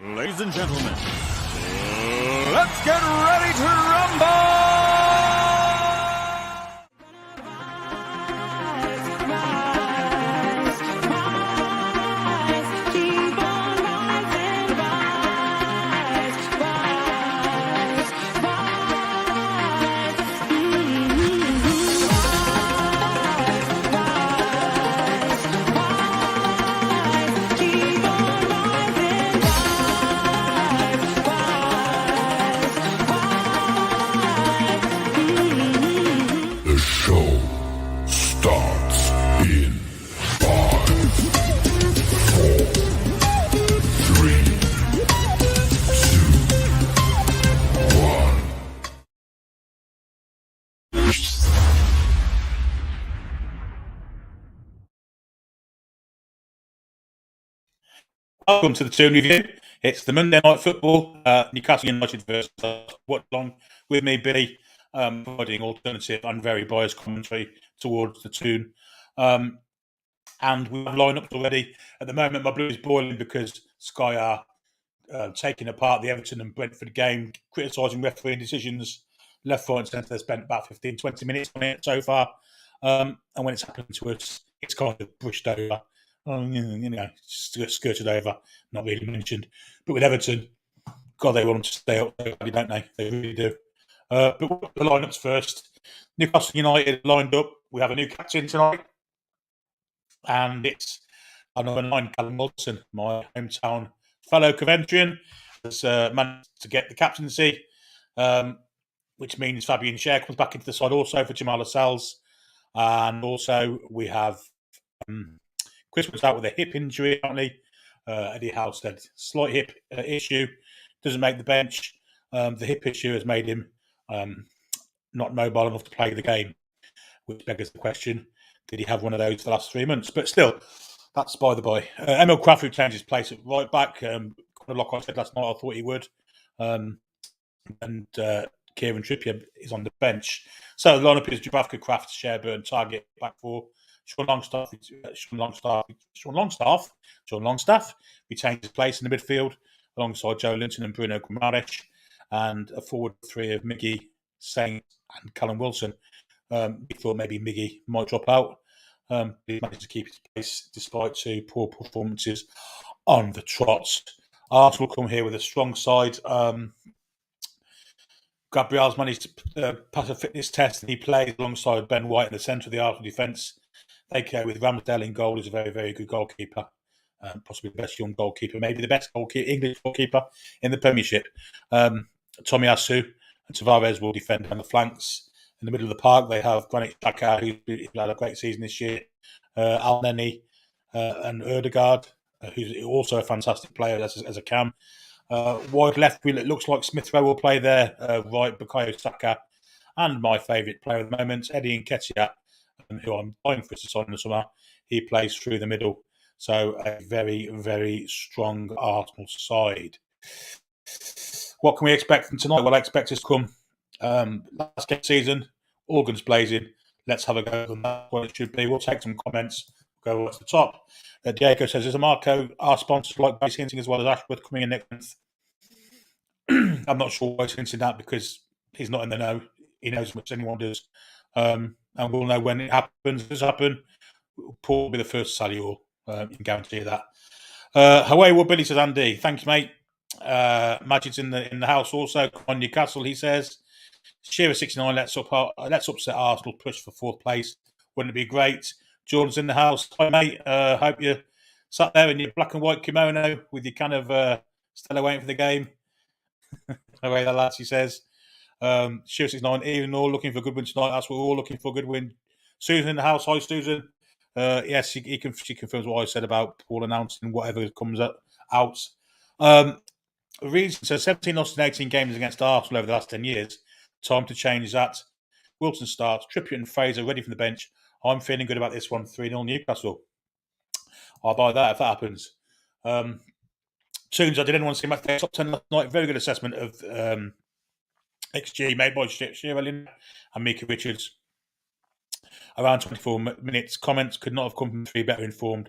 Ladies and gentlemen, let's get ready to rumble! Welcome to the Toon review. It's the Monday Night Football, Newcastle United versus Watchalong. With me, Billy, providing alternative and very biased commentary towards the Toon. And we have lineups already. At the moment, my blood is boiling because Sky are taking apart the Everton and Brentford game, criticising refereeing decisions left, right and centre. They've spent about 15, 20 minutes on it so far. And when it's happened to us, it's kind of brushed over. Skirted over, not really mentioned. But with Everton, God, they want them to stay up there, don't they? They really do. But the lineups first. Newcastle United lined up. We have a new captain tonight. And it's number 9, Callum Wilson, my hometown fellow Coventryan, has managed to get the captaincy, which means Fabian Schär comes back into the side also for Jamal Lascelles. And also we have Chris was out with a hip injury, apparently. Eddie Howe said slight hip issue, doesn't make the bench. The hip issue has made him not mobile enough to play the game, which beggars the question, did he have one of those for the last 3 months? But still, that's by the by. Emil Crawford changed his place at right back. Kind of like I said last night, I thought he would. And Kieran Trippier is on the bench. So the lineup is Dubravka, Kraft, Sherburn, Target, back four. Sean Longstaff retains his place in the midfield alongside Joe Linton and Bruno Guimaraes, and a forward three of Miggy, Saint and Callum Wilson. We thought maybe Miggy might drop out. He managed to keep his place despite two poor performances on the trot. Arsenal come here with a strong side. Gabriel's managed to pass a fitness test, and he plays alongside Ben White in the centre of the Arsenal defence. They go with Ramsdale in goal, who's a very, very good goalkeeper, possibly the best young goalkeeper, maybe the best English goalkeeper in the Premiership. Tomiyasu and Tavares will defend on the flanks. In the middle of the park, they have Granit Xhaka, who's had a great season this year, Al Neni and Ødegaard, who's also a fantastic player as a cam. Wide left, it looks like Smith Rowe will play there, right, Bukayo Saka, and my favourite player at the moment, Eddie Nketiah, who I'm dying for to sign in the summer. He plays through the middle. So a very, very strong Arsenal side. What can we expect from tonight? Well, I expect us to come last game season, all guns blazing. Let's have a go on that, what it should be. We'll take some comments, go to the top. Diego says, is Marco our sponsor like Base Hinting as well as Ashworth coming in next month? I'm not sure why he's hinting that because he's not in the know. He knows as much as anyone does. And we'll know when it happens. Does happen? Paul will be the first to tell you all. You can guarantee that. Hawaii, well, Billy says, Andy, thank you, mate. Majid's in the house also. On Newcastle, he says, Shearer 69. Let's upset Arsenal. Push for fourth place. Wouldn't it be great? Jordan's in the house. Hi, mate. Hope you sat there in your black and white kimono with your kind of still waiting for the game. Away the lads, he says. Shearer 69, even all looking for a good win tonight. That's what we're all looking for, a good win. Susan in the house. Hi, Susan. Yes, she confirms what I said about Paul announcing whatever comes out. Reason, so 17 lost in 18 games against Arsenal over the last 10 years. Time to change that. Wilson starts. Trippier and Fraser ready from the bench. I'm feeling good about this one. 3-0 Newcastle. I'll buy that if that happens. Toons, I didn't want to see my top 10 last night. Very good assessment of XG made by Shearer and Mika Richards. Around 24 minutes. Comments could not have come from three better informed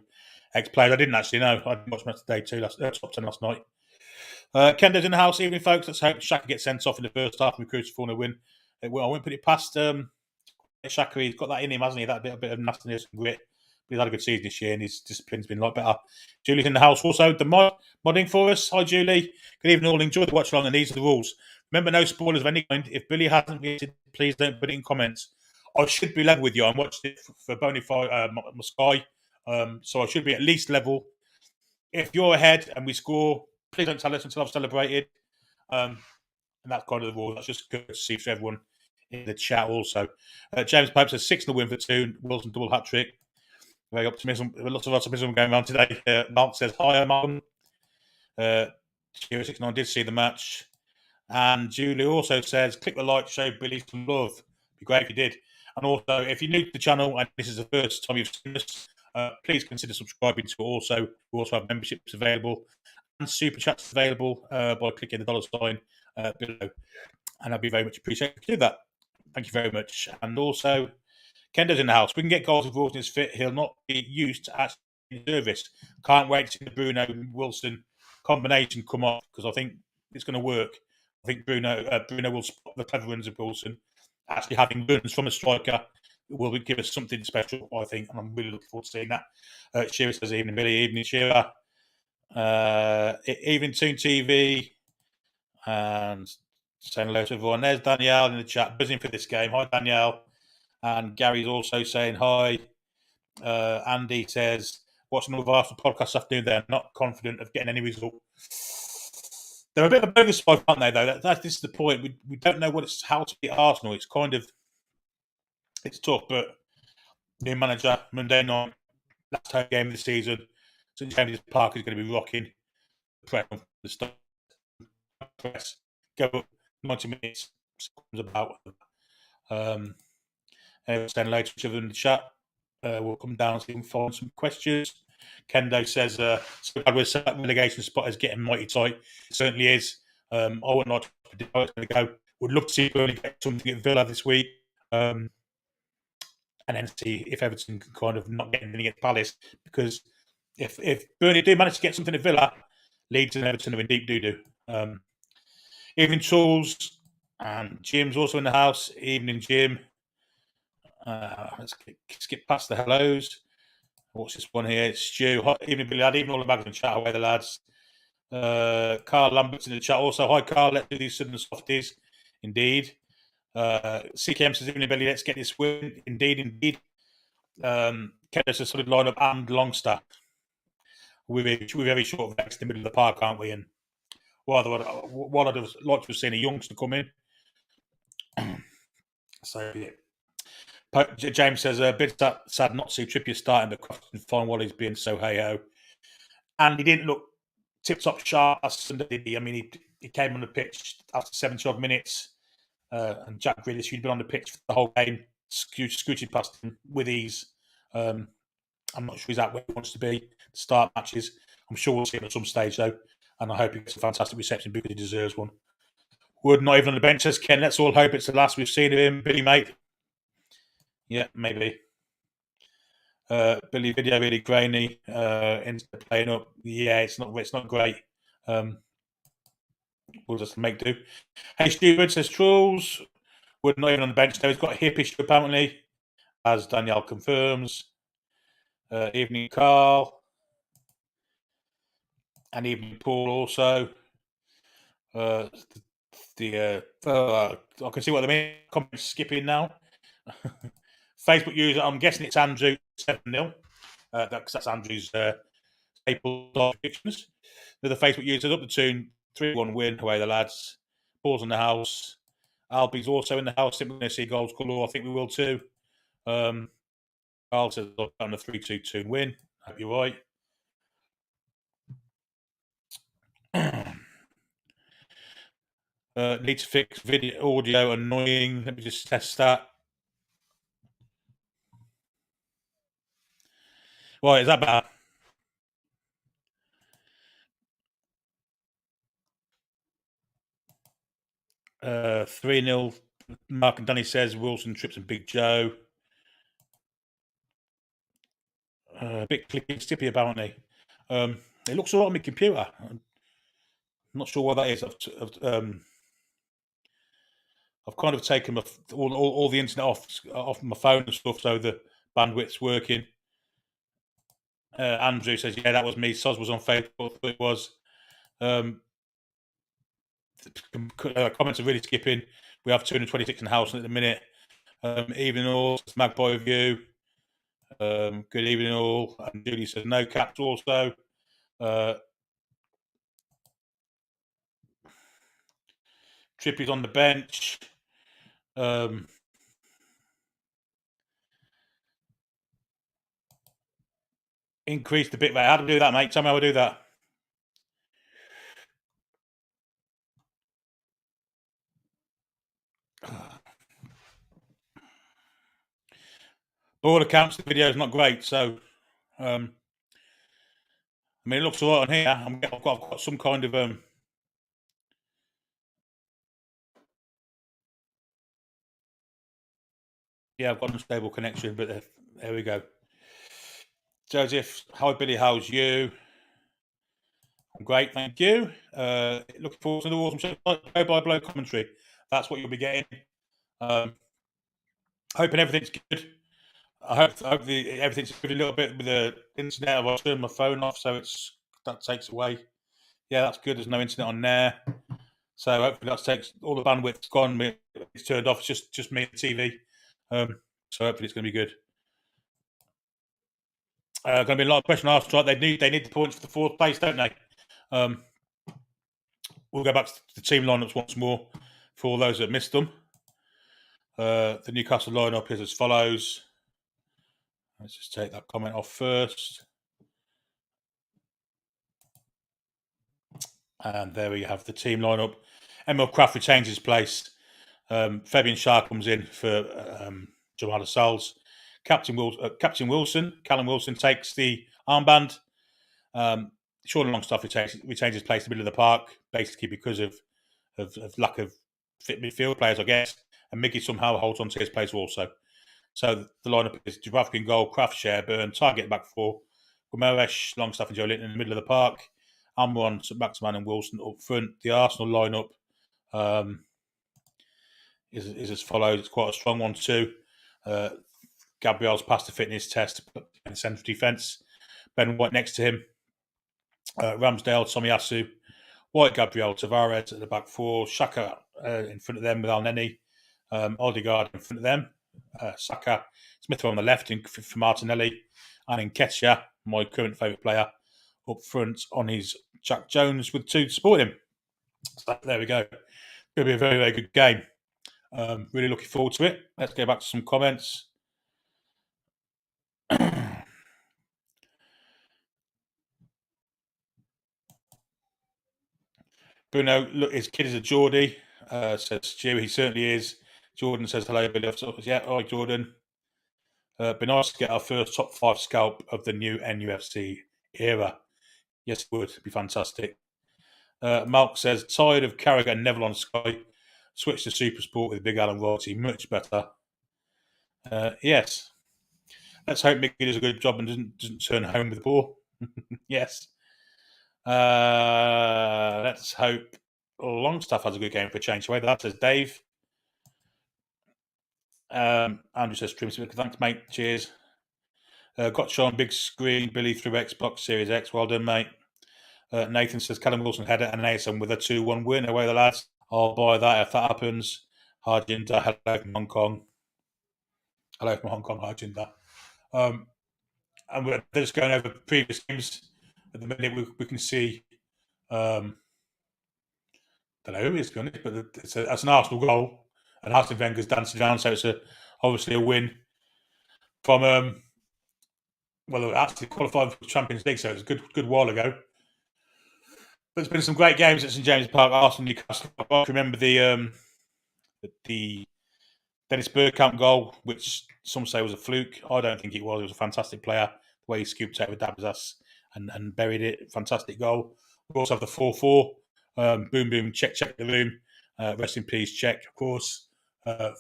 ex-players. I didn't actually know. I didn't watch much today too. Top 10 last night. Kendo's in the house. Evening, folks. Let's hope Shaka gets sent off in the first half and recruits for a win. I won't put it past Shaka. He's got that in him, hasn't he? That bit of nastiness and grit. But he's had a good season this year, and his discipline's been a lot better. Julie's in the house also. The modding for us. Hi, Julie. Good evening, all. Enjoy the watch along, and these are the rules. Remember, no spoilers of any kind. If Billy hasn't reacted, please don't put it in comments. I should be level with you. I watched it for Bonafide, my Sky, so I should be at least level. If you're ahead and we score, please don't tell us until I've celebrated. And that's kind of the rule. That's just good to see for everyone in the chat also. James Pope says 6-0 win for Toon. Wilson double hat trick. Very optimism. Lots of optimism going around today. Mark says, hi, Mark. 069 did see the match. And Julie also says, click the like, show Billy some love. It'd be great if you did. And also, if you're new to the channel and this is the first time you've seen us, please consider subscribing to it also. We also have memberships available and super chats available by clicking the dollar sign below. And I'd be very much appreciated if you do that. Thank you very much. And also, Kendo's in the house. We can get goals if Wilson is fit. He'll not be used to actually service. Can't wait to see the Bruno Wilson combination come off because I think it's going to work. I think Bruno will spot the clever runs of Wilson. Actually, having runs from a striker will give us something special, I think, and I'm really looking forward to seeing that. Shearer says, evening, Billy. Evening, Shearer. Evening, Toon TV. And saying hello to everyone. There's Danielle in the chat, buzzing for this game. Hi, Danielle. And Gary's also saying hi. Andy says, what's another Arsenal podcast this afternoon? They're not confident of getting any result. They're a bit of a bogus spot, aren't they, though? This is the point. We don't know how to beat Arsenal. It's kind of, it's tough, but new manager, Monday night, last home game of the season, St James's Park is going to be rocking. Press on the start. Press, go up 90 minutes, about. Saying hello to each other in the chat. We'll come down and see if we can find some questions. Kendo says, so bad with that relegation spot is getting mighty tight. It certainly is. I wouldn't like to predict how it's going to go. Would love to see Burnley get something at Villa this week. And then see if Everton can kind of not get anything at Palace. Because if Burnley do manage to get something at Villa, Leeds and Everton are in deep doo-doo. Evening, Tools. And Jim's also in the house. Evening, Jim. Let's skip past the hellos. What's this one here? It's Stu. Hi, evening, Billy Lad. Even all the bags in chat away, the lads. Carl Lambert's in the chat also. Hi, Carl. Let's do these sudden softies. Indeed. CKM says, evening, Billy. Let's get this win. Indeed. Kept a solid lineup and Longstaff. We're very short of next in the middle of the park, aren't we? And what I'd have liked to have seen a youngster come in. So, yeah. James says, a bit sad not to see Trippier starting, but Crofton fine while he's being so hey-ho. And he didn't look tip-top sharp as Sunday. I mean, he came on the pitch after 70-odd minutes, and Jack Grealish, who'd been on the pitch for the whole game, scooted past him with ease. I'm not sure he's at where he wants to be to start matches. I'm sure we'll see him at some stage, though, and I hope he gets a fantastic reception because he deserves one. Wood not even on the bench, says Ken. Let's all hope it's the last we've seen of him. Billy, mate. Yeah, maybe. Billy video really grainy. Instead of playing up, yeah, it's not great. We'll just make do. Hey, Stewart says Trolls. Wood not even on the bench though. He's got a hip issue apparently, as Danielle confirms. Evening, Carl, and evening, Paul also. I can see what they mean. Comments skipping now. Facebook user, I'm guessing it's Andrew 7-0. That's Andrew's staple predictions. The Facebook users up the Toon 3-1 win away the lads. Paul's in the house. Albie's also in the house. Simply going to see goals galore. I think we will too. Carl says on a 3-2 Toon win. Hope you're right. Need to fix video audio annoying. Let me just test that. Right, is that better? Uh, 3-0. Mark and Danny says Wilson trips and Big Joe. A bit clicky stippy apparently. It looks all right on my computer. not sure what that is. I've kind of taken all the internet off my phone and stuff, so the bandwidth's working. Andrew says, "Yeah, that was me. Soz was on Facebook. It was." Comments are really skipping. We have 226 in the house at the minute. Evening all, Magpie View. Good evening all. And Julie says no caps also. Trippy's on the bench. Increase the bit rate. How do we do that, mate? Tell me how we do that. By all accounts, the video is not great. So, I mean, it looks all right on here. I've got some kind of yeah, I've got an unstable connection, but there we go. Joseph, hi Billy, how's you? I'm great, thank you. Looking forward to the awesome show. Blow by blow commentary. That's what you'll be getting. Hoping everything's good. I hope everything's good a little bit with the internet. I've turned my phone off, so that takes away. Yeah, that's good. There's no internet on there, so hopefully that takes all the bandwidth's gone. It's turned off. It's just me and TV. So hopefully it's going to be good. Going to be a lot of question asked. Right, they need the points for the fourth place, don't they? We'll go back to the team lineups once more for all those that missed them. The Newcastle lineup is as follows. Let's just take that comment off first. And there we have the team lineup. Emil Kraft retains his place. Fabian Schär comes in for Jamal Lascelles. Captain Wilson, Callum Wilson takes the armband. Sean Longstaff retains his place in the middle of the park, basically because of lack of fit midfield players, I guess. And Mickey somehow holds on to his place also. So the lineup is Dubravka in goal, Kraft, Schär, Byrne, Target back four, Guimaraes, Longstaff and Joe Linton in the middle of the park, Almiron, Maximan and Wilson up front. The Arsenal lineup is as follows. It's quite a strong one too. Gabriel's passed the fitness test in the central defence. Ben White next to him. Ramsdale, Tomiyasu, White, Gabriel, Tavares at the back four. Xhaka in front of them with Al-Neni. Odegaard in front of them. Saka, Smith on the left for Martinelli. And Nketiah, my current favourite player, up front on his Jack Jones with two to support him. So there we go. Going to be a very, very good game. Really looking forward to it. Let's go back to some comments. Bruno, look, his kid is a Geordie, says Stu. He certainly is. Jordan says hello, Billy. Yeah, hi, Jordan. Be nice to get our first top 5 scalp of the new NUFC era. Yes, it would be fantastic. Mark says, tired of Carragher and Neville on Sky. Switch to Super Sport with Big Alan Royalty. Much better. Yes. Let's hope Mickey does a good job and doesn't turn home with the ball. Yes. Let's hope Longstaff has a good game for a change. Away that says Dave. Andrew says, thanks, mate. Cheers. Got Sean big screen, Billy through Xbox Series X. Well done, mate. Nathan says, Callum Wilson header and Nason with a 2-1 win. Away the lads. I'll buy that if that happens. Harjinder, hello from Hong Kong. Hello from Hong Kong, Harjinder. And we're just going over previous games. At the minute, we can see. Don't know who it's going to, but it's an Arsenal goal, and Arsene Wenger's dancing around, so it's obviously a win from. Well, actually qualified for the Champions League, so it was a good while ago. But there's been some great games at St James Park, Arsenal, Newcastle. I remember the Dennis Bergkamp goal, which some say was a fluke. I don't think it was. It was a fantastic player. The way he scooped out with Dabazas and buried it. Fantastic goal. We also have the 4-4. Boom, boom, check the room. Rest in peace, check, of course.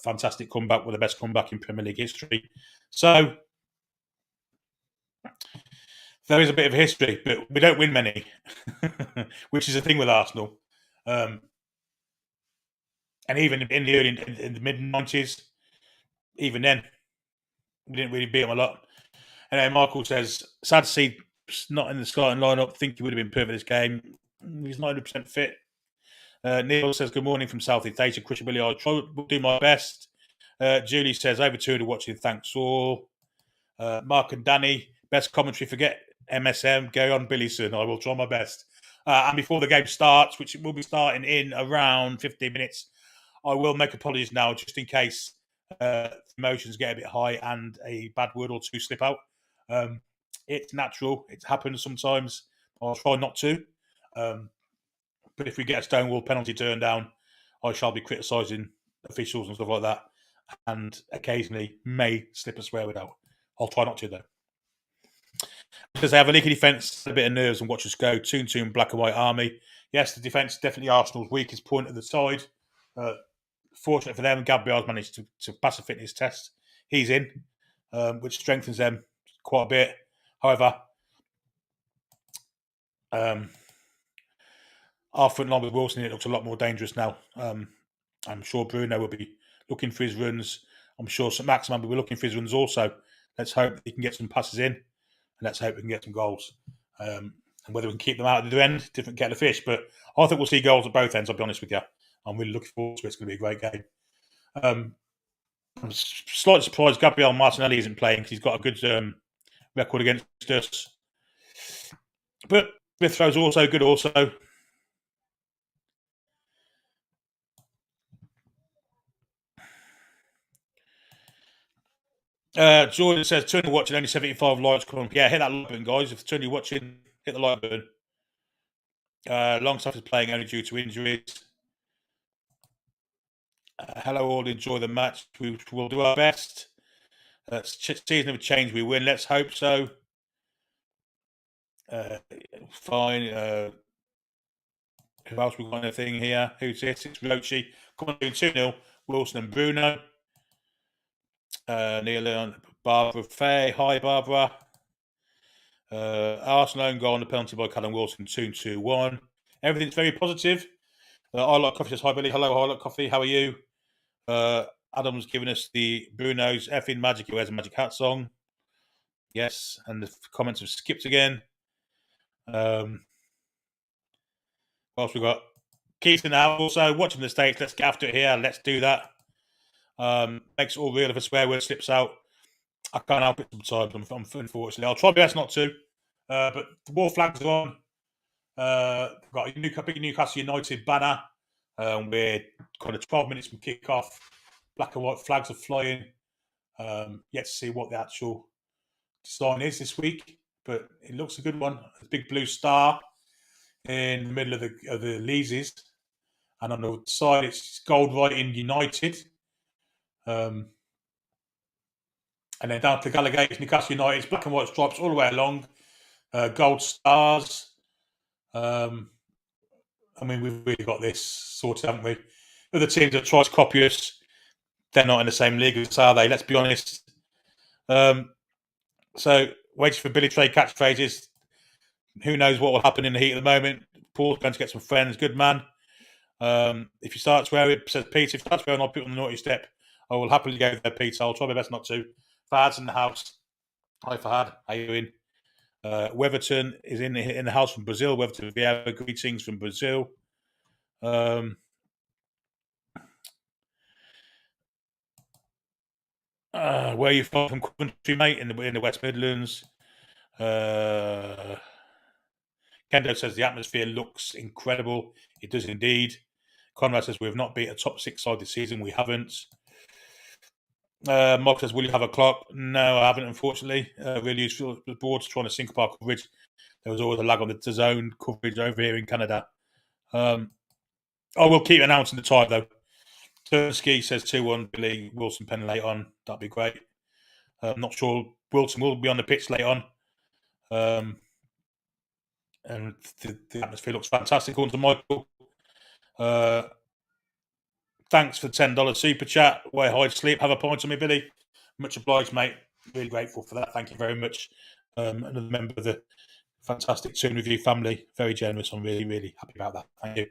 Fantastic comeback, with the best comeback in Premier League history. So there is a bit of history, but we don't win many, which is the thing with Arsenal. And even in the mid 90s, even then, we didn't really beat them a lot. And then Michael says, sad to see not in the starting lineup. Think he would have been perfect this game. He's 90% fit. Neil says, good morning from Southeast Asia. Christian Billy, I'll try to do my best. Julie says, over 200 watching. Thanks all. Mark and Danny, best commentary. Forget MSM. Go on, Billy soon. I will try my best. And before the game starts, which will be starting in around 15 minutes, I will make apologies now just in case emotions get a bit high and a bad word or two slip out. It's natural. It happens sometimes. I'll try not to. But if we get a Stonewall penalty turned down, I shall be criticising officials and stuff like that, and occasionally may slip a swear word out. I'll try not to, though. Because they have a leaky defence, a bit of nerves, and watch us go. Toon, Black and White Army. Yes, the defence definitely Arsenal's weakest point of the side. Fortunate for them, Gabriel's managed to pass a fitness test. He's in, which strengthens them quite a bit. However, our front line with Wilson, it looks a lot more dangerous now. I'm sure Bruno will be looking for his runs. I'm sure St. Maximin will be looking for his runs also. Let's hope he can get some passes in, and let's hope we can get some goals. And whether we can keep them out at the end, different kettle of fish. But I think we'll see goals at both ends, I'll be honest with you. I'm really looking forward to it. It's going to be a great game. I'm slightly surprised Gabriel Martinelli isn't playing because he's got a good record against us. But Smith Rowe's also good also. Jordan says, turn to watching, only 75 likes. Come on. Yeah, hit that like button, guys. If turn you watching, hit the like button. Longstaff is playing only due to injuries. Hello, all. Enjoy the match. We will do our best. Season of a change. We win. Let's hope so. Fine. Who else we got anything here? Who's this? It's Rochi. Come on, doing 2-0. Wilson and Bruno. Neil and Barbara Fay. Hi, Barbara. Arsenal own goal on the penalty by Callum Wilson. 2-1. Everything's very positive. I like coffee. Says hi, Billy. Hello, I like coffee. How are you? Adam's giving us the Bruno's effing magic. He wears a magic hat song. Yes, and the comments have skipped again. What else we got? Keith now also watching the States. Let's get after it here. Let's do that. Makes it all real if a swear word slips out. I can't help it sometimes, unfortunately. I'll try my best not to. But the war flags are on. Got a big Newcastle United banner. We're kind of 12 minutes from kick-off. Black and white flags are flying. Yet to see what the actual design is this week. But it looks a good one. A big blue star in the middle of the leases. And on the side, it's gold writing United. And then down to the Gallagher, Newcastle United, it's black and white stripes all the way along. Gold stars. I mean, we've really got this sorted, haven't we? Other teams that try to copy us, they're not in the same league as us, are they? Let's be honest. So, waiting for Billy Trade catchphrases. Who knows what will happen in the heat at the moment? Paul's going to get some friends. Good man. If you start swearing, says Peter, if you start swearing, I'll put you on the naughty step. I will happily go there, Peter. I'll try my best not to. Fahad's in the house. Hi, Fahad. How you doing? Weatherton is in the house from Brazil. Weatherton Vieira, greetings from Brazil. Where are you from Coventry, mate? In the West Midlands. Kendo says the atmosphere looks incredible. It does indeed. Conrad says we have not beat a top 6 side this season. We haven't. Mark says, will you have a clock? No, I haven't, unfortunately. Really useful. The board's trying to sync up our coverage. There was always a lag on the zone coverage over here in Canada. I will keep announcing the time, though. Tursky says 2-1, Billy Wilson pen late on. That'd be great. I'm not sure Wilson will be on the pitch late on. And the atmosphere looks fantastic, according to Michael. Thanks for the $10 super chat. Way hide sleep. Have a point on me, Billy. Much obliged, mate. Really grateful for that. Thank you very much. Another member of the Fantastic Toon Review family. Very generous. I'm really, really happy about that. Thank you.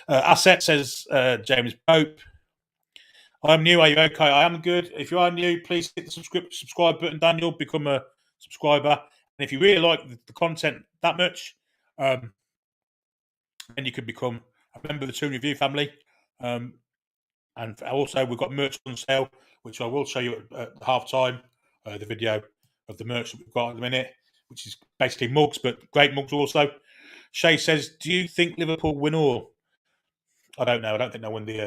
Asset says James Pope. I'm new. Are you okay? I am good. If you are new, please hit the subscribe button, Daniel. Become a subscriber. And if you really like the content that much, then you can become a member of the Toon Review family. And also, we've got merch on sale, which I will show you at half time. The video of the merch that we've got at the minute, which is basically mugs, but great mugs also. Shay says, "Do you think Liverpool win all?" I don't know. I don't think they'll win the.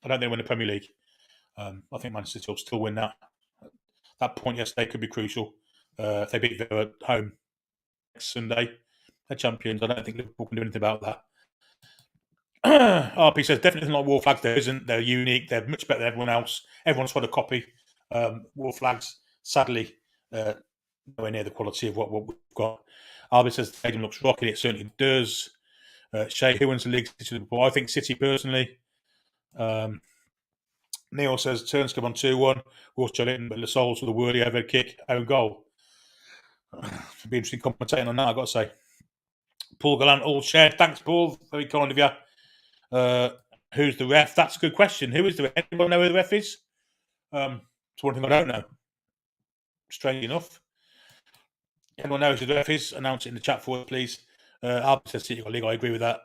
I don't think they'll win the Premier League. I think Manchester City will still win that. That point yesterday could be crucial. If they beat Villa at home next Sunday, they're champions. I don't think Liverpool can do anything about that. RP says definitely not War Flags. There isn't. They're unique. They're much better than everyone else. Everyone's got a copy. War Flags, sadly, nowhere near the quality of what we've got. RP says the stadium looks rocking. It certainly does. Shay, who wins the league? I think City personally. Neil says turns come on 2-1. Watchalong, but Lascelles with a worthy overhead kick, own goal. It'd be interesting commentating on that, I've got to say. Paul Gallant, all shared. Thanks, Paul. Very kind of you. Who's the ref? That's a good question. Who is the ref? Anyone know who the ref is? It's one thing I don't know. Strange enough. Anyone knows who the ref is? Announce it in the chat for us, please. Albert says City got league. I agree with that.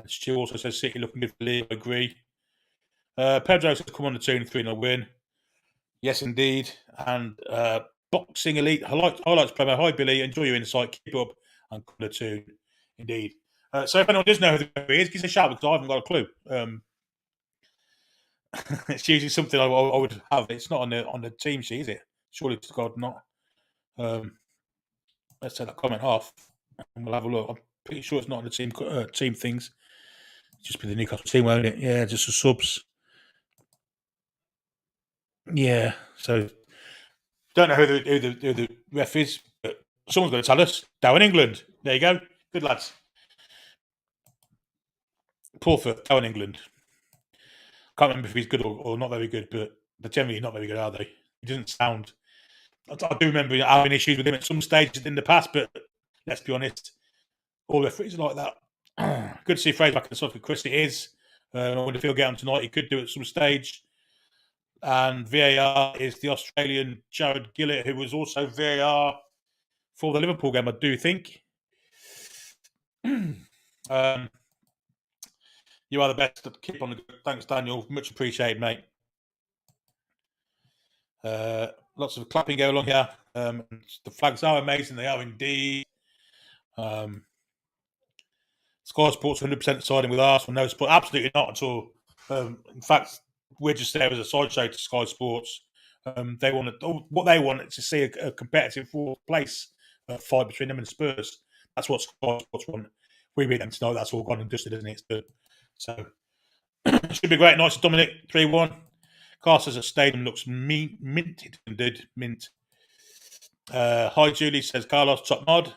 Stu also says City looking good for the league. I agree. Pedro says come on the Toon 3-0 win. Yes, indeed. And Boxing Elite highlights promo. Hi, Billy. Enjoy your insight. Keep up and come to Toon. Indeed. So if anyone does know who the referee is, give us a shout because I haven't got a clue. It's usually something I would have. It's not on the team sheet, is it? Surely to God, not. Let's take that comment off, and we'll have a look. I'm pretty sure it's not on the team things. Just be the Newcastle team, won't it? Yeah, just the subs. Yeah. So don't know who the ref is, but someone's going to tell us. Down in England. There you go. Good lads. Porford, down in England. Can't remember if he's good or not very good, but they're generally not very good, are they? He doesn't sound. I do remember having issues with him at some stages in the past, but let's be honest, all referees are like that. Good to see Fraser back in the side for Chris. It is. I wonder if he'll get on tonight. He could do it at some stage. And VAR is the Australian Jared Gillett, who was also VAR for the Liverpool game, I do think. You are the best. Keep on the good. Thanks, Daniel. Much appreciated, mate. Lots of clapping going along here. The flags are amazing. They are indeed. Sky Sports 100% siding with us. No sport. Absolutely not at all. In fact, we're just there as a sideshow to Sky Sports. What they want is to see a competitive fourth place fight between them and Spurs. That's what Sky Sports want. We beat them tonight. That's all gone and dusted, isn't it? So should be great. Nice, Dominic 3-1. Carl says the stadium looks minted. Indeed, mint. Hi, Julie says Carlos top mod.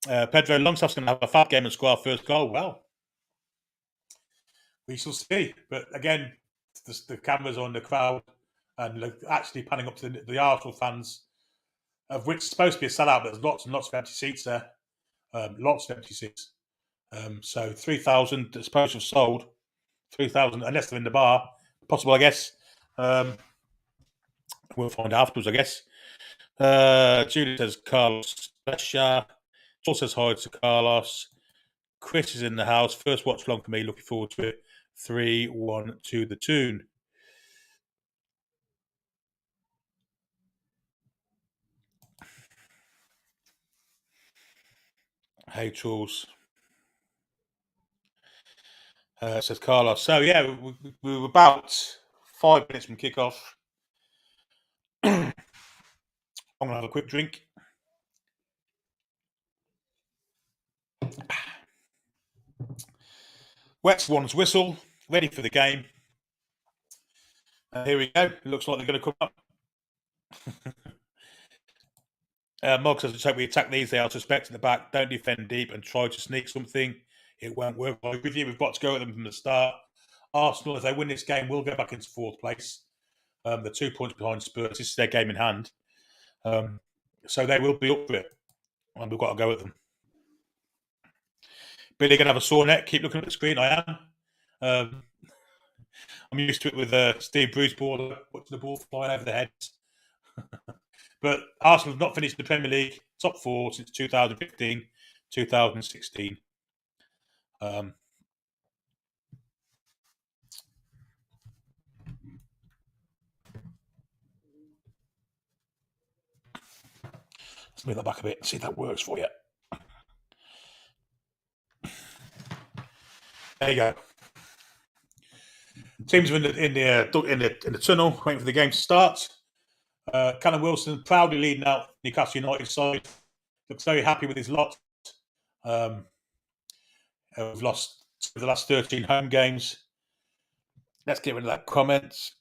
Pedro Longstaff's going to have a fab game and score our first goal. Well, we shall see. But again, the cameras on the crowd and actually panning up to the Arsenal fans, of which is supposed to be a sellout, but there's lots and lots of empty seats there. Lots of empty seats. So 3,000, I suppose, have sold. 3,000, unless they're in the bar. Possible, I guess. We'll find out afterwards, I guess. Julie says Carlos Brescia. Joel says hi to Carlos. Chris is in the house. First watch along for me. Looking forward to it. 3-1 to the Toon. Hey, Charles. Says Carlos. So, yeah, we were about 5 minutes from kickoff. I'm going to have a quick drink. Wet Swans whistle. Ready for the game. Here we go. It looks like they're going to come up. Mog says, let's hope we attack these. They are suspect at the back. Don't defend deep and try to sneak something. It won't work. I agree with you. We've got to go at them from the start. Arsenal, if they win this game, will go back into fourth place. They're 2 points behind Spurs. This is their game in hand. So they will be up for it. and we've got to go at them. Billy going to have a sore neck. Keep looking at the screen. I am. I'm used to it with Steve Bruce ball, watching the ball flying over their heads. But Arsenal have not finished the Premier League top four since 2015, 2016. Let's move that back a bit and see if that works for you. There you go. Teams are in the tunnel, waiting for the game to start. Callum Wilson proudly leading out Newcastle United side. Looks very happy with his lot. We've lost the last 13 home games. Let's get rid of that comments.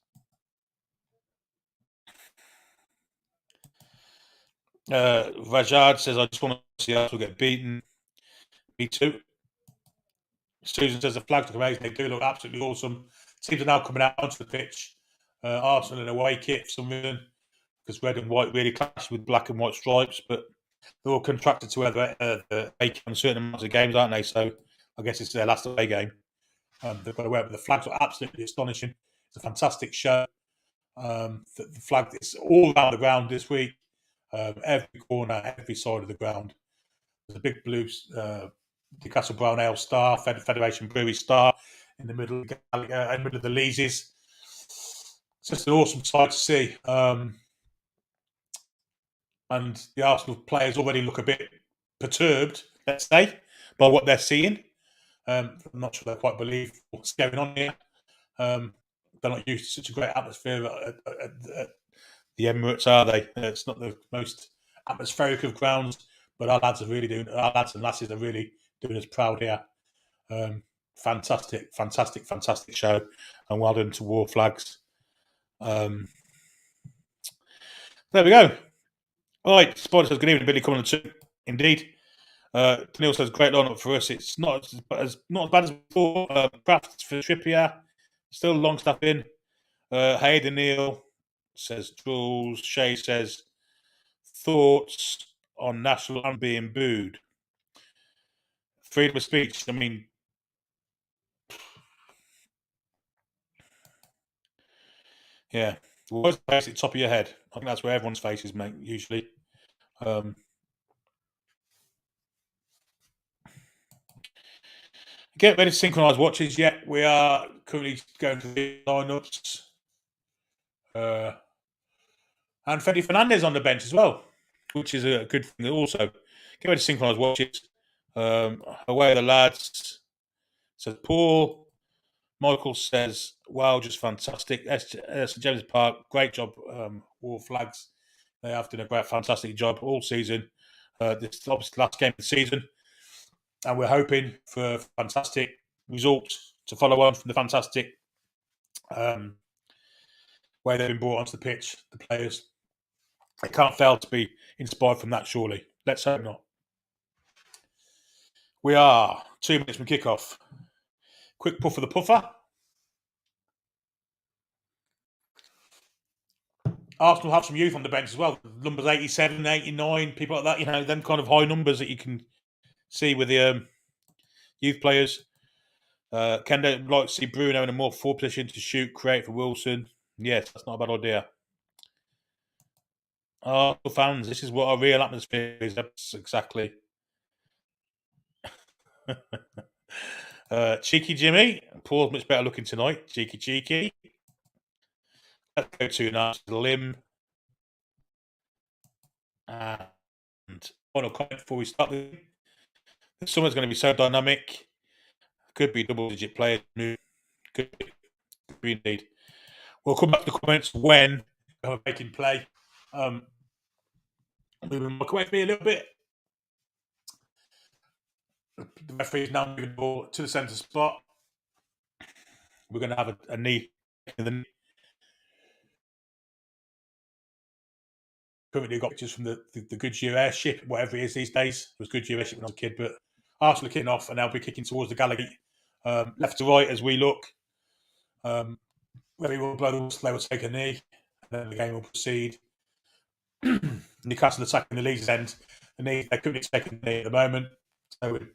Rajad says, I just want to see Arsenal get beaten. Me too. Susan says the flags look amazing. They do look absolutely awesome. Teams are now coming out onto the pitch. Arsenal in a away kit for some reason, because red and white really clash with black and white stripes, but they're all contracted to wear the on certain amounts of games, aren't they? So I guess it's their last away game. They've got to wear it, but the flags are absolutely astonishing. It's a fantastic show. The flag is all around the ground this week. Every corner, every side of the ground. There's a big blue Newcastle Brown Ale star, Federation Brewery star in the middle of the Leazes. It's just an awesome sight to see. And the Arsenal players already look a bit perturbed, let's say, by what they're seeing. I'm not sure they quite believe what's going on here. They're not used to such a great atmosphere at the Emirates, are they? It's not the most atmospheric of grounds, but our lads and lasses are really doing us proud here. Fantastic show, and well done to War Flags. There we go. All right, Spider says, good evening, Billy, coming on too. Indeed. Neil says, great lineup for us. It's not as bad as before. Crafts for Trippier. Still Longstaff in. Hayden Neil says, Jules. Shay says, thoughts on national and being booed. Freedom of speech. I mean, yeah. What's the basic top of your head? I think that's where everyone's face is, mate, usually. Get ready to synchronise watches. Yeah, we are currently going to the lineups. And Freddy Fernandez on the bench as well, which is a good thing also. Get ready to synchronise watches. Away are the lads. Says Paul. Michael says, wow, just fantastic. St James Park, great job, War Flags. They have done a fantastic job all season. This is obviously the last game of the season. And we're hoping for a fantastic result to follow on from the fantastic way they've been brought onto the pitch, the players. They can't fail to be inspired from that, surely. Let's hope not. We are 2 minutes from kickoff. Quick puff of the puffer. Arsenal have some youth on the bench as well. Numbers 87, 89, people like that. You know, them kind of high numbers that you can see with the youth players. Kendo like to see Bruno in a more forward position to shoot, create for Wilson. Yes, that's not a bad idea. Arsenal fans, this is what our real atmosphere is. That's exactly. Cheeky Jimmy. Paul's much better looking tonight. Cheeky. Let's go to now Lim. And final comment before we start. The summer's going to be so dynamic. Could be double-digit players. Could be indeed. We'll come back to the comments when we're making play. Moving my comment me a little bit. The referee is now moving the ball to the centre spot. We're going to have a knee in the knee. Currently got pictures from the Goodyear airship, whatever it is these days. It was Goodyear airship when I was a kid, but Arsenal are kicking off and they'll be kicking towards the Gallagher. Left to right as we look. Where we will blow the whistle, they will take a knee, and then the game will proceed. Newcastle attacking the Leeds end. the knee. They couldn't expect a knee at the moment, so we're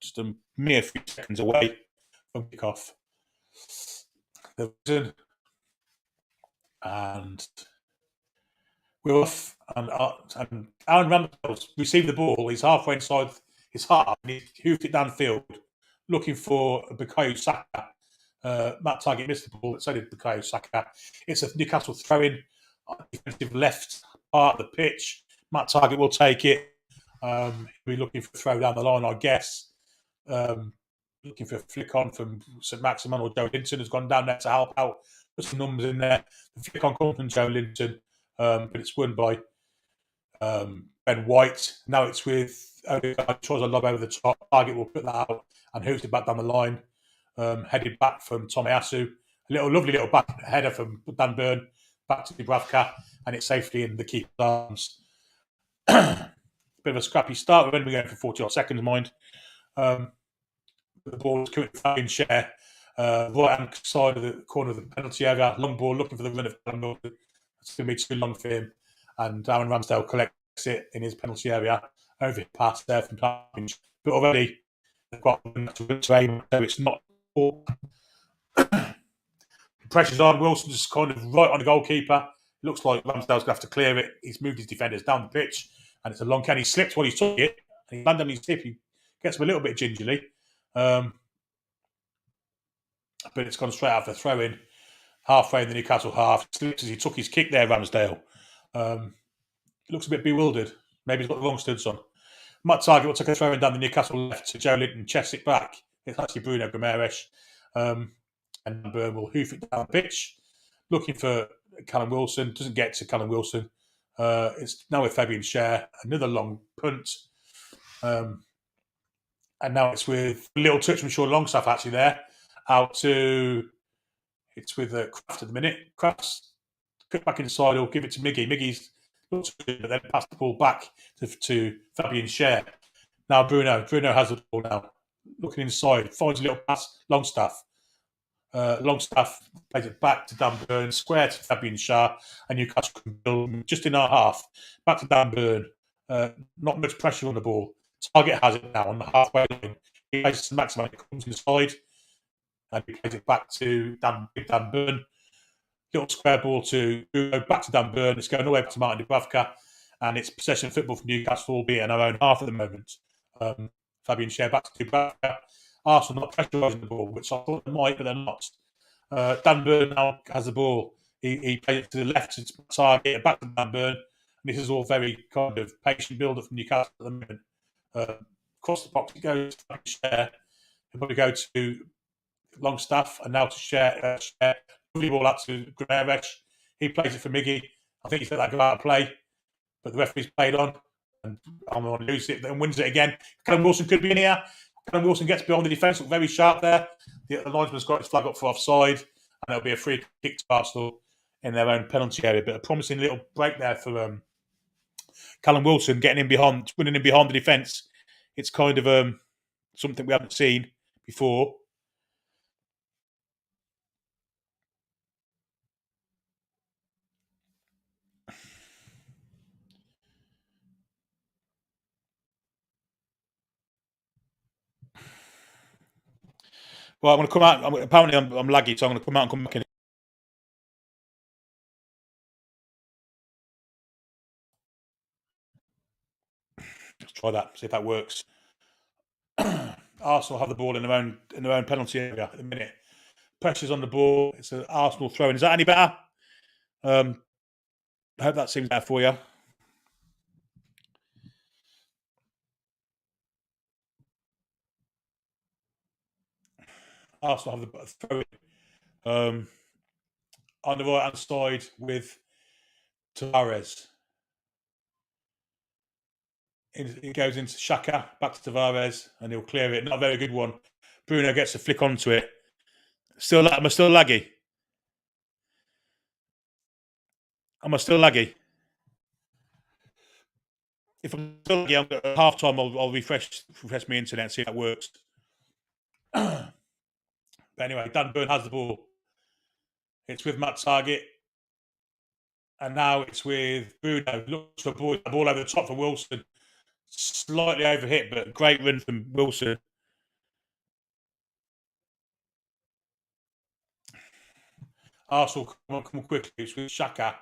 just a mere few seconds away from kickoff. And we're off, and Aaron Ramsdale received the ball. He's halfway inside his half, and he hoofed it downfield, looking for Bukayo Saka. Matt Targett missed the ball, but so did Bukayo Saka. It's a Newcastle throw-in on the defensive left part of the pitch. Matt Targett will take it. He'll be looking for a throw down the line, I guess. Looking for a flick on from St Maximin, or Joe Linton has gone down there to help out. Put some numbers in there. The flick on comes from Joe Linton, but it's won by Ben White. Now it's with Odegaard, tries a lob over the top. Targett will put that out and hoops it back down the line. Headed back from Tomiyasu. Lovely little back header from Dan Burn back to Dubravka, and it's safely in the keeper's arms. Bit of a scrappy start. We're only going for 40 odd seconds, mind. The ball is coming from share. Right hand side of the corner of the penalty area. Long ball looking for the run of Callum Wilson. It's going to be too long for him. And Aaron Ramsdale collects it in his penalty area. Over past there from Plange. But already they've got to aim, so it's not all. Pressure's on. Wilson's just kind of right on the goalkeeper. It looks like Ramsdale's going to have to clear it. He's moved his defenders down the pitch, and it's a long can. He slipped while he took it, and he landed on his hip. He gets him a little bit gingerly. But it's gone straight out for the throw-in. Halfway in the Newcastle half. Slips as he took his kick there, Ramsdale. Looks a bit bewildered. Maybe he's got the wrong studs on. Matt Targett will take a throw-in down the Newcastle left to Joe Linton, chests it back. It's actually Bruno Guimaraes. And Burn will hoof it down the pitch. Looking for Callum Wilson. Doesn't get to Callum Wilson. It's now with Fabian Schär. Another long punt. And now it's with a little touch from Sean Longstaff actually there. Out to... It's with Kraft at the minute. Kraft's cut back inside. He'll give it to Miggy. Miggy's looks good, but then pass the ball back to Fabian Schär. Now Bruno has the ball now. Looking inside. Finds a little pass. Longstaff. Longstaff plays it back to Dan Burn. Square to Fabian Schär. And Newcastle can build just in our half. Back to Dan Burn. Not much pressure on the ball. Targett has it now on the halfway line. He plays to Maximin. It comes inside. And he plays it back to Dan Burn. Little square ball to Bruno, back to Dan Burn. It's going all the way up to Martin Dubravka. And it's possession football for Newcastle, albeit in our own half at the moment. Fabian Schär back to Dubravka. Arsenal not pressurising the ball, which I thought they might, but they're not. Dan Burn now has the ball. He plays it to the left to Targett, back to Dan Burn. And this is all very kind of patient build-up from Newcastle at the moment. Across the box, it goes to Schär. He'll probably go to Longstaff, and now to Schär. Lovely ball out to Guimaraes. He plays it for Miggy. I think he's let that go out of play, but the referee's played on, and I'm going to lose it and wins it again. Callum Wilson could be in here. Callum Wilson gets beyond the defence, looked very sharp there. The linesman's got his flag up for offside, and it'll be a free kick to Arsenal in their own penalty area. But a promising little break there for Callum Wilson, getting in behind, winning in behind the defence. It's kind of something we haven't seen before. Well, I'm going to come out. Apparently, I'm laggy, so I'm going to come out and come back in. Let's try that. See if that works. Arsenal have the ball in their own penalty area at the minute. Pressure's on the ball. It's an Arsenal throw-in. Is that any better? I hope that seems better for you. Arsenal have the throw-in on the right-hand side with Tavares. It goes into Xhaka, back to Tavares, and he'll clear it. Not a very good one. Bruno gets a flick onto it. Am I still laggy? Am I still laggy? If I'm still laggy, at half time I'll refresh my internet and see if that works. But anyway, Dan Burn has the ball. It's with Matt Targett. And now it's with Bruno. Looks for a ball over the top for Wilson. slightly overhit, but great run from Wilson. Arsenal come quickly. It's with Xhaka.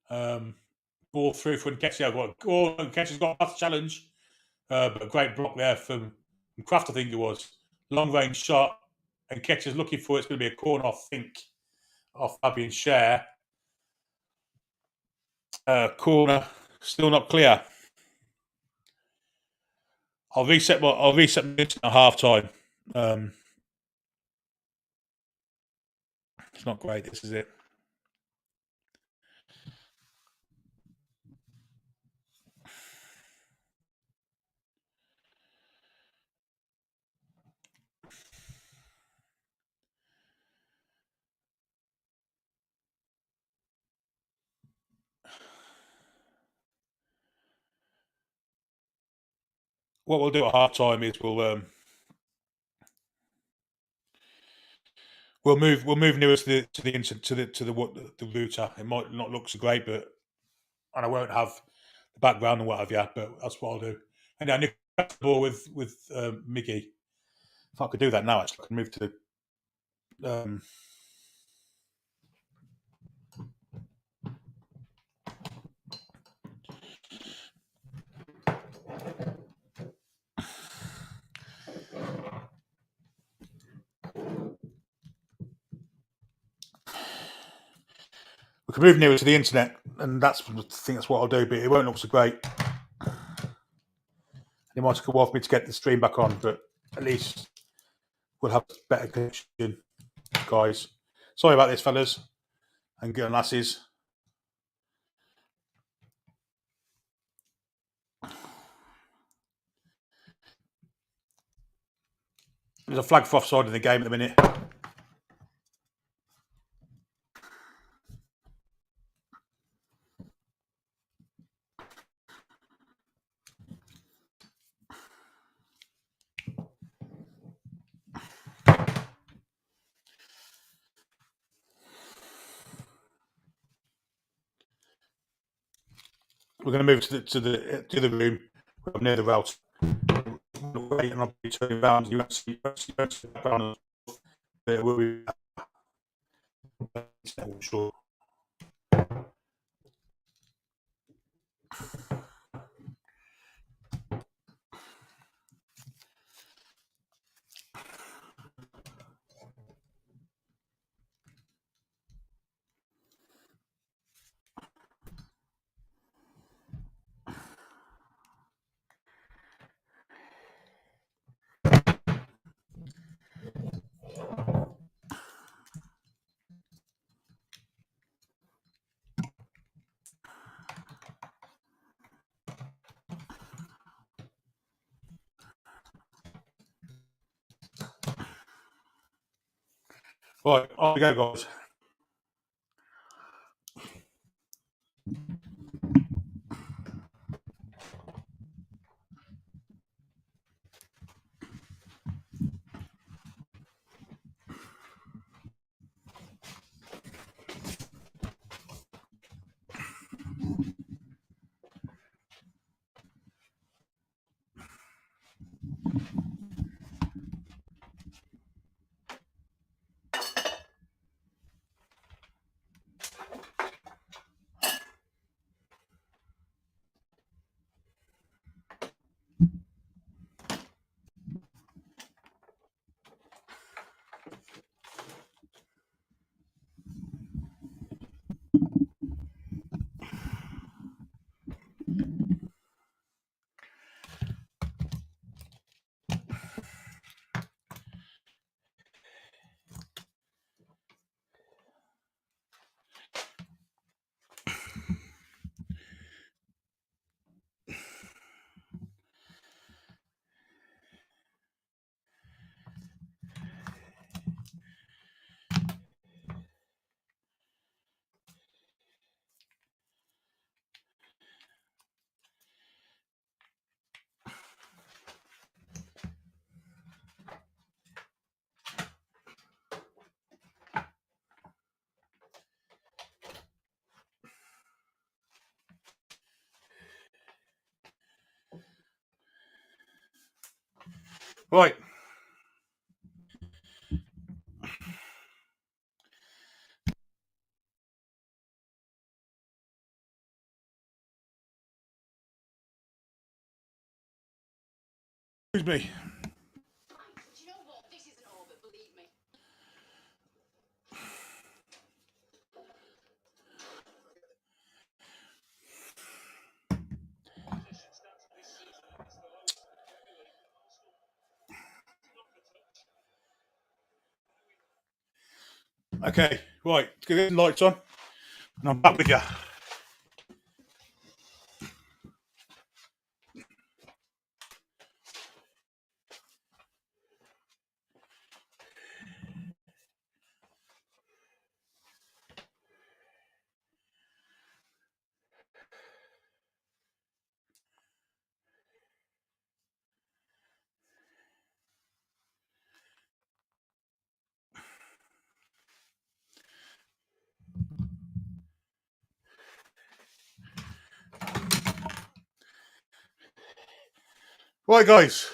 Ball through for Nketiah. Nketiah's got a pass challenge. But a great block there from Kraft, I think it was. Long range shot. And Nketiah's looking for it. It's going to be a corner, I think, off Fabian Schär. Corner. Still not clear. I'll reset my at half time. It's not great. This is it. What we'll do at half time is we'll move nearer to the router. It might not look so great, but and I won't have the background and what have you. But that's what I'll do. And then Nick the ball with Miggy. If I could do that now, actually, I can move to the. We can move nearer to the internet, and I think that's what I'll do. But it won't look so great. It might take a while for me to get the stream back on, but at least we'll have better connection, guys. Sorry about this, fellas and lasses. There's a flag for offside in the game at the minute. We're going to move to the room near the route. Wait, and I'll be turning around. You won't see the background. There will be. Sure. Right, on we go, guys. Right. Excuse me. Do you know what? This isn't over, believe me. Okay, right. Let's get the lights on, and I'm back with you. Right, guys.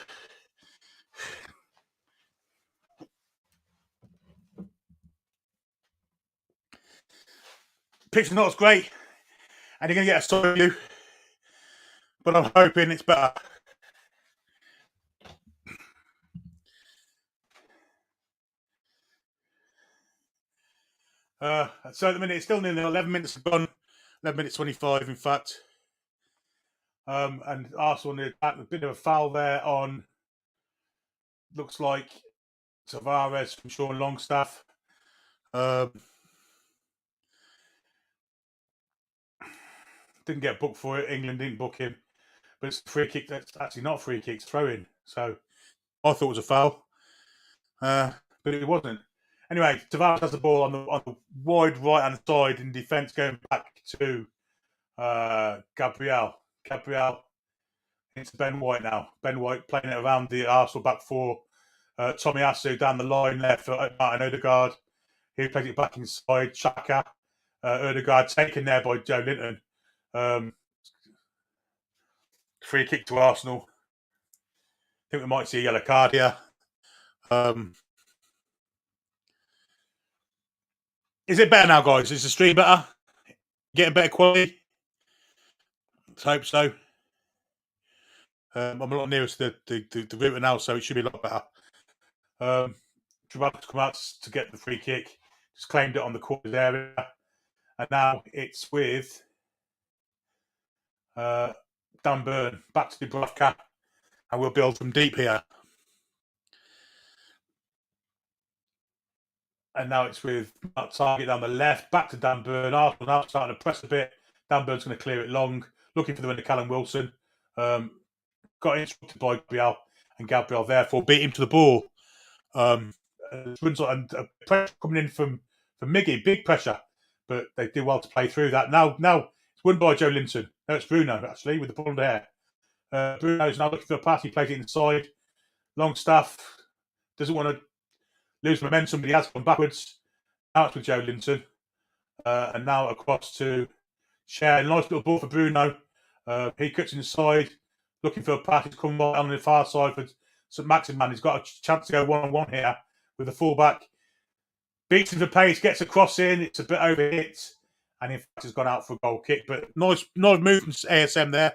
Picture's not as great, and you're going to get a side view, but I'm hoping it's better. So at the minute, it's still nearly 11 minutes have gone, 11 minutes 25, in fact. And Arsenal had a bit of a foul there on, looks like, Tavares from Sean Longstaff. Didn't get booked for it. England didn't book him. But it's a free kick. That's actually not a free kick, it's throw-in. So I thought it was a foul. But it wasn't. Anyway, Tavares has the ball on the wide right-hand side in defence, going back to Gabriel. Gabriel into Ben White now. Ben White playing it around the Arsenal back four. Tommy Asu down the line there for Martin Odegaard. He plays it back inside. Xhaka. Odegaard taken there by Joe Linton. Free kick to Arsenal. I think we might see a yellow card here. Is it better now, guys? Is the stream better? Getting better quality? Let's hope so. I'm a lot nearer to the router now, so it should be a lot better. Travag's come out to get the free kick. Just claimed it on the corner area. And now it's with Dan Burn. Back to Dubravka. And we'll build from deep here. And now it's with Target down the left. Back to Dan Burn. Arsenal now starting to press a bit. Dan Burn's going to clear it long. Looking for the winner, Callum Wilson. Got interrupted by Gabriel. And Gabriel, therefore, beat him to the ball. And pressure coming in from Miggy. Big pressure. But they do well to play through that. Now it's won by Joe Linton. No, it's Bruno, actually, with the blonde hair. Bruno's now looking for a pass. He plays it inside. Longstaff doesn't want to lose momentum, but he has gone backwards. Now it's with Joe Linton. And now across to Cher. Nice little ball for Bruno. He cuts inside, looking for a pass. He's come right on the far side for St. Maximan. He's got a chance to go one-on-one here with the fullback. Beats him for pace, gets a cross in. It's a bit overhit. And in fact, has gone out for a goal kick. But nice move from ASM there.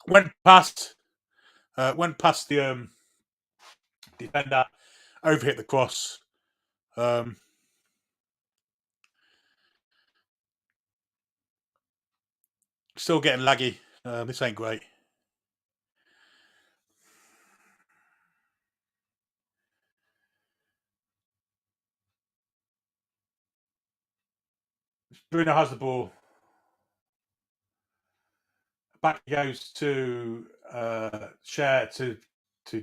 Went past the defender, overhit the cross. Still getting laggy. This ain't great. Bruno has the ball. Back goes to Cher to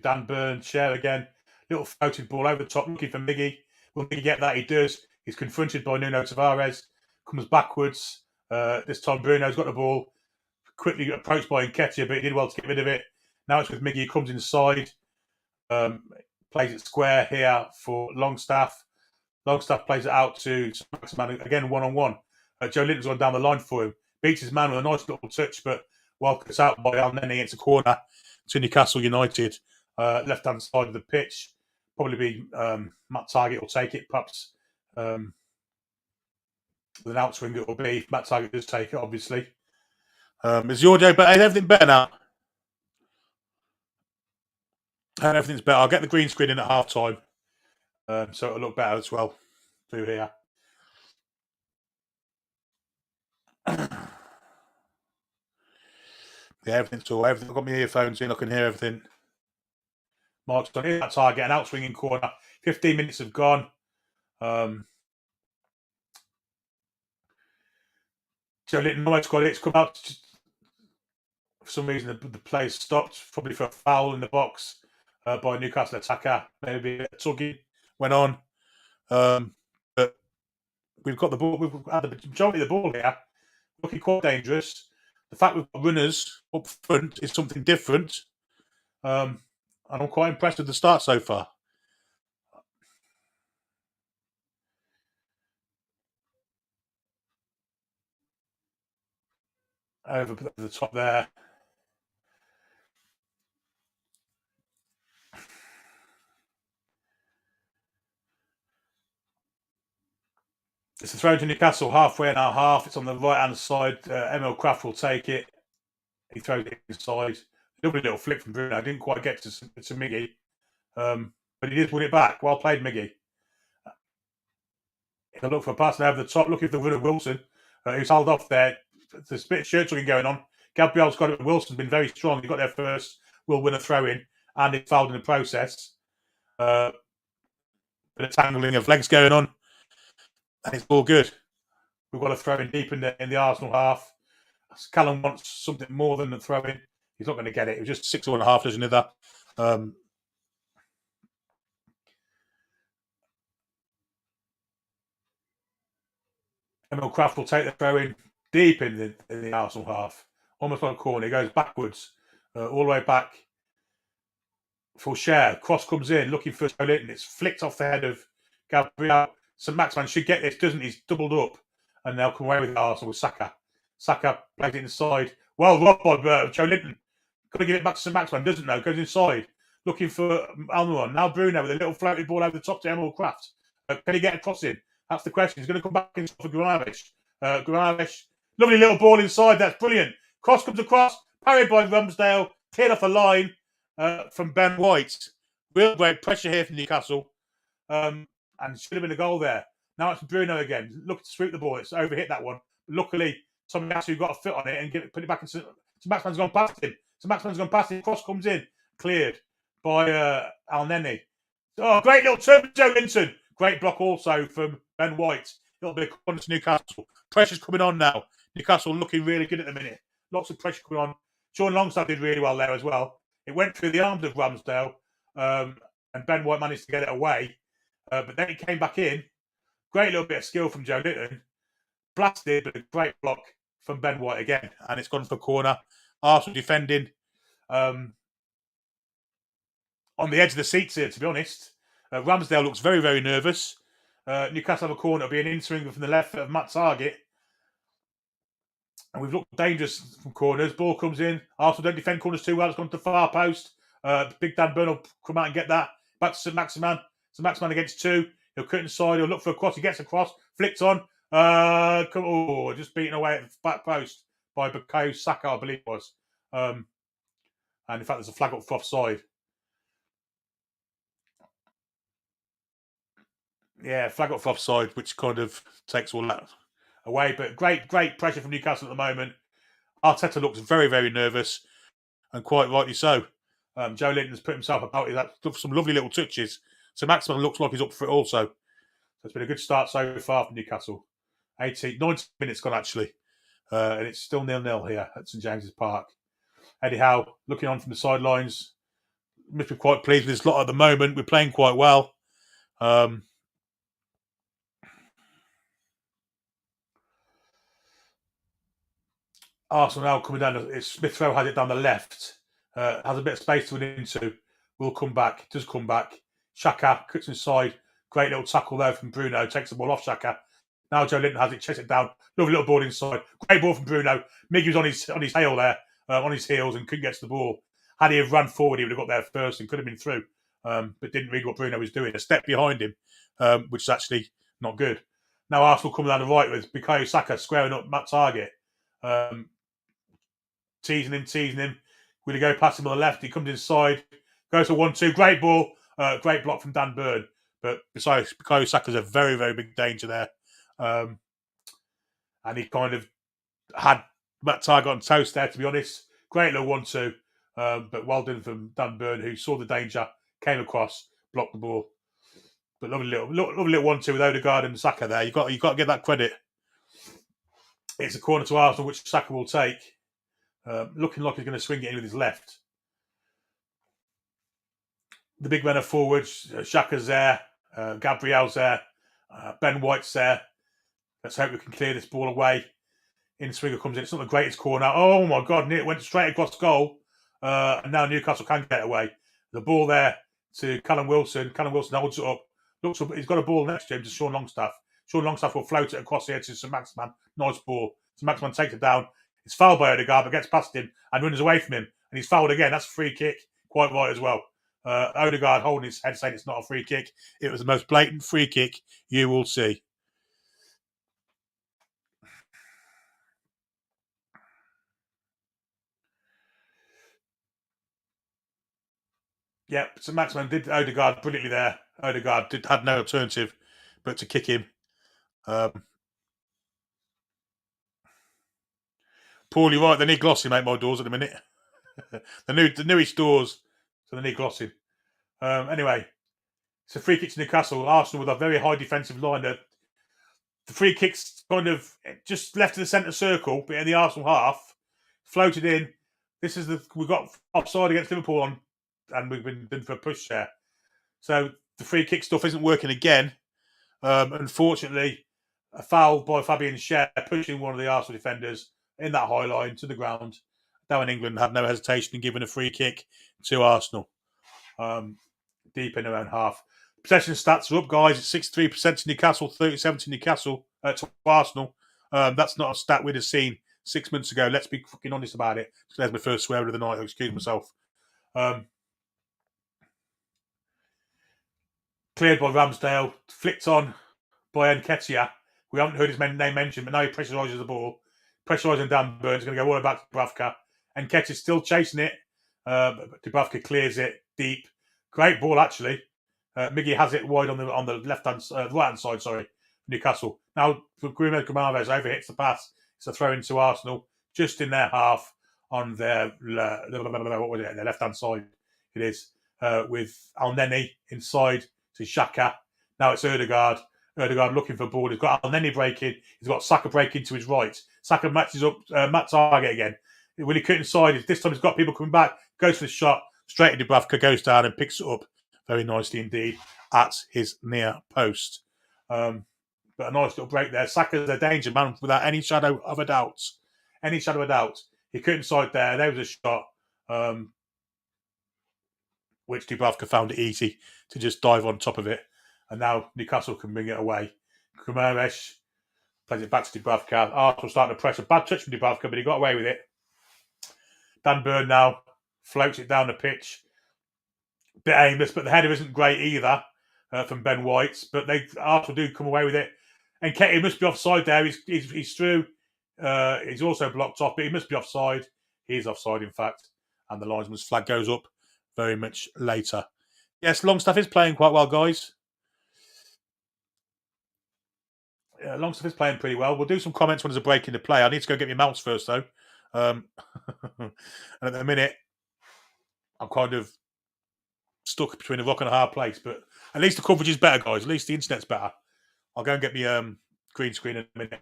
Dan Burn. Cher again. Little floated ball over the top, looking for Miggy. Will Miggy get that? He does. He's confronted by Nuno Tavares. Comes backwards. This time Bruno's got the ball. Quickly approached by Nketiah, but he did well to get rid of it. Now it's with Miggy. He comes inside. Plays it square here for Longstaff. Longstaff plays it out to Maximan. Again, one-on-one. Joe Linton's gone down the line for him. Beats his man with a nice little touch, but well cut out by Al Nene. It's a corner. to Newcastle United, left-hand side of the pitch. Probably be Matt Targett will take it, perhaps with an outswing it will be. If Matt Targett does take it, obviously. Is the audio better? Is everything better now? Everything's better. I'll get the green screen in at half-time, so it'll look better as well through here. Yeah, everything's all. Everything. I've got my earphones in. I can hear everything. Mark's on that target, an outswinging corner. 15 minutes have gone. Joelinton almost got it. It's come out. For some reason, the play stopped. Probably for a foul in the box by a Newcastle attacker. Maybe a tugging went on. But we've got the ball. We've had the majority of the ball here. Looking quite dangerous. The fact we've got runners up front is something different. And I'm quite impressed with the start so far. Over the top there. It's a throw to Newcastle, halfway in our half. It's on the right-hand side. Emil Kraft will take it. He throws it inside. Lovely little flick from Bruno. I didn't quite get to Miggy. But he did win it back. Well played, Miggy. He'll look for a pass over the top. Looking for the runner, Wilson, who's held off there. There's a bit of shirt tugging going on. Gabriel's got it, but Wilson's been very strong. He got there first. Will win a throw-in. And he fouled in the process. Bit of tangling of legs going on. And it's all good. We've got a throw in deep in the Arsenal half. Callum wants something more than a throw in. He's not going to get it. It was just 6.5, doesn't it? Emil Kraft will take the throw in deep in the Arsenal half. Almost on a corner. He goes backwards, all the way back for Cher. Cross comes in, looking for Joelinton. It's flicked off the head of Gabriel. St. Maximin should get this, doesn't he? He's doubled up, and they'll come away with Arsenal with Saka. Saka plays it inside. Well, robbed by Joelinton. Got to give it back to St. Maximin, doesn't know. Goes inside, looking for Almiron. Now Bruno with a little floated ball over the top to Emil Kraft. Can he get across in? That's the question. He's going to come back in for Granavish. Granavish, lovely little ball inside. That's brilliant. Cross comes across, parried by Ramsdale, cleared off a line from Ben White. Real great pressure here from Newcastle. And should have been a goal there. Now it's Bruno again. Look to sweep the ball. It's overhit that one. But luckily, Tomiyasu got a foot on it and put it back into. Maximan's gone past him. Maximan's gone past him. Cross comes in. Cleared by Al Neni. Oh, great little turn from Joelinton. Great block also from Ben White. Little bit of corner to Newcastle. Pressure's coming on now. Newcastle looking really good at the minute. Lots of pressure coming on. Sean Longstaff did really well there as well. It went through the arms of Ramsdale, and Ben White managed to get it away. But then he came back in. Great little bit of skill from Joelinton. Blasted, but a great block from Ben White again. And it's gone for corner. Arsenal defending on the edge of the seats here, to be honest. Ramsdale looks very, very nervous. Newcastle have a corner. It'll be an in-swinger from the left of Matt Targett. And we've looked dangerous from corners. Ball comes in. Arsenal don't defend corners too well. It's gone to the far post. Big Dan Burn will come out and get that. Back to St. Maximin. St. Maximin against two. He'll cut inside. He'll look for a cross. He gets a cross. Flicked on. Just beaten away at the back post by Bukayo Saka, I believe it was. And in fact, there's a flag up for offside. Yeah, flag up for offside, which kind of takes all that away. But great pressure from Newcastle at the moment. Arteta looks very, very nervous, and quite rightly so. Joelinton's put himself about it. That's some lovely little touches. So Maximin looks like he's up for it also. So it's been a good start so far for Newcastle. 90 minutes gone actually. And it's still 0-0 here at St James's Park. Eddie Howe looking on from the sidelines. Must be quite pleased with his lot at the moment. We're playing quite well. Arsenal now coming down. Smith Rowe has it down the left. Has a bit of space to run into. Will come back. Does come back. Xhaka cuts inside. Great little tackle there from Bruno. Takes the ball off Xhaka. Now Joelinton has it. Chase it down. Lovely little ball inside. Great ball from Bruno. Miggy's on his tail there. On his heels and couldn't get to the ball. Had he have run forward, he would have got there first and could have been through, but didn't read what Bruno was doing. A step behind him, which is actually not good. Now Arsenal come down the right with Bukayo Saka squaring up Matt Target, teasing him. Will he go past him on the left? He comes inside, goes for 1-2. Great ball, great block from Dan Burn. But besides, Bukayo Saka's a very, very big danger there. And he kind of had Matt Target on toast there, to be honest. Great little 1-2. But well done from Dan Burn, who saw the danger, came across, blocked the ball. But lovely little 1-2 with Odegaard and Saka there. You've got to get that credit. It's a corner to Arsenal, which Saka will take. Looking like he's going to swing it in with his left. The big men are forwards. Xhaka's there. Gabriel's there. Ben White's there. Let's hope we can clear this ball away. In Swinger comes in. It's not the greatest corner. Oh my God, it went straight across goal. And now Newcastle can get away. The ball there to Callum Wilson. Callum Wilson holds it up. Looks up. He's got a ball next to him to Sean Longstaff. Sean Longstaff will float it across here to St. Maximan. Nice ball. St. Maximan takes it down. It's fouled by Odegaard, but gets past him and runs away from him. And he's fouled again. That's a free kick. Quite right as well. Odegaard holding his head saying it's not a free kick. It was the most blatant free kick you will see. Yep, St. Maximan did Odegaard brilliantly there. Odegaard had no alternative but to kick him. Poorly right. They need glossy, mate, my doors at the minute. the newish doors, so they need glossy. Anyway, it's a free kick to Newcastle. Arsenal with a very high defensive line. The free kick's kind of just left of the centre circle, but in the Arsenal half, floated in. We've got offside against Liverpool on, and we've been for a push there. So the free kick stuff isn't working again. Unfortunately, a foul by Fabian Schär pushing one of the Arsenal defenders in that high line to the ground. Now in England had no hesitation in giving a free kick to Arsenal. Deep in their own half. Possession stats are up, guys. It's 63% to Newcastle, 37% to Newcastle, to Arsenal. That's not a stat we'd have seen 6 months ago. Let's be fucking honest about it. There's my first swear of the night. Excuse myself. Cleared by Ramsdale. Flicked on by Nketiah. We haven't heard his name mentioned, but now he pressurises the ball. Pressurising Dan Burns. Going to go all back to Dubravka. Nketiah's still chasing it. But Dubravka clears it deep. Great ball, actually. Miggy has it wide on the right hand side. Sorry, Newcastle. Now Bruno Guimaraes overhits the pass. It's a throw into Arsenal, just in their half on their their left hand side. It is with Al Neni inside to Xhaka. Now it's Odegaard. Odegaard looking for a ball. He's got Al Neni breaking. He's got Saka breaking to his right. Saka matches up Matt Target again. When he cut inside, this time he's got people coming back. Goes for the shot. Straight into Dubravka, goes down and picks it up very nicely indeed at his near post. But a nice little break there. Saka's a danger man without any shadow of a doubt. He cut inside there. There was a shot, which Dubravka found it easy to just dive on top of it. And now Newcastle can bring it away. Guimaraes plays it back to Dubravka. Arsenal starting to pressure. Bad touch from Dubravka, but he got away with it. Dan Burn now floats it down the pitch. Bit aimless, but the header isn't great either from Ben White. But Arsenal do come away with it. And Nketiah must be offside there. He's through. He's also blocked off, but he must be offside. He is offside, in fact. And the linesman's flag goes up very much later. Yes, Longstaff is playing quite well, guys. Longstaff is playing pretty well. We'll do some comments when there's a break in the play. I need to go get my mouse first, though. And at the minute, I'm kind of stuck between a rock and a hard place. But at least the coverage is better, guys. At least the internet's better. I'll go and get my green screen in a minute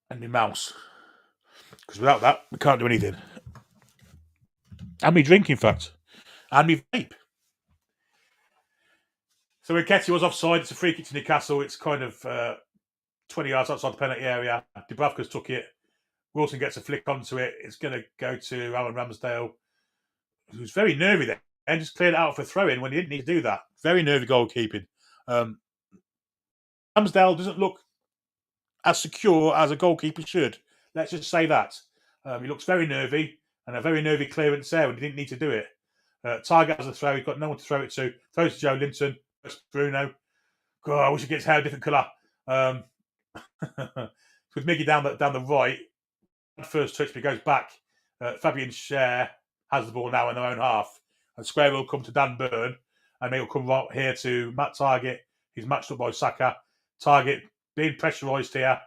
and my mouse. Because without that, we can't do anything. And me drink, in fact. And me vape. So Nketiah was offside. It's a free kick to Newcastle. It's kind of 20 yards outside the penalty area. Dubravka's took it. Wilson gets a flick onto it. It's going to go to Aaron Ramsdale, who's very nervy there. And just cleared it out for a throw-in when he didn't need to do that. Very nervy goalkeeping. Ramsdale doesn't look as secure as a goalkeeper should. Let's just say that. He looks very nervy, and a very nervy clearance there when he didn't need to do it. Target has a throw. He's got no one to throw it to. Throws to Joe Linton. Bruno. God, I wish he gets hair a different colour. With Miggy down the right, first touch, but he goes back. Fabian Schär has the ball now in their own half. And square will come to Dan Burn, and it will come right here to Matt Target. He's matched up by Saka. Target being pressurised here.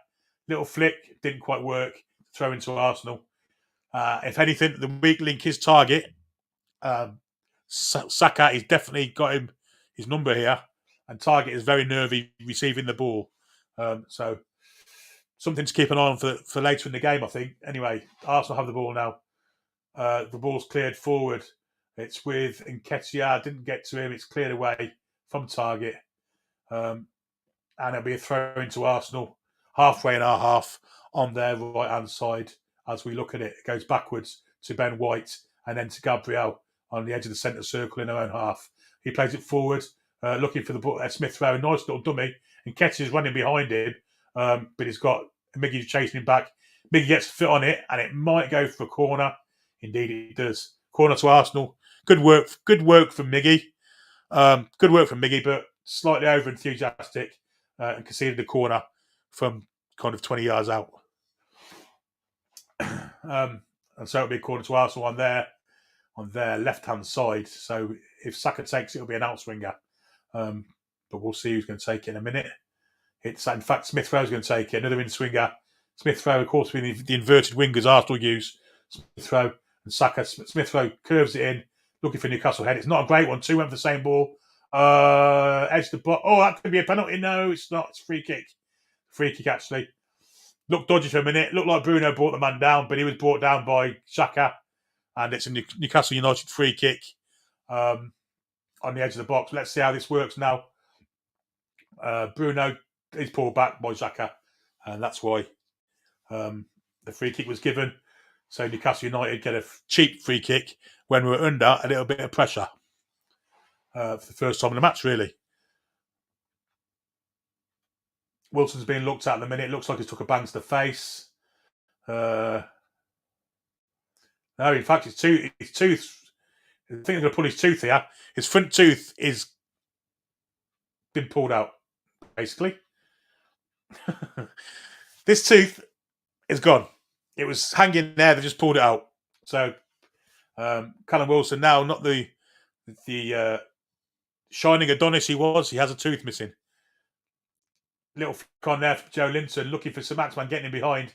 Little flick, didn't quite work. Throw into Arsenal. If anything, the weak link is Target. Saka, he's definitely got him his number here, and Target is very nervy receiving the ball. So something to keep an eye on for later in the game, I think. Anyway, Arsenal have the ball now. The ball's cleared forward. It's with Nketiah. Didn't get to him. It's cleared away from Target. And it'll be a throw into Arsenal, halfway in our half on their right-hand side. As we look at it, it goes backwards to Ben White and then to Gabriel on the edge of the centre circle in their own half. He plays it forward, looking for the ball. Smith Rowe, nice little dummy. Nketiah's running behind him, but he's got Miggy chasing him back. Miggy gets a foot on it, and it might go for a corner. Indeed, it does. Corner to Arsenal. Good work from Miggy. Good work from Miggy, but slightly over enthusiastic and conceded the corner from kind of 20 yards out. And so it'll be a corner to Arsenal on their left-hand side. So if Saka takes it, it'll be an outswinger. But we'll see who's going to take it in a minute. It's, in fact, Smith Rowe's going to take it. Another in-swinger. Smith Rowe, of course, being the inverted wingers Arsenal use. Smith Rowe and Saka. Smith Rowe curves it in, looking for Newcastle head. It's not a great one. Two went for the same ball. Edge the block. Oh, that could be a penalty. No, it's not. It's free kick. Free kick, actually. Looked dodgy for a minute. Looked like Bruno brought the man down, but he was brought down by Xhaka. And it's a Newcastle United free kick on the edge of the box. Let's see how this works now. Bruno is pulled back by Xhaka, and that's why the free kick was given. So Newcastle United get a cheap free kick when we're under a little bit of pressure for the first time in the match, really. Wilson's being looked at the minute. Looks like he took a bang to the face. No, in fact, his tooth. I think he's going to pull his tooth here. His front tooth is been pulled out, basically. This tooth is gone. It was hanging there. They just pulled it out. So Callum Wilson now, not the shining Adonis he was. He has a tooth missing. Little flick on there for Joe Linton, looking for Maximan getting in behind.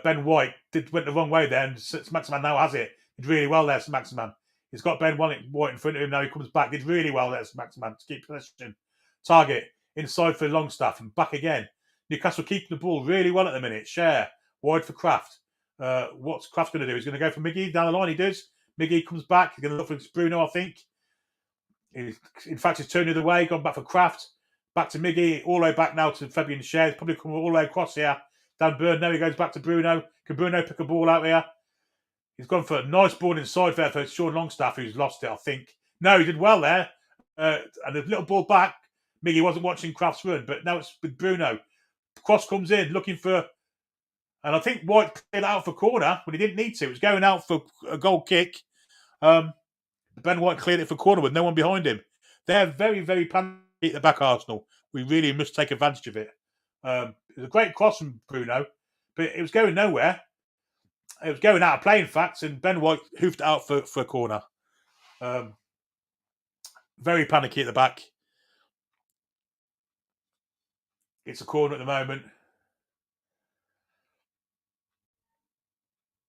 Ben White went the wrong way there, and Maximan now has it. Did really well there, Maximan. He's got Ben White in front of him now. He comes back. Did really well there, Maximan, to keep possession. Target inside for Longstaff and back again. Newcastle keeping the ball really well at the minute. Schär wide for Kraft. What's Kraft going to do? He's going to go for Miggy down the line. He does. Miggy comes back. He's going to look for Bruno, I think. In fact, he's turned the other way. Gone back for Kraft. Back to Miggy. All the way back now to Fabian Schär. He's probably coming all the way across here. Dan Burn. Now he goes back to Bruno. Can Bruno pick a ball out here? He's gone for a nice ball inside there for Sean Longstaff, who's lost it, I think. No, he did well there. And a little ball back. Miggy wasn't watching Kraft's run, but now it's with Bruno. The cross comes in, looking for... And I think White cleared out for corner when he didn't need to. It was going out for a goal kick. Ben White cleared it for corner with no one behind him. They're very, very panicky at the back, Arsenal. We really must take advantage of it. It was a great cross from Bruno, but it was going nowhere. It was going out of play, in fact, and Ben White hoofed it out for a corner. Very panicky at the back. It's a corner at the moment.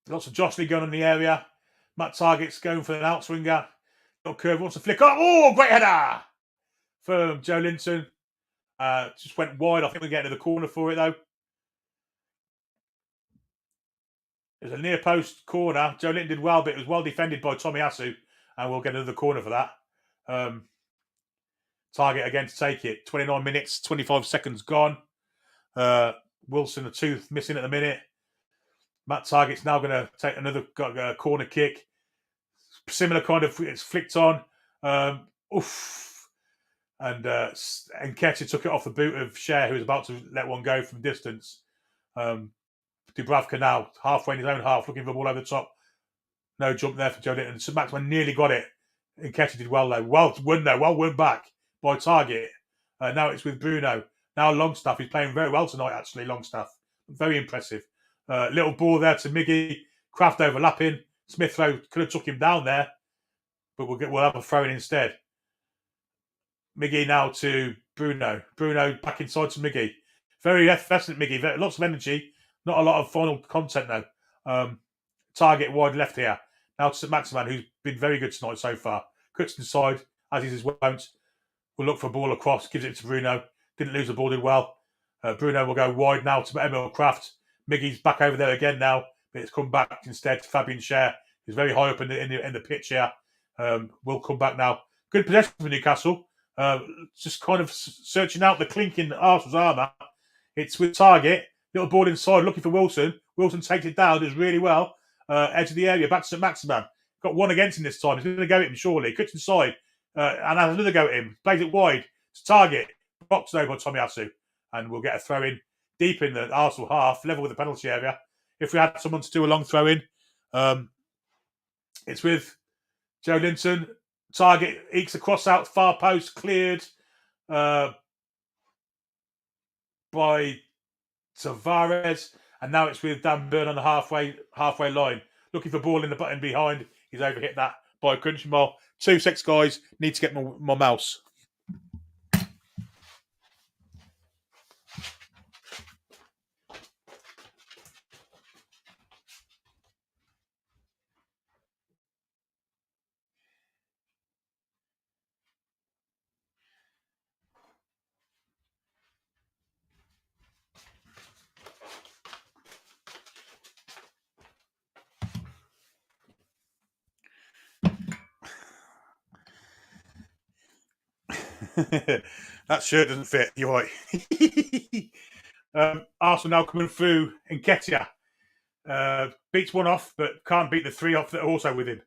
Lots of jostling going on in the area. Matt Target's going for an outswinger. Got curve, wants to flick up. Oh, great header from Joe Linton. Just went wide. I think we're getting to the corner for it, though. There's a near post corner. Joe Linton did well, but it was well defended by Tomiyasu, and we'll get another corner for that. Target again to take it. 29 minutes, 25 seconds gone. Wilson, a tooth missing at the minute. Matt Target's now going to take another corner kick. Similar kind of, it's flicked on. Oof. And Nketiah took it off the boot of Schär, who was about to let one go from distance. Dubravka now halfway in his own half, looking for the ball over the top. No jump there for Joe Linton. St Maximin nearly got it. Nketiah did well though. Well won back by Target. Now it's with Bruno. Now Longstaff. He's playing very well tonight, actually, Longstaff. Very impressive. Little ball there to Miggy. Kraft overlapping. Smith Rowe could have took him down there, but we'll have a throw in instead. Miggy now to Bruno. Bruno back inside to Miggy. Very effervescent Miggy. Lots of energy. Not a lot of final content though. Target wide left here. Now to St Maximin, who's been very good tonight so far. Cuts inside, as he's wont. Will look for a ball across, gives it to Bruno. Didn't lose the ball, did well. Bruno will go wide now to Emil Kraft. Miggy's back over there again now, but it's come back instead to Fabian Schär, who's very high up in the pitch here. Will come back now. Good possession for Newcastle. Just kind of searching out the clink in Arsenal's armour. It's with Target. Little ball inside, looking for Wilson. Wilson takes it down, does really well. Edge of the area, back to St Maximin. Got one against him this time. He's going to go at him, surely. Cuts inside and has another go at him. Plays it wide. It's Target. Boxed over by Tomiyasu. And we'll get a throw in deep in the Arsenal half, level with the penalty area. If we had someone to do a long throw in, it's with Joe Linton. Target ekes a cross out, far post, cleared by Tavares. And now it's with Dan Burn on the halfway line. Looking for ball in the button behind. He's overhit that by a country mile. 2-6 guys. Need to get my mouse. That shirt doesn't fit. You're right. Arsenal now coming through. Nketiah beats one off, but can't beat the three off that are also with him.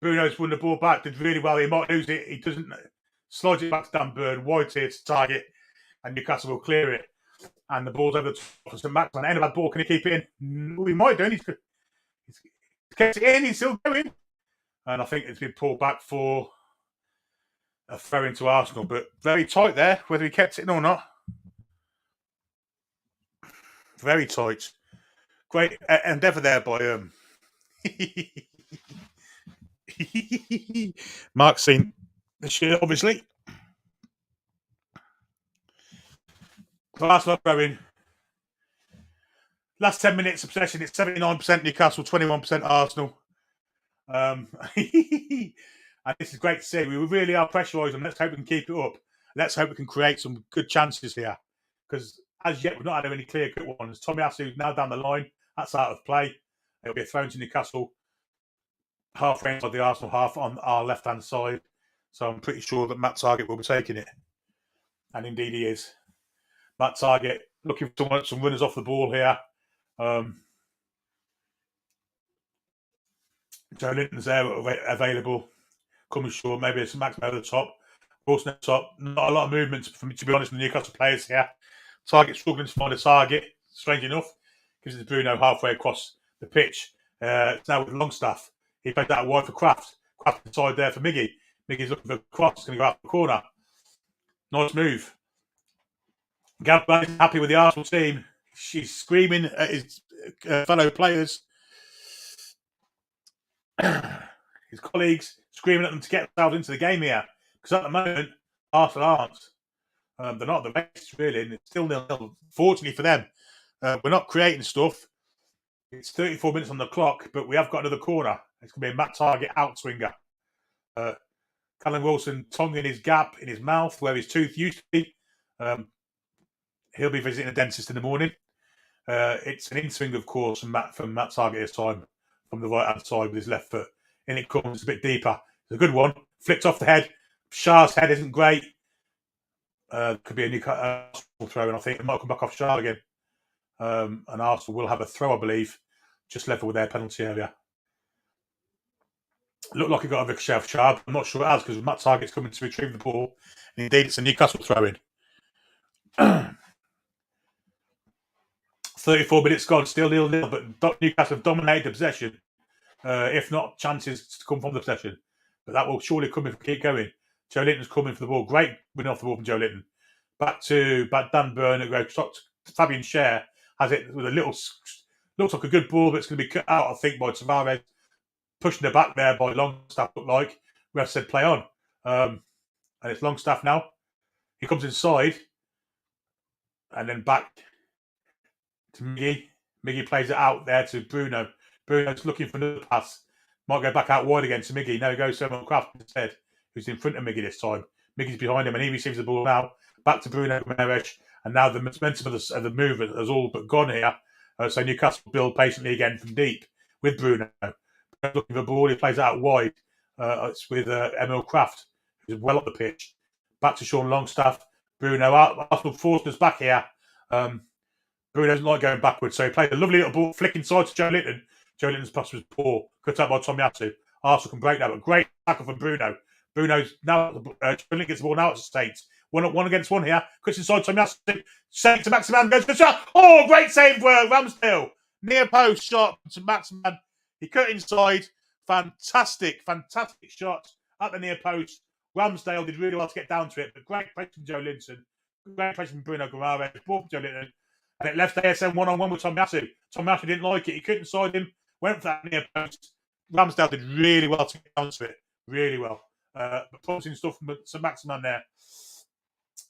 Bruno's won the ball back. Did really well. He might lose it. He doesn't. Slides it back to Dan Burn. Wide here to Target, and Newcastle will clear it. And the ball's over the top of St Maximin. End of that ball. Can he keep it in? Well, he might do. He's kept it in. He's still going. And I think it's been pulled back for a throw into Arsenal, but very tight there, whether he kept it in or not. Very tight. Great endeavour there by Mark's seen the shirt, obviously. Arsenal throwing. Last 10 minutes of possession, it's 79% Newcastle, 21% Arsenal. And this is great to see. We really are pressurised, and let's hope we can keep it up. Let's hope we can create some good chances here. Because as yet, we've not had any clear-cut ones. Tomiyasu now down the line. That's out of play. It'll be a throw to Newcastle. Halfway inside the Arsenal half on our left-hand side. So I'm pretty sure that Matt Target will be taking it. And indeed he is. Matt Target looking for some runners off the ball here. Joe Linton's there available. Coming short, maybe it's Max over the top. Wilson at the top. Not a lot of movements, for me, to be honest, with the Newcastle players here. Target struggling to find a target. Strange enough. Gives it to Bruno halfway across the pitch. It's now with Longstaff. He played that wide for Kraft. Kraft inside there for Miggy. Miggy's looking for a cross. It's going to go out the corner. Nice move. Gabriel is happy with the Arsenal team. She's screaming at his fellow players. His colleagues screaming at them to get themselves into the game here. Because at the moment, Arsenal aren't. They're not the best, really, and it's still 0-0. Fortunately for them, we're not creating stuff. It's 34 minutes on the clock, but we have got another corner. It's going to be a Matt Target outswinger. Callum Wilson tonguing his gap in his mouth where his tooth used to be. He'll be visiting a dentist in the morning. It's an in-swing, of course, from Matt Target this time, from the right-hand side with his left foot. In it comes a bit deeper. It's a good one. Flicked off the head. Schär's head isn't great. Could be a Newcastle throw, and I think it might come back off Schär again. And Arsenal will have a throw, I believe, just level with their penalty area. Looked like it got a ricochet off Schär. I'm not sure it has, because Matt Target's coming to retrieve the ball. And indeed, it's a Newcastle throw-in. 34 minutes gone, still 0-0, but Newcastle have dominated the possession. If not, chances to come from the possession. But that will surely come if we keep going. Joe Linton's coming for the ball. Great winning off the ball from Joe Linton. Back Dan Byrne. Fabian Scher has it with a little, looks like a good ball, but it's going to be cut out, I think, by Tavares. Pushing the back there by Longstaff, looked like. We have said play on. And it's Longstaff now. He comes inside. And then back to Miggy. Miggy plays it out there to Bruno. Bruno's looking for another pass. Might go back out wide again to Miggy. No, he goes to Kraft instead, who's in front of Miggy this time. Miggy's behind him and he receives the ball now. Back to Bruno Gomes. And now the momentum of the move has all but gone here. So Newcastle build patiently again from deep with Bruno. Looking for the ball. He plays it out wide. It's with Emil Kraft, who's well up the pitch. Back to Sean Longstaff. Bruno, Arsenal forced us back here. Bruno doesn't like going backwards, so he played a lovely little ball, flicking side to Joe Linton. Joe Linton's pass was poor, cut out by Tomiyasu. Arsenal can break that, but great tackle from Bruno. Bruno's now, Joe Linton gets the ball now at the States. One against one here. Cuts inside Tomiyasu. Save to Maximan, goes for the shot. Oh, great save for Ramsdale. Near post shot to Maximan. He cut inside. Fantastic shot at the near post. Ramsdale did really well to get down to it, but great press from Joe Linton. Great press from Bruno Guimaraes. Ball from Joe Linton. And it left ASM one-on-one with Tomiyasu. Tomiyasu didn't like it. He cut inside him. Went for that near post. Ramsdale did really well to get down to it. Really well. But promising stuff from Sir Maximan there.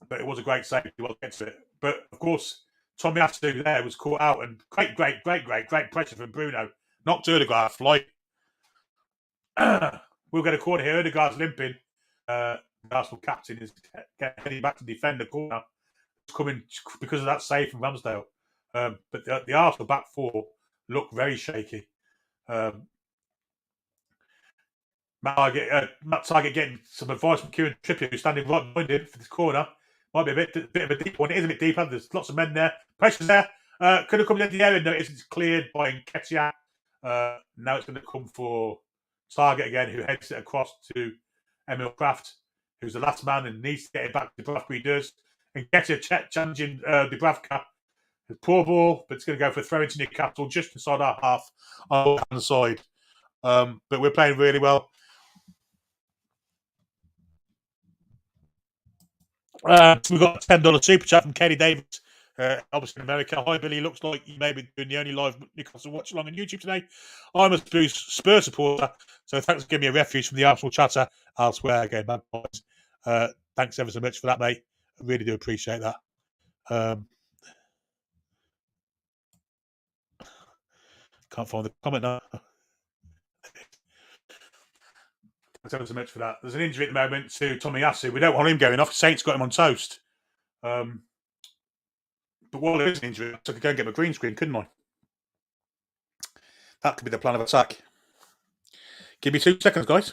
But it was a great save. He well gets to it. But, of course, Tomiyasu there was caught out. And great pressure from Bruno. Knocked Ødegaard flight. We'll get a corner here. Ødegaard's limping. The Arsenal captain is heading back to defend the corner. It's coming because of that save from Ramsdale. But the Arsenal back four look very shaky. Matt Target getting some advice from Kieran Trippier, who's standing right behind him for this corner. Might be a bit of a deep one. It is a bit deep. There's lots of men there. Pressure's there. Could have come into the area. No, it's cleared by Nketiah. Now it's going to come for Target again, who heads it across to Emil Kraft, who's the last man and needs to get it back to Dubravka. He does. Nketiah challenging Dubravka. Poor ball, but it's going to go for a throw into Newcastle just inside our half on the side. But we're playing really well. We've got a $10 super chat from Kenny Davis, obviously in America. Hi, Billy. Looks like you may be doing the only live Newcastle Watchalong on YouTube today. I'm a Spurs supporter, so thanks for giving me a refuge from the Arsenal chatter elsewhere. Again, magpies. Thanks ever so much for that, mate. I really do appreciate that. Can't find the comment now. Thanks ever so much for that. There's an injury at the moment to Tomiyasu. We don't want him going off. Saints got him on toast. But while there is an injury, I could go and get my green screen, couldn't I? That could be the plan of attack. Give me 2 seconds, guys.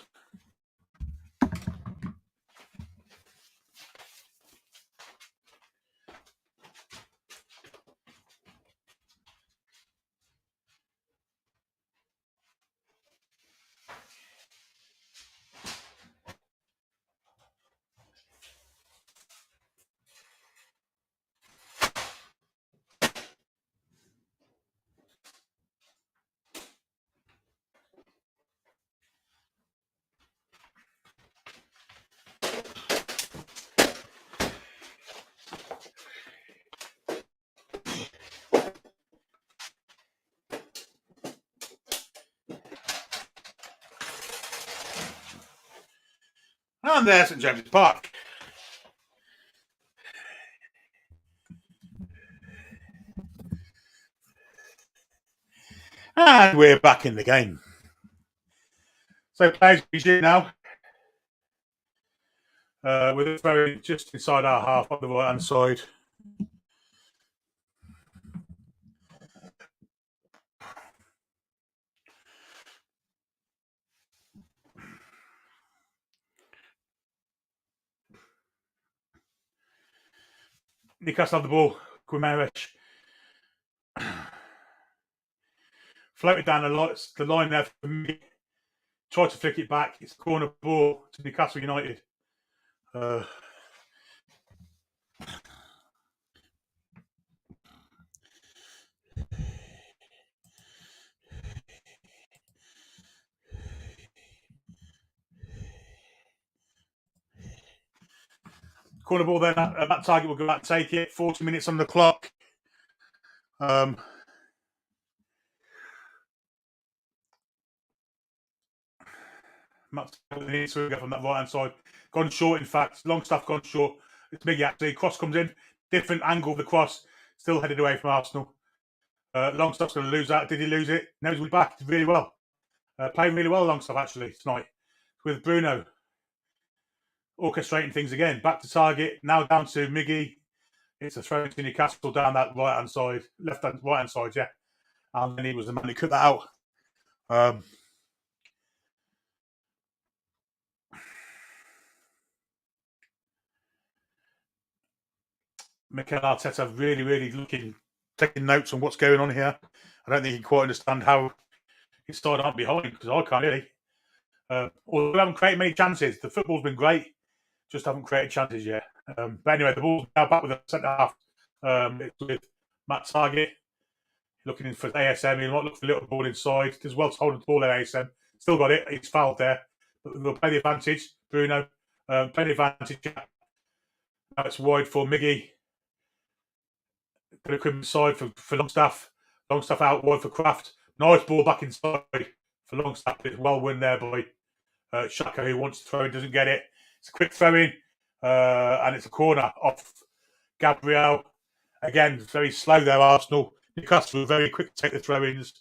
And there's St James's Park. And we're back in the game. So players now. We're very just inside our half on the right hand side. Newcastle have the ball. Guimaraes floated down the line there for me. Tried to flick it back. It's a corner ball to Newcastle United. Corner ball then, that target will go back, take it. 40 minutes on the clock. Matt needs to go from that right hand side. Gone short, in fact. Longstaff gone short. It's Miggy actually. Cross comes in. Different angle of the cross. Still headed away from Arsenal. Longstaff's going to lose that. Did he lose it? No, he's back really well. Playing really well, Longstaff, actually, tonight. With Bruno orchestrating things again. Back to target. Now down to Miggy. It's a throw to Newcastle down that right-hand side. Right-hand side, yeah. And then he was the man who cut that out. Mikel Arteta really taking notes on what's going on here. I don't think he quite understand how he started out behind, because I can't really. Although we haven't created many chances. The football's been great, just haven't created chances yet. But anyway, the ball's now back with the centre half. It's with Matt Target looking for ASM. He'll not look for a little ball inside. Does well to hold the ball at ASM. Still got it. He's fouled there. But they'll play the advantage. Bruno, play the advantage. Now it's wide for Miggy. Going to come inside for Longstaff. Longstaff out wide for Kraft. Nice ball back inside for Longstaff. It's well won there by Xhaka, who wants to throw in, doesn't get it. It's a quick throw in, and it's a corner off Gabriel. Again, very slow there, Arsenal. Newcastle were very quick to take the throw-ins.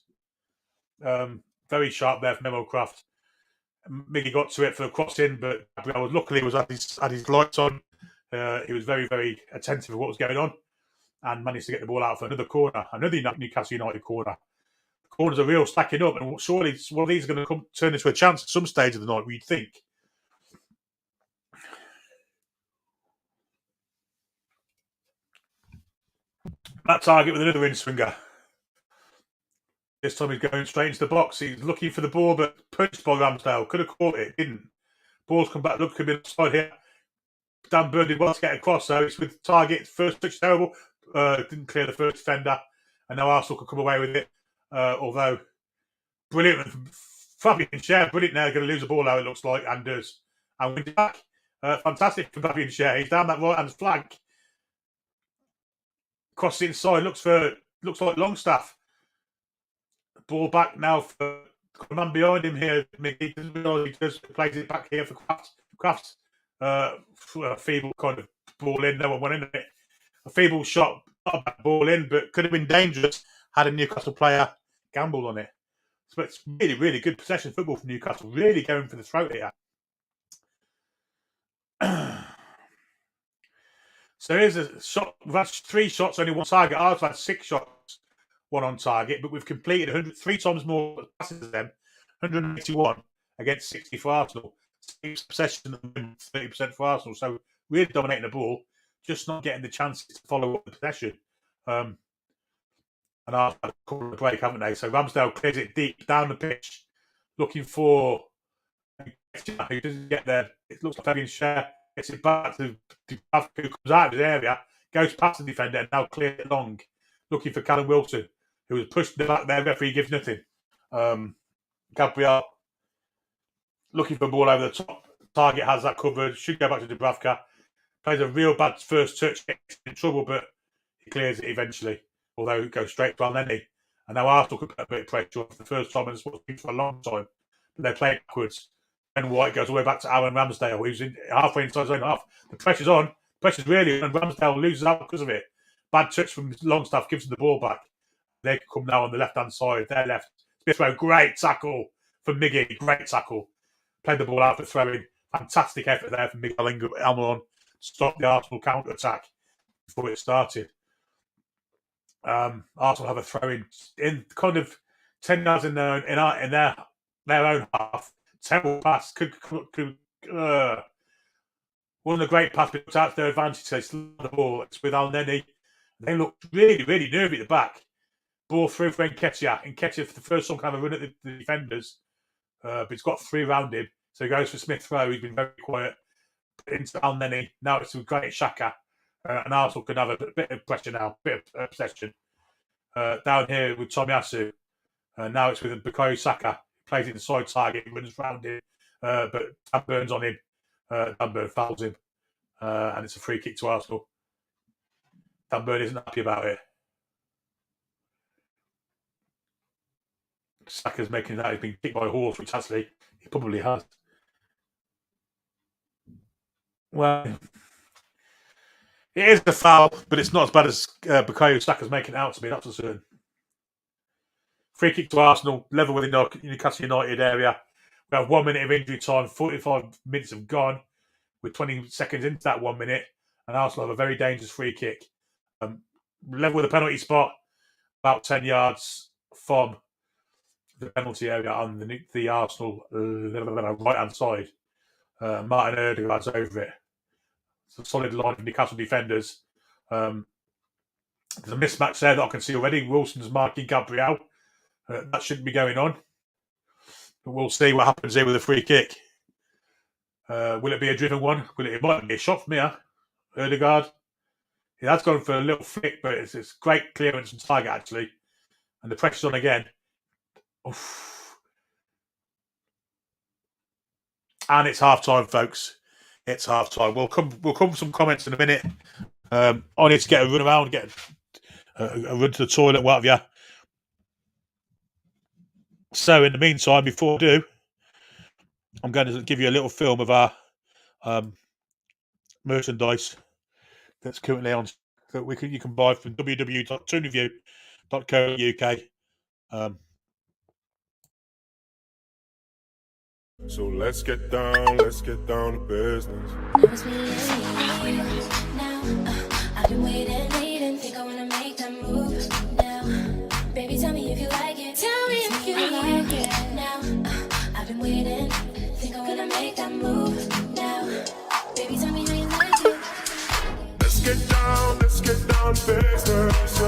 Very sharp there from Memo Kraft. Miggy got to it for a cross-in, but Gabriel luckily was had his lights on. He was very attentive to what was going on, and managed to get the ball out for another corner, another Newcastle United corner. The corners are real stacking up, and surely one of these are going to turn into a chance at some stage of the night, we'd think. That target with another in-swinger. This time he's going straight into the box. He's looking for the ball, but punched by Ramsdale. Could have caught it, didn't. Ball's come back, look, could be offside here. Dan Burn did well to get across, so it's with target. First touch terrible. Didn't clear the first defender, and now Arsenal could come away with it. Although, brilliant. Fabian Schär, brilliant now. Going to lose the ball now, it looks like, and does. And wins back. Fantastic from Fabian Schär. He's down that right-hand flank. Cross inside, looks like Longstaff. Ball back now for the man behind him here. He does plays it back here for Kraft. A feeble kind of ball in. No one went in it. A feeble shot, not a bad ball in, but could have been dangerous had a Newcastle player gambled on it. So it's really good possession football from Newcastle. Really going for the throat here. So here's a shot. We've had 3 shots, only one target. Ours had 6 shots, 1 on target, but we've completed 3 times more passes than them. 181 against 60 for Arsenal. 6 possession and 30% for Arsenal. So really dominating the ball, just not getting the chances to follow up the possession. And Arsenal had a couple of break, haven't they? So Ramsdale clears it deep down the pitch, looking for who doesn't get there. It looks like Fabian Schär. Gets it back to Dubravka, who comes out of his area, goes past the defender, and now clears it long, looking for Callum Wilson, who was pushed in the back there. Referee gives nothing. Gabriel looking for a ball over the top. Target has that covered. Should go back to Dubravka. Plays a real bad first touch, gets in trouble, but he clears it eventually. Although it goes straight to Alneny. And now Arsenal could put a bit of pressure on for the first time in the sport for a long time. But they play backwards. And White goes all the way back to Aaron Ramsdale, who's halfway inside his own half. The pressure's on. The pressure's really on, and Ramsdale loses out because of it. Bad touch from Longstaff, gives him the ball back. They can come now on the left-hand side. They're left. Smith-Rowe, great tackle from Miggy. Great tackle. Played the ball out for throwing. Fantastic effort there from Miguel Almiron. Stopped the Arsenal counter-attack before it started. Arsenal have a throw-in in kind of 10 yards in their own half. Terrible pass. One of the great passes, but out to their advantage. They slid the ball. It's with Alneny. They look really nervy at the back. Ball through for Nketiah. Nketiah for the first time can have a run at the defenders. But he's got 3 around him. So he goes for Smith-Rowe. He's been very quiet. Into Alneny. Now it's a great Xhaka. And Arsenal can have a bit of pressure now. Bit of possession. Down here with Tomiyasu. Now it's with Bukayo Saka. Plays it inside target, runs round it, but Dan Burn's on him. Dan Burn fouls him. and it's a free kick to Arsenal. Dan Burn isn't happy about it. Saka's making that he's been kicked by a horse, which actually he probably has. Well, it is a foul, but it's not as bad as Bukayo Saka's making it out to be. That's for certain. Free kick to Arsenal, level with the Newcastle United area. We have 1 minute of injury time, 45 minutes have gone. We're 20 seconds into that 1 minute, and Arsenal have a very dangerous free kick. Level with the penalty spot, about 10 yards from the penalty area on the Arsenal right-hand side. Martin Odegaard's over it. It's a solid line of Newcastle defenders. There's a mismatch there that I can see already. Wilson's marking Gabriel. That shouldn't be going on. But we'll see what happens here with the free kick. Will it be a driven one? It might be a shot from here. Odegaard. He has gone for a little flick, but it's great clearance and target, actually. And the pressure's on again. Oof. And it's half-time, folks. It's half-time. We'll come with some comments in a minute. I need to get a run around, get a run to the toilet, what have you. So, in the meantime, before I do, I'm going to give you a little film of our merchandise that's currently on that you can buy from www.toonreview.co.uk. So let's get down to business. Now, I've been waiting, think I wanna make that move now. Baby, tell me if you like it. Tell me if you like it. Now, I've been waiting, think I wanna make that move now. Baby, tell me how you like it. Let's get down to business.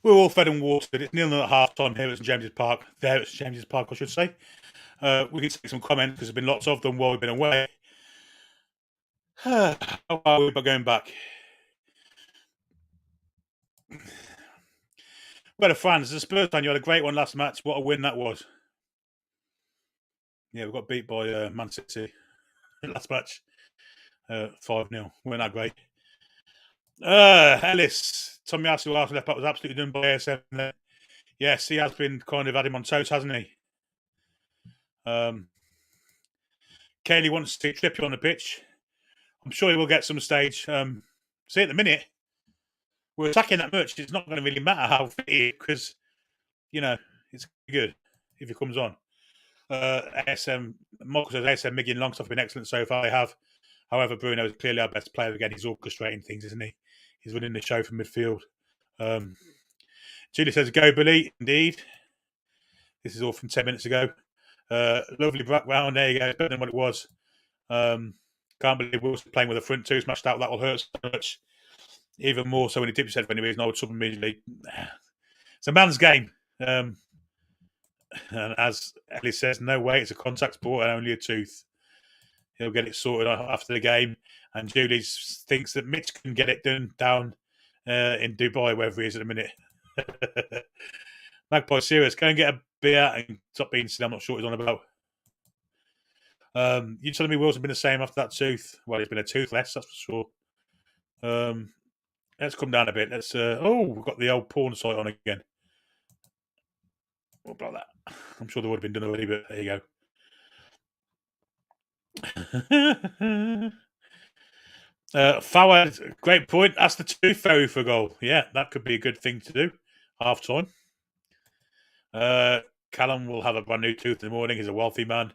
We're all fed and watered. It's 0-0 at half-time here at St James's Park. There at St James's Park, I should say. We can take some comments because there's been lots of them while we've been away. How are we going back? Well, Franz, as a Spurs fan, you had a great one last match. What a win that was. Yeah, we got beat by Man City last match. 5-0. Weren't that great? Ellis. Tomiyasu left back was absolutely done by ASM. Yes, he has been kind of had him on toes, hasn't he? Cayley wants to see Trippier on the pitch. I'm sure he will get some stage. See, at the minute, we're attacking that much. It's not going to really matter how fit he is because, it's good if he comes on. ASM, Marcus says ASM, Miggy and Longstaff have been excellent so far. They have. However, Bruno is clearly our best player again. He's orchestrating things, isn't he? He's running the show from midfield. Julie says, go, Billy. Indeed. This is all from 10 minutes ago. Lovely background. There you go. It's better than what it was. Can't believe Wilson playing with a front two smashed out. That will hurt so much. Even more so when he dips his head for any reason. I would sub immediately. It's a man's game. And as Ellie says, no way. It's a contact sport and only a tooth. He'll get it sorted after the game. And Julie thinks that Mitch can get it done down in Dubai, wherever he is at the minute. Magpie serious. Go and get a beer and stop being silly. I'm not sure what he's on about. You telling me Will's been the same after that tooth? Well, he's been a tooth less, that's for sure. Let's come down a bit. Let's. We've got the old porn site on again. What about that? I'm sure they would have been done already, but there you go. Fawad, great point. That's the tooth fairy for a goal. Yeah, that could be a good thing to do. Half time. Callum will have a brand new tooth in the morning. He's a wealthy man.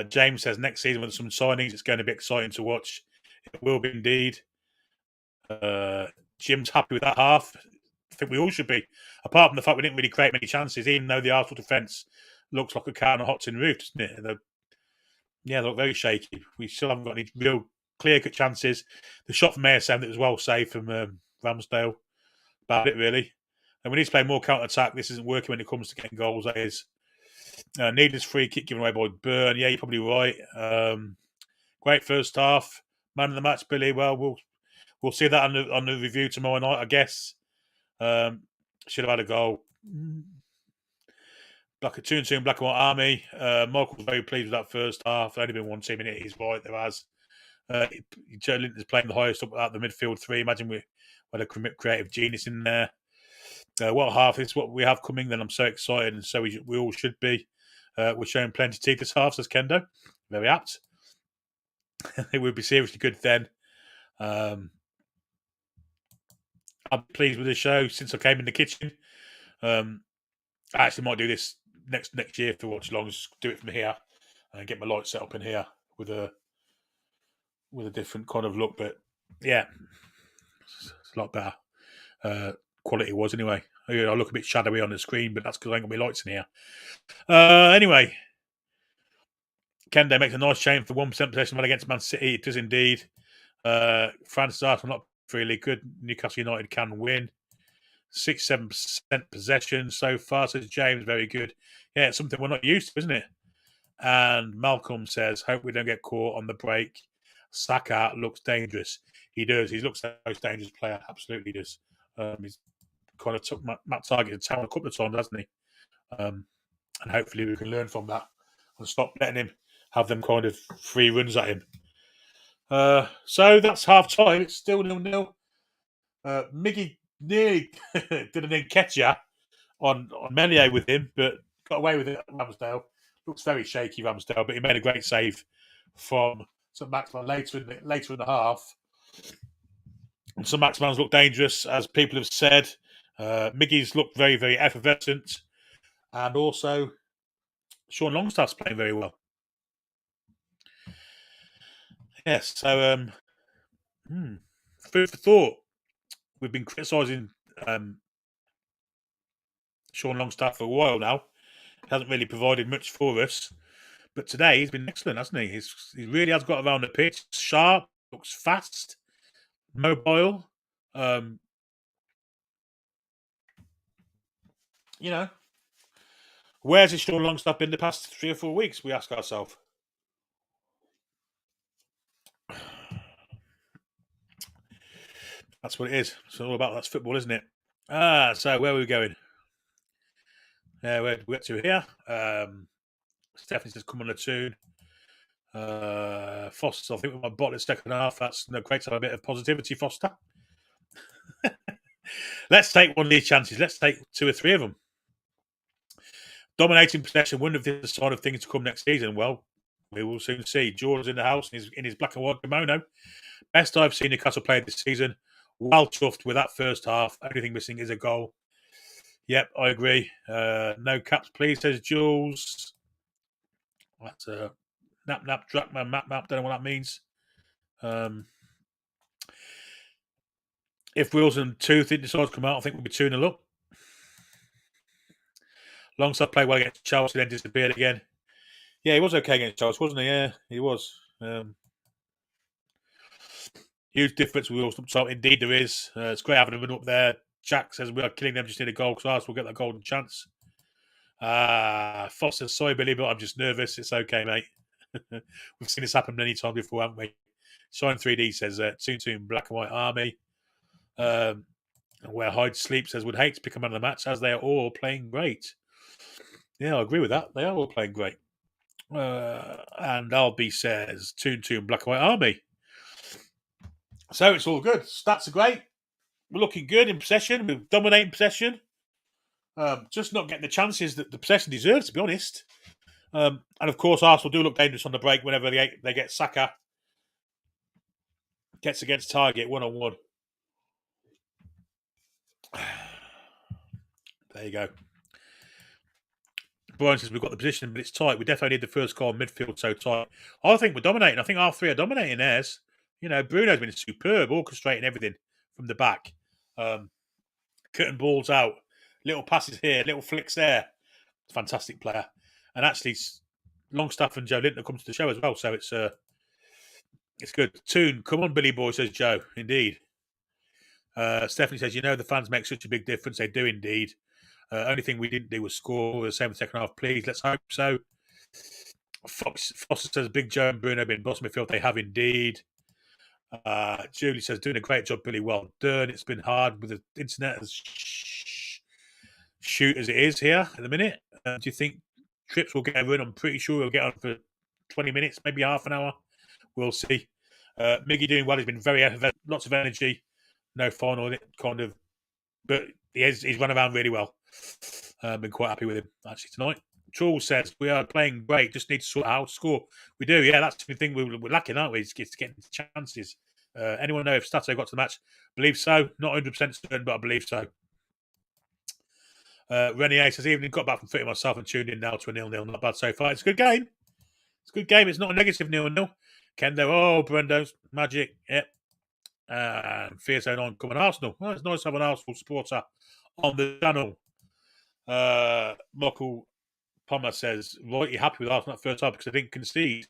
James says next season with some signings, it's going to be exciting to watch. It will be indeed. Jim's happy with that half. I think we all should be. Apart from the fact we didn't really create many chances, even though the Arsenal defence looks like a cat on a hot tin roof, doesn't it? They look very shaky. We still haven't got any real clear-cut chances. The shot from ASM that was well saved from Ramsdale. About it, really. And we need to play more counter-attack. This isn't working when it comes to getting goals, that is. Needless free kick given away by Byrne. Yeah, you're probably right. Great first half. Man of the match, Billy. Well, we'll see that on the review tomorrow night, I guess. Should have had a goal. Toon, Black and White Army. Michael was very pleased with that first half. There's only been one team in it. He's right, there has. Joe Linton is playing the highest up at the midfield three. Imagine we had a creative genius in there. What half is what we have coming, then I'm so excited, and so we all should be. We're showing plenty of teeth this half, says Kendo. Very apt. It would be seriously good then. I'm pleased with the show since I came in the kitchen. I actually might do this next year for Watchalong. Just do it from here and get my light set up in here with a different kind of look. But yeah, it's a lot better. Quality was anyway. I look a bit shadowy on the screen, but that's because I ain't got my lights in here. Anyway, Kende makes a nice change for 1% possession against Man City. It does indeed. France Arsenal not really good. Newcastle United can win. 6-7% possession so far, says James. Very good. Yeah, it's something we're not used to, isn't it? And Malcolm says, hope we don't get caught on the break. Saka looks dangerous. He does. He looks like the most dangerous player. Absolutely does. He's kind of took Matt Target to town a couple of times, hasn't he? And hopefully we can learn from that and stop letting him have them kind of free runs at him. So that's half time. It's still 0-0. Miggy nearly did an Nketiah on Melier with him, but got away with it at Ramsdale. Looks very shaky, Ramsdale, but he made a great save from St. Maximin later in the half. And St. Maximin's looked dangerous, as people have said. Miggy's looked very, very effervescent. And also, Sean Longstaff's playing very well. Yes, so food for thought. We've been criticising Sean Longstaff for a while now. He hasn't really provided much for us. But today he's been excellent, hasn't he? He really has got around the pitch. Sharp, looks fast, mobile. Where's his Sean Longstaff been the past 3 or 4 weeks, we ask ourselves. That's what it is. It's all about that's football, isn't it? So where are we going? We're to here. Stephanie says, come on the Toon. Foster, I think with my bottle in second half, that's great to have a bit of positivity, Foster. Let's take one of these chances. Let's take 2 or 3 of them. Dominating possession, wonder if this is the sort of thing to come next season. Well, We will soon see. Jordan's in the house in his black and white kimono. Best I've seen Newcastle play this season. Well chuffed with that first half. Only thing missing is a goal. Yep, I agree. No caps, please, says Jules. That's a nap, Drakman, map. Don't know what that means. If Wilson 2 decides to come out, I think we'll be 2-0 up. Longside played well against Chelsea, then disappeared again. Yeah, he was okay against Chelsea, wasn't he? Yeah, he was. Huge difference with Wilson. So indeed there is. It's great having him up there. Jack says we are killing them, just need a goal because Arsenal will get that golden chance. Foss says, sorry, Billy, but I'm just nervous. It's okay, mate. We've seen this happen many times before, haven't we? Shine 3D says, Toon Black and White Army. Where Hyde Sleep says, would hate to pick a man of the match as they are all playing great. Yeah, I agree with that. They are all playing great. And Albie says, Toon Black and White Army. So it's all good. Stats are great. We're looking good in possession. We're dominating possession. Just not getting the chances that the possession deserves, to be honest. And of course, Arsenal do look dangerous on the break whenever they get Saka. Gets against target 1-on-1. There you go. Brian says we've got the position, but it's tight. We definitely need the first goal in midfield so tight. I think we're dominating. I think our three are dominating theirs. You know, Bruno's been superb, orchestrating everything from the back. Cutting balls out. Little passes here, little flicks there. Fantastic player. And actually, Longstaff and Joe Linton come to the show as well, so it's good. Toon, come on, Billy boy, says Joe. Indeed. Stephanie says, the fans make such a big difference. They do indeed. Only thing we didn't do was score the same second half, please. Let's hope so. Foster says, Big Joe and Bruno been boss midfield. They have indeed. Julie says, doing a great job, Billy. Well done. It's been hard with the internet as shoot as it is here at the minute. Do you think Trips will get a run? I'm pretty sure he'll get on for 20 minutes, maybe half an hour. We'll see. Miggy doing well. He's been lots of energy. No final kind of, but he's run around really well. Been quite happy with him actually tonight. Charles says we are playing great. Just need to sort out score. We do, yeah. That's the thing we're lacking, aren't we? It's getting chances. Anyone know if Stato got to the match? Believe so. Not 100% certain, but I believe so. Renier says, evening, got back from footing myself and tuned in now to a 0-0. Not bad so far. It's a good game. It's a good game. It's not a negative 0-0. Kendo, Brendo's magic. Yep. Fierce 09 coming Arsenal. Well, it's nice to have an Arsenal supporter on the channel. Michael Palmer says, right, you're happy with Arsenal that first half because they didn't concede.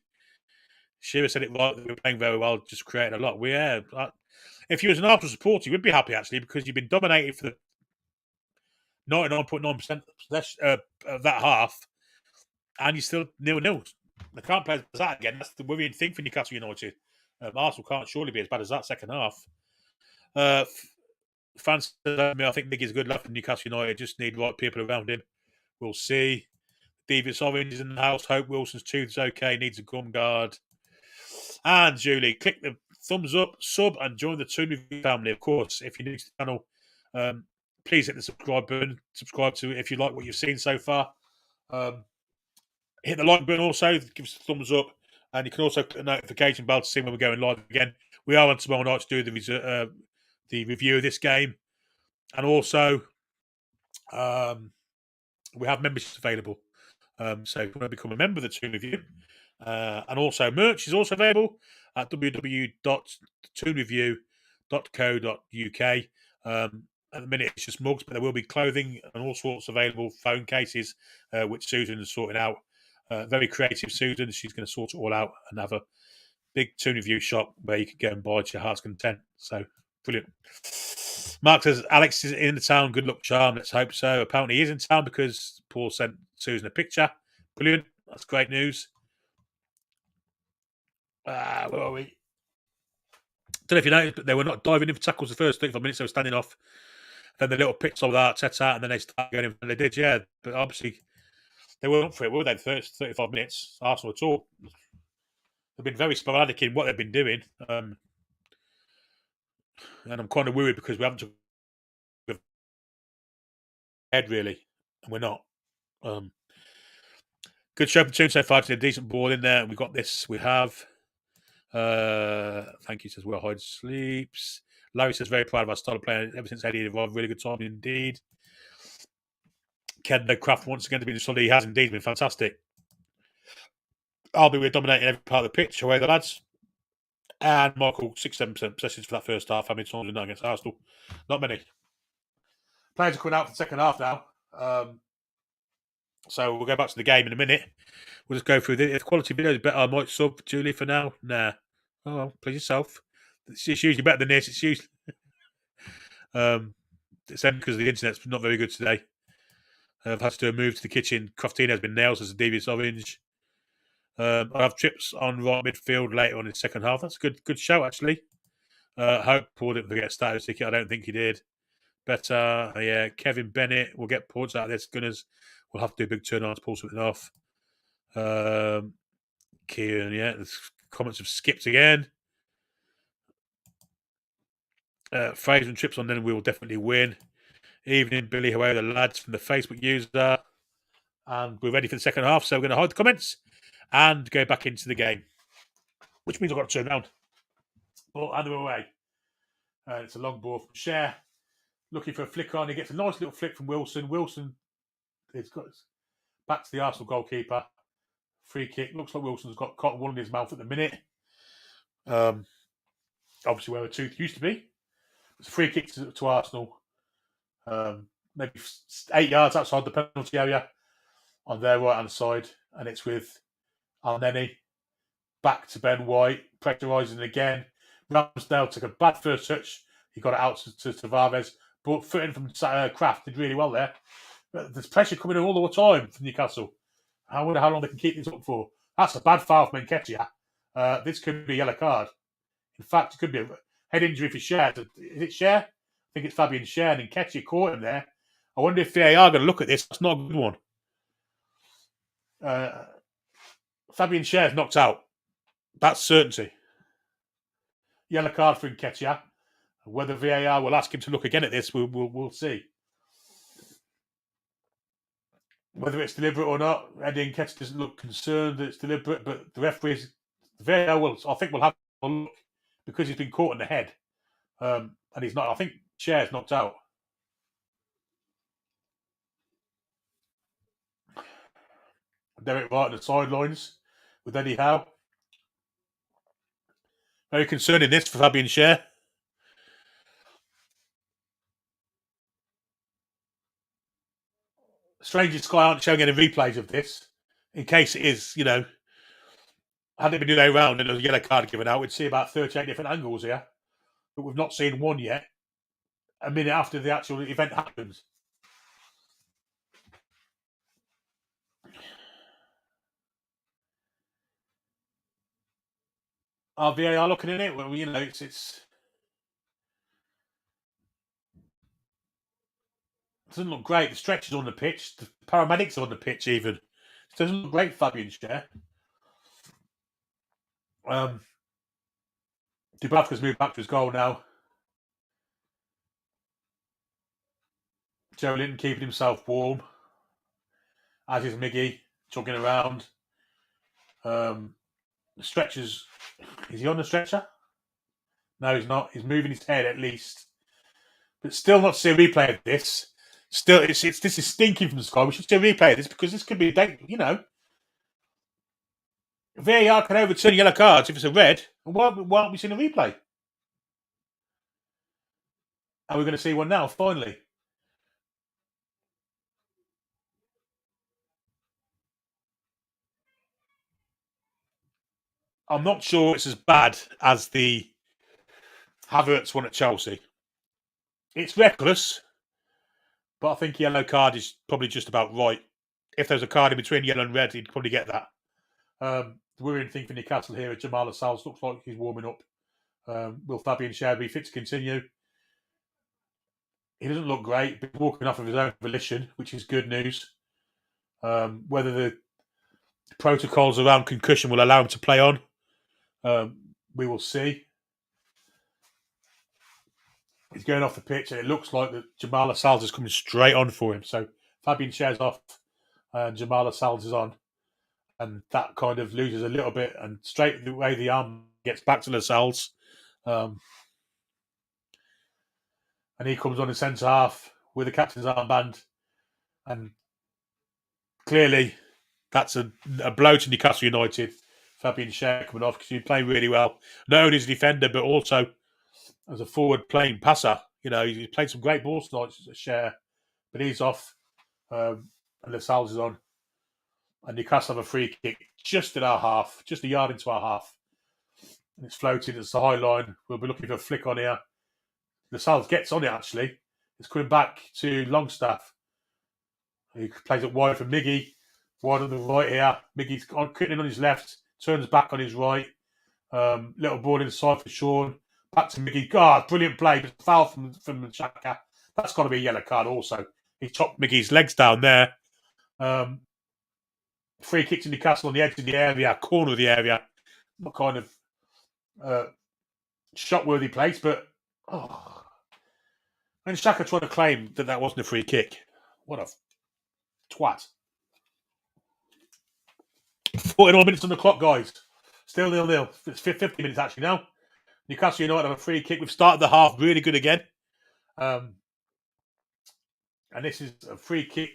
Shearer said it right, that we were playing very well, just created a lot. If you was an Arsenal supporter, you would be happy actually because you've been dominated for the 99.9% of that half and you're still 0-0. They can't play as that again. That's the worrying thing for Newcastle United. Arsenal can't surely be as bad as that second half. Fans, I think Miggy's a good lad for Newcastle United. Just need right people around him. We'll see. Davis Orange is in the house. Hope Wilson's tooth is okay. Needs a gum guard. And Julie, click the thumbs up, sub, and join the Toon Review family. Of course, if you're new to the channel, please hit the subscribe button. Subscribe to it if you like what you've seen so far. Hit the like button also. Give us a thumbs up. And you can also click the notification bell to see when we're going live again. We are on tomorrow night to do the review of this game. And also, we have memberships available. So if you want to become a member of the Toon Review. And also, merch is also available at www.toonreview.co.uk. At the minute, it's just mugs, but there will be clothing and all sorts available, phone cases, which Susan is sorting out. Very creative Susan. She's going to sort it all out and have a big Toon Review shop where you can go and buy to your heart's content. So, brilliant. Mark says, Alex is in the town. Good luck, charm. Let's hope so. Apparently, he is in town because Paul sent Susan a picture. Brilliant. That's great news. Where are we? Don't know if you noticed, but they were not diving in for tackles the first 35 minutes. They were standing off. Then the little picks of that, Teta, and then they started going in. And they did, yeah. But obviously, they weren't up for it, were they? The first 35 minutes, Arsenal at all. They've been very sporadic in what they've been doing. And I'm kind of worried because we haven't took head, really. And we're not. Good show from Toon so far. A decent ball in there. We got this. We have. Thank you. Says Will Hyde sleeps. Larry says very proud of our style of playing ever since Eddie arrived. Really good time indeed. Ken the Craft once again to be the solid. He has indeed been fantastic. We're dominating every part of the pitch. Away the lads. And Michael 6-7% possessions for that first half. How many times we done against Arsenal? Not many. Players are coming out for the second half now. So we'll go back to the game in a minute. We'll just go through the quality video is better. I might sub Julie for now. Nah. Oh well, please yourself. It's usually better than this. It's usually it's only because the internet's not very good today. I've had to do a move to the kitchen. Croftina has been nailed as a devious orange. I have trips on right midfield later on in the second half. That's a good shout actually. Hope Paul didn't forget status ticket. I don't think he did. Better, yeah. Kevin Bennett will get points out of this. Gunners will have to do a big turnaround to pull something off. Kieran, yeah. The comments have skipped again. Fraser and trips on, then we will definitely win. Evening, Billy, however, the lads from the Facebook user. And we're ready for the second half, so we're going to hide the comments and go back into the game. Which means I've got to turn around. Ball under away. It's a long ball from Cher. Looking for a flick on. He gets a nice little flick from Wilson. Wilson, it's got back to the Arsenal goalkeeper. Free kick. Looks like Wilson's got cotton wool in his mouth at the minute. Obviously where a tooth used to be. It's a free kick to Arsenal. Maybe 8 yards outside the penalty area on their right-hand side. And it's with Alneny. Back to Ben White. Pressurising again. Ramsdale took a bad first touch. He got it out to Tavares. But footing from Kraft did really well there. But there's pressure coming in all the time from Newcastle. I wonder how long they can keep this up for. That's a bad foul from Nketiah. This could be a yellow card. In fact, it could be a head injury for Cher. Is it Cher? I think it's Fabian Cher, and Nketiah caught him there. I wonder if VAR are going to look at this. That's not a good one. Fabian Cher's knocked out. That's certainty. Yellow card for Nketiah. Whether VAR will ask him to look again at this, we'll see. Whether it's deliberate or not, Eddie Nketiah doesn't look concerned that it's deliberate, but the referees, VAR will have a look because he's been caught in the head. And he's not, I think Cher's knocked out. Derek Wright on the sidelines with Eddie Howe. Very concerning this for Fabian Cher. Strange Sky aren't showing any replays of this. In case it is, had it been the other way around and there was a yellow card given out, we'd see about 38 different angles here. But we've not seen one yet. A minute after the actual event happens. Are VAR looking at it? Well, it's it doesn't look great. The stretcher's on the pitch. The paramedics are on the pitch even. It doesn't look great, Fabian Cher. Dubravka's moved back to his goal now. Joe Linton keeping himself warm. As is Miggy, jogging around. The stretcher's... Is he on the stretcher? No, he's not. He's moving his head at least. But still not see a replay of this. Still, this is stinking from the Sky. We should see a replay of this because this could be, VAR can overturn yellow cards if it's a red. Why aren't we seeing a replay? And we're going to see one now, finally. I'm not sure it's as bad as the Havertz one at Chelsea. It's reckless, but I think yellow card is probably just about right. If there's a card in between yellow and red, he'd probably get that. The worrying thing for Newcastle here is Jamal Lascelles looks like he's warming up. Will Fabian Cher be fit to continue? He doesn't look great, but walking off of his own volition, which is good news. Whether the protocols around concussion will allow him to play on, we will see. He's going off the pitch, and it looks like that Jamal Lascelles is coming straight on for him. So Fabian Cher's off, and Jamal Lascelles is on. and that kind of loses a little bit. And straight away, the arm gets back to Lascelles. And he comes on in centre half with the captain's armband. And clearly, that's a blow to Newcastle United, Fabian Schär coming off, because he's playing really well, not only as a defender, but also as a forward playing passer. You know, he's played some great balls tonight, Schär, but he's off. And Lascelles is on. And Newcastle have a free kick just at our half, just a yard into our half. And it's floated. It's the high line. We'll be looking for a flick on here. Lascelles gets on it, actually. It's coming back to Longstaff. He plays it wide for Miggy. Wide on the right here. Miggy's cutting on his left. Turns back on his right. Little ball inside for Sean. Back to Miggy. God, brilliant play. But foul from Xhaka. That's got to be a yellow card also. He chopped Miggy's legs down there. Free kick to Newcastle on the edge of the area, corner of the area. Not kind of shot-worthy place, but and Xhaka trying to claim that wasn't a free kick. What a twat. 49 minutes on the clock, guys. Still 0-0. It's 50 minutes actually now. Newcastle United have a free kick. We've started the half really good again. And this is a free kick,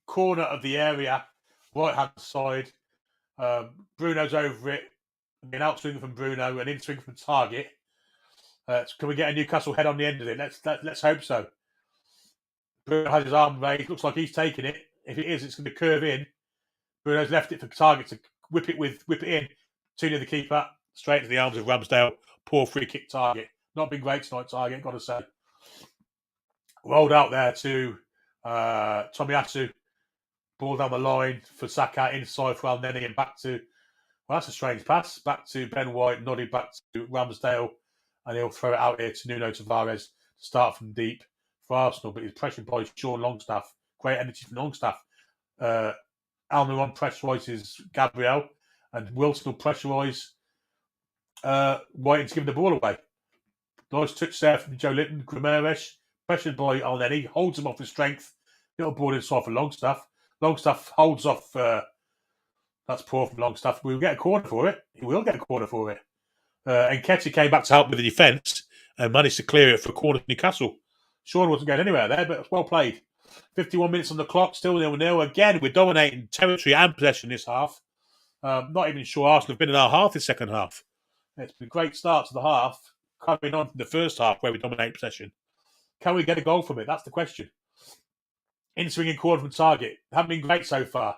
corner of the area, right-hand side. Bruno's over it. An out-swing from Bruno, an in-swing from Target. Can we get a Newcastle head on the end of it? Let's hope so. Bruno has his arm raised. Looks like he's taking it. If it is, it's going to curve in. Bruno's left it for Target to whip it in. Too near the keeper. Straight into the arms of Ramsdale. Poor free kick Target. Not been great tonight, Target, got to say. Rolled out there to Tomiyasu. Ball down the line for Saka. Inside for Elneny and back to... Well, that's a strange pass. Back to Ben White. Nodded back to Ramsdale. And he'll throw it out here to Nuno Tavares to start from deep for Arsenal. But he's pressured by Sean Longstaff. Great energy from Longstaff. Almiron pressurises Gabriel. And Wilson will pressurise White into giving the ball away. Nice touch there from Joe Linton. Guimaraes, pressured by Elneny, holds him off his strength. Little ball inside for Longstaff. Longstaff holds off. That's poor from Longstaff. We'll get a corner for it. He will get a corner for it. And Nketiah came back to help with the defence and managed to clear it for a corner to Newcastle. Sean wasn't going anywhere there, but it's well played. 51 minutes on the clock, still 0-0. Again, we're dominating territory and possession this half. Not even sure Arsenal have been in our half this second half. It's been a great start to the half, coming on from the first half where we dominate possession. Can we get a goal from it? That's the question. In-swinging corner from Target. Haven't been great so far.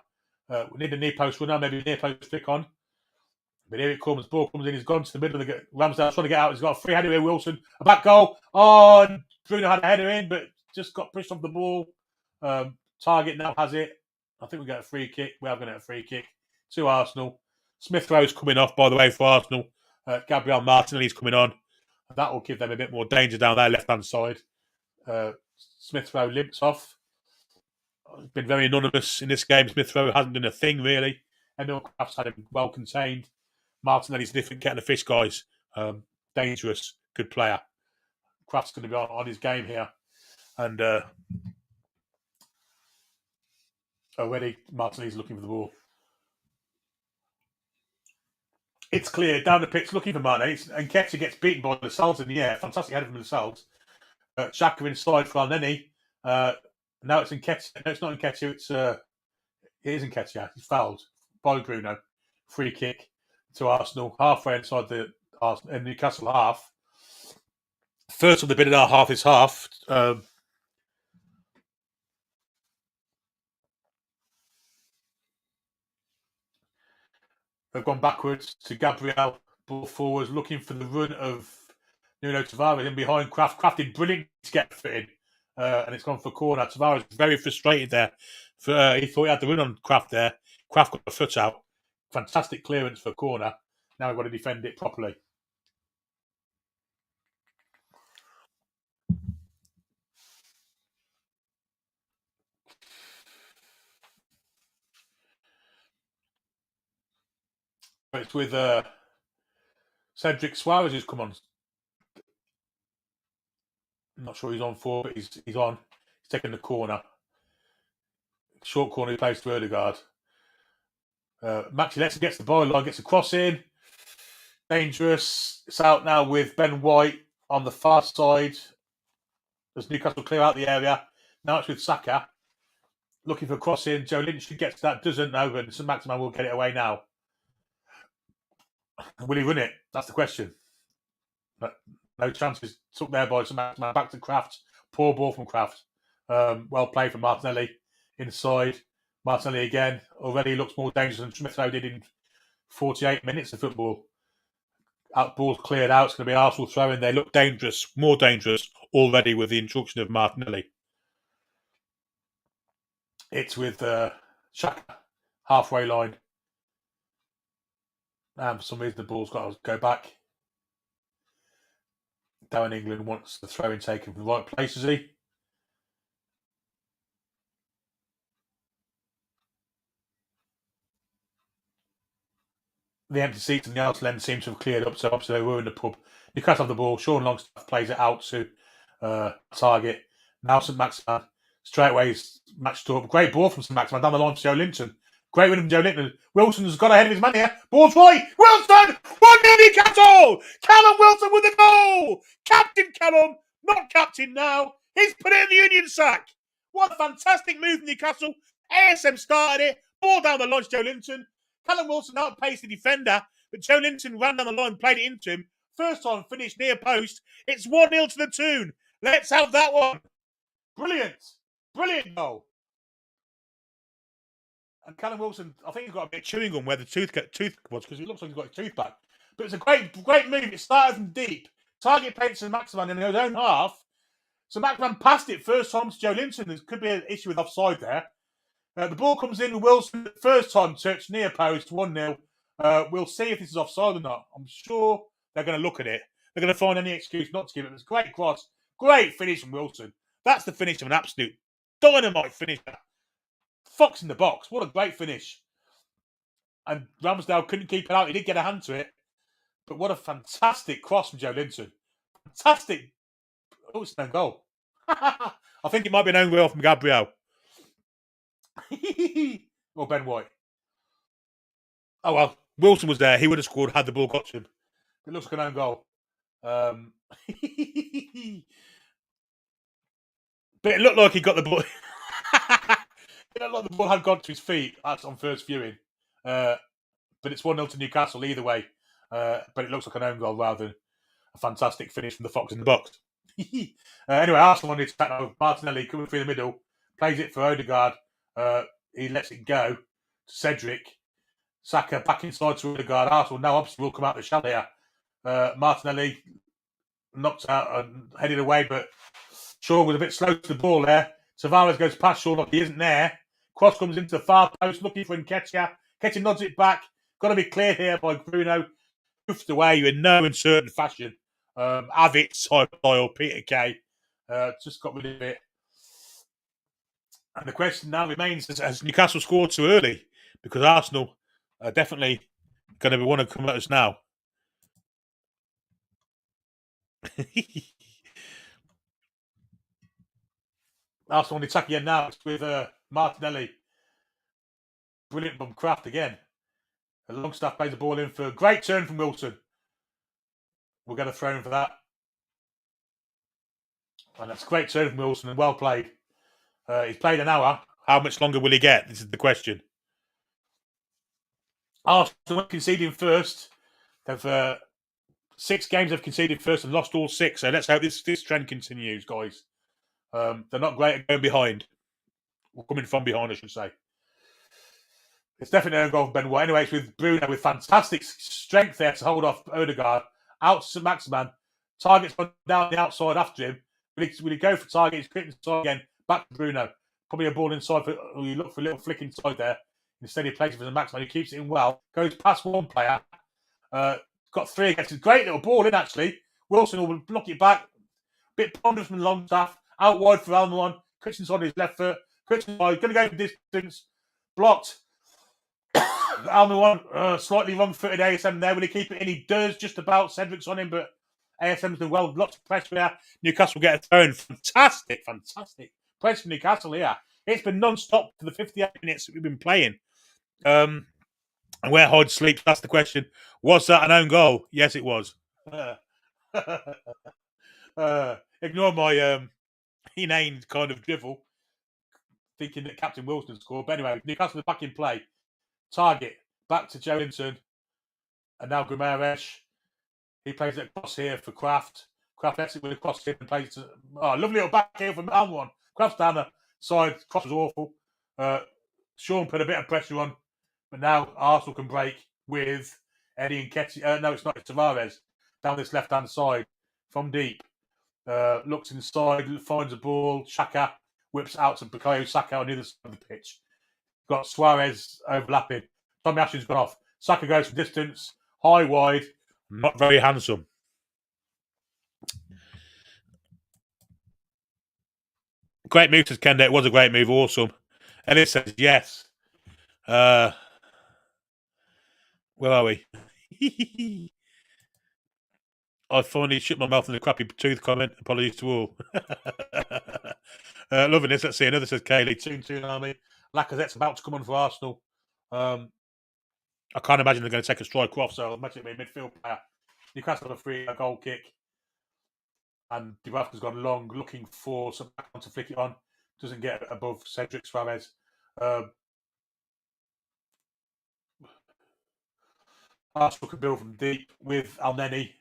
We need a near post runner, maybe a near post flick on. But here it comes. Ball comes in. He's gone to the middle of the... Ramsdale trying to get out. He's got a free header here, Wilson. A back goal. Oh, and Bruno had a header in, but just got pushed off the ball. Target now has it. I think we got a free kick. We are going to get a free kick to Arsenal. Smith Rowe's coming off, by the way, for Arsenal. Gabriel Martinelli's coming on. That will give them a bit more danger down their left-hand side. Smith Rowe limps off. Been very anonymous in this game. Smith Rowe hasn't done a thing, really. Emil Kraft's had him well contained. Martinelli's a different kettle of fish, guys. Dangerous, good player. Kraft's going to be on his game here. And already Martinelli's looking for the ball. It's clear, down the pitch, looking for Martinelli. And Nketiah gets beaten by Lascelles in the air. Fantastic header from Lascelles. Xhaka inside for Elneny. Now it's Nketiah. No, it's not Nketiah. It is Nketiah. He's fouled by Bruno. Free kick to Arsenal. Halfway inside the Newcastle half. First of the bit of our half is half. They've gone backwards to Gabriel. Ball forwards, looking for the run of Nuno Tavares in behind Kraft. Kraft did brilliant to get fit in. And it's gone for a corner. Tavares was very frustrated there. He thought he had the run on Kraft there. Kraft got the foot out. Fantastic clearance for a corner. Now we've got to defend it properly. It's with Cedric Suarez who's come on. I'm not sure he's on for, but he's on. He's taking the corner. Short corner he plays to Ødegaard. Maxi Leicester gets the byline, gets a cross in. Dangerous. It's out now with Ben White on the far side. As Newcastle clear out the area. Now it's with Saka. Looking for a cross in. Joe Lynch gets that, doesn't know, but St. Maximin will get it away now. Will he win it? That's the question. But no chances. Took there by St. Maximin. Back to Kraft. Poor ball from Kraft. Well played from Martinelli. Inside. Martinelli again. Already looks more dangerous than Smith Rowe did in 48 minutes of football. Ball's cleared out. It's going to be Arsenal throwing. They look dangerous. More dangerous already with the introduction of Martinelli. It's with Shaka. Halfway line. And for some reason the ball's got to go back. Darren England wants the throw-in taken from the right place, is he? The empty seats in the outer end seem to have cleared up, so obviously they were in the pub. Newcastle have the ball. Sean Longstaff plays it out to target. Now St. Maximin straight away is matched up. Great ball from St. Maximin down the line to Joe Linton. Great win from Joe Linton. Wilson's got ahead of his man here. Ball's right. Wilson! 1-0 Newcastle! Callum Wilson with the goal! Captain Callum, not captain now. He's put it in the Union sack. What a fantastic move from Newcastle. ASM started it. Ball down the line to Joe Linton. Callum Wilson outpaced the defender, but Joe Linton ran down the line and played it into him. First time finished near post. It's 1-0 to the Toon. Let's have that one. Brilliant. Brilliant goal. And Callum Wilson, I think he's got a bit of chewing gum where the tooth was because it looks like he's got his tooth back. But it's a great move. It started from deep. Target paints St. Maximin in his own half. So Maximin passed it first time to Joe Linton. There could be an issue with offside there. The ball comes in with Wilson. First time touch, near post, 1-0. We'll see if this is offside or not. I'm sure they're going to look at it. They're going to find any excuse not to give it. It's a great cross. Great finish from Wilson. That's the finish of an absolute dynamite finisher. Fox in the box. What a great finish. And Ramsdale couldn't keep it out. He did get a hand to it. But what a fantastic cross from Joe Linton. Fantastic. Oh, it's no goal. I think it might be an own goal from Gabriel. Or Ben White. Oh, well. Wilson was there. He would have scored had the ball got to him. It looks like an own goal. But it looked like he got the ball. It looked like the ball had gone to his feet. That's on first viewing. But it's 1-0 to Newcastle either way. But it looks like an own goal rather than a fantastic finish from the Fox in the box. Anyway, Arsenal on the attack now. Martinelli coming through the middle. Plays it for Odegaard. He lets it go to Cedric. Saka back inside to Odegaard. Arsenal now obviously will come out the shell here. Martinelli knocked out and headed away, but Shaw was a bit slow to the ball there. Tavares goes past Shaw like he isn't there. Cross comes into the far post looking for Nketiah. Nketiah nods it back. Got to be cleared here by Bruno. Goofed away in no uncertain fashion. Avit style, Peter Kay. Just got rid of it. And the question now remains, has Newcastle scored too early? Because Arsenal are definitely going to want to come at us now. Arsenal on the attack again now. It's with Martinelli. Brilliant from Kraft again. Longstaff plays the ball in for a great turn from Wilson. We're going to throw in for that. And that's a great turn from Wilson and well played. He's played an hour. How much longer will he get? This is the question. Arsenal conceding first. They've 6 games they've conceded first and lost all 6. So let's hope this trend continues, guys. They're not great at going behind. Or coming from behind, I should say. It's definitely a goal for Ben White. Anyway, it's with Bruno with fantastic strength there to hold off Odegaard. Out to St. Maximin. Target's gone down the outside after him. Will he go for target? He's quick inside again. Back to Bruno. Probably a ball inside. You look for a little flick inside there. Instead, he plays it for St. Maximin. He keeps it in well. Goes past one player. Got 3 against. It's a great little ball in, actually. Wilson will block it back. Bit ponderous from Longstaff. Out wide for Almiron. Christensen's on his left foot. Christensen's going to go for distance. Blocked. Almiron, slightly wrong-footed ASM there. Will he keep it in? He does just about. Cedric's on him, but ASM's done well. Lots of pressure here. Newcastle get a throw. Fantastic press from Newcastle here. It's been non-stop for the 58 minutes that we've been playing. And where Hodge sleeps, that's the question. Was that an own goal? Yes, it was. Ignore my inane kind of drivel, thinking that Captain Wilson scored. But anyway, Newcastle is back in play. Target, back to Joe Linton. And now Guimaraes. He plays it across here for Kraft. Kraft exits with a cross here and plays to... Oh, lovely little back heel from Almiron. Kraft's down the side. Cross was awful. Sean put a bit of pressure on. But now Arsenal can break with Eddie Nketiah. No, it's not. It's Tavares down this left-hand side from deep. Looks inside, finds a ball. Xhaka whips out to Bukayo Saka on the other side of the pitch. Got Suarez overlapping. Tommy Ashton's gone off. Saka goes from distance, high, wide, not very handsome. Great move, says Kenda. It was a great move, awesome. Ellis says yes. Where are we? I finally shut my mouth in a crappy tooth comment. Apologies to all. Loving this. Let's see. Another says Kaylee. Toon Army. Lacazette's about to come on for Arsenal. I can't imagine they're going to take a strike off, so I'll imagine it be a midfield player. Newcastle have a free goal kick. And Dubravka's gone long, looking for someone to flick it on. Doesn't get above Cedric Suarez. Arsenal can build from deep with Elneny,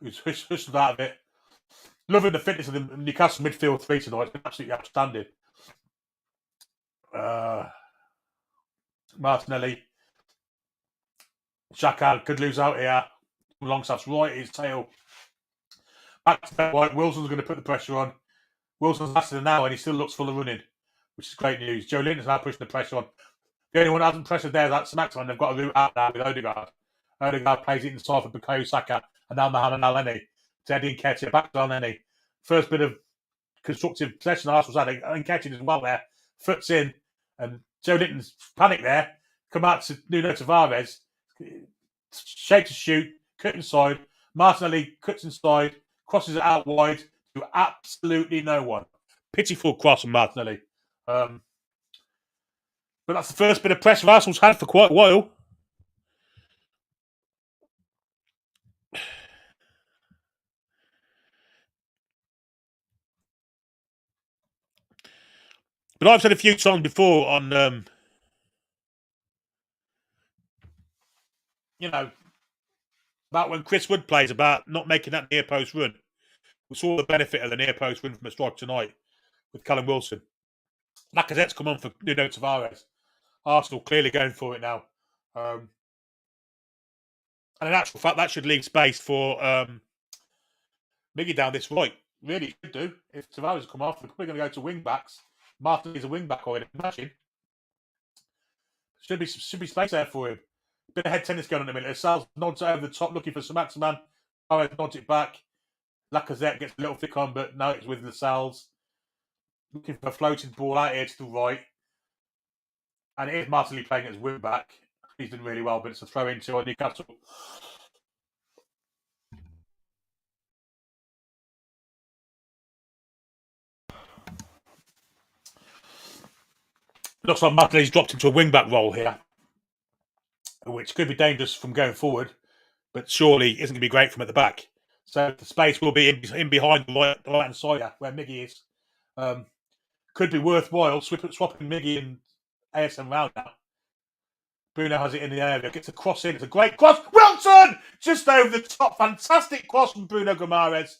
who's hustled out of it. Loving the fitness of the Newcastle midfield three tonight. It's been absolutely outstanding. Martinelli. Xhaka could lose out here. Longstaff's right at his tail. Back to Ben White. Wilson's going to put the pressure on. Wilson's lasted an hour and he still looks full of running, which is great news. Joe Linton's now pushing the pressure on. The only one that hasn't pressured there, that's Maximan. They've got a route out now with Odegaard. Odegaard plays it inside for Bukayo Saka and now Mohamed Elneny to Eddie Nketiah. Back to Elneny. First bit of constructive possession Arsenal's had. Nketiah as well there. Foots in and Joe Linton's panic there. Come out to Nuno Tavares. Shape to shoot. Cut inside. Martinelli cuts inside. Crosses it out wide to absolutely no one. Pitiful cross from Martinelli. But that's the first bit of pressure Arsenal's had for quite a while. But I've said a few times before on, about when Chris Wood plays about not making that near post run. We saw the benefit of the near post run from a strike tonight with Callum Wilson. Lacazette's come on for Nuno Tavares. Arsenal clearly going for it now. And in actual fact, that should leave space for Miggy down this right. Really should do. If Tavares come off, they're probably going to go to wing backs. Martin is a wing back already. Imagine. Should be space there for him. Bit of head tennis going on in a minute. Sal's nods over the top looking for Maximan. Tavares nods it back. Lacazette gets a little thick on, but now it's with the Sal's. Looking for a floating ball out here to the right. And it is Martinelli playing as wing back. He's done really well, but it's a throw into Newcastle. Looks like Martinelli's dropped into a wing back role here, which could be dangerous from going forward, but surely isn't going to be great from at the back. So the space will be in behind the right-hand side where Miggy is. Could be worthwhile swapping Miggy and ASM round now. Bruno has it in the area. Gets a cross in. It's a great cross. Wilson! Just over the top. Fantastic cross from Bruno Guimaraes.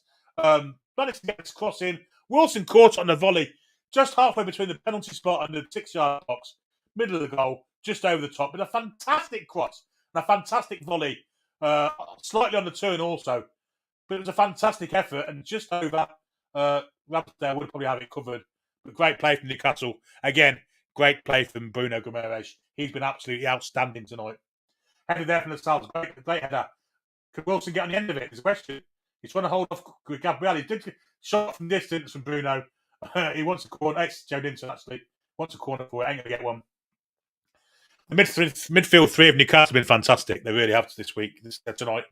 Managed to get this cross in. Wilson caught on the volley. Just halfway between the penalty spot and the 6-yard box. Middle of the goal. Just over the top. But a fantastic cross. And a fantastic volley. Slightly on the turn also. But it was a fantastic effort. And just over Ramsdale would probably have it covered. But great play from Newcastle. Again, great play from Bruno Guimaraes. He's been absolutely outstanding tonight. Headed there from the Sal's. Great header. Could Wilson get on the end of it? There's a question. He's trying to hold off Gabriel. He did shot from distance from Bruno. He wants a corner. It's Joe Linton, actually. Wants a corner for it. Ain't going to get one. The midfield three of Newcastle have been fantastic. They really have this week, tonight.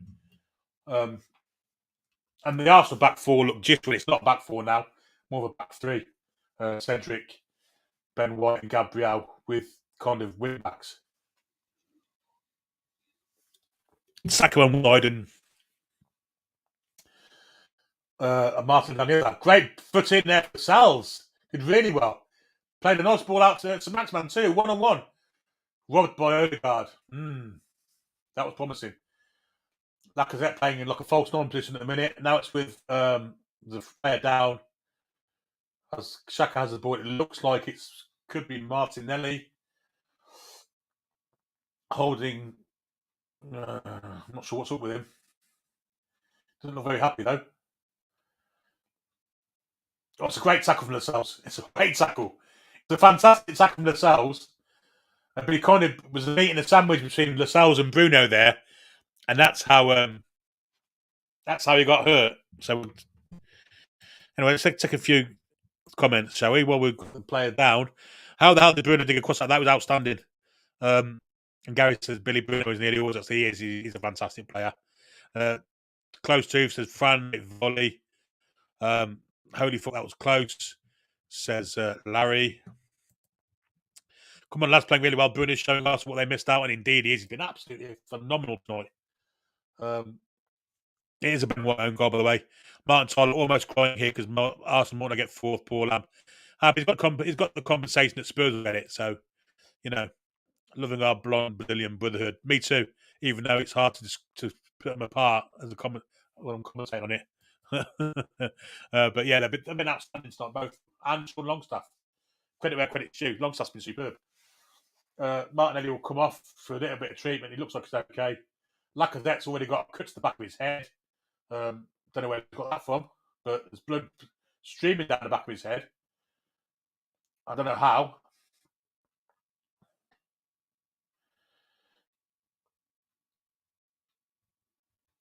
And the Arsenal back four look jittery. It's not back four now. More of a back three. Cedric, Ben White and Gabriel with kind of wing backs. Saka on one side and Martin on the other. Great foot in there for Sal's. Did really well. Played a nice ball out to Maxman too, 1-on-1. Robbed by Odegaard. That was promising. Lacazette playing in like a false nine position at the minute. Now it's with the player down. As Xhaka has the ball, it looks like it could be Martinelli holding. I'm not sure what's up with him. Doesn't look very happy though. Oh, it's a great tackle from Lascelles. It's a great tackle. It's a fantastic tackle from Lascelles. But he kind of was eating a sandwich between Lascelles and Bruno there, and that's how he got hurt. So anyway, let's take a few comments, shall we? While we're the player down, how the hell did Bruno dig across that? That was outstanding. And Gary says Billy Bruno is nearly always. He is. He's a fantastic player. Close to says Fran volley. Holy thought that was close, says Larry. Come on, lads, playing really well. Bruno's showing us what they missed out, and indeed he is. He's been absolutely phenomenal tonight. It is a Ben White own goal, by the way. Martin Tyler almost crying here because Arsenal want to get fourth. Poor Lamb. He's got the compensation that Spurs will get it. So, you know, loving our blonde Brazilian brotherhood. Me too. Even though it's hard to put them apart as a comment when I'm commentating on it. But yeah, they've been outstanding tonight, both and Sean Longstaff. Credit where credit's due. Longstaff's been superb. Martinelli will come off for a little bit of treatment. He looks like he's okay. Lacazette's already got a cut to the back of his head. Don't know where he got that from, but there's blood streaming down the back of his head. I don't know how.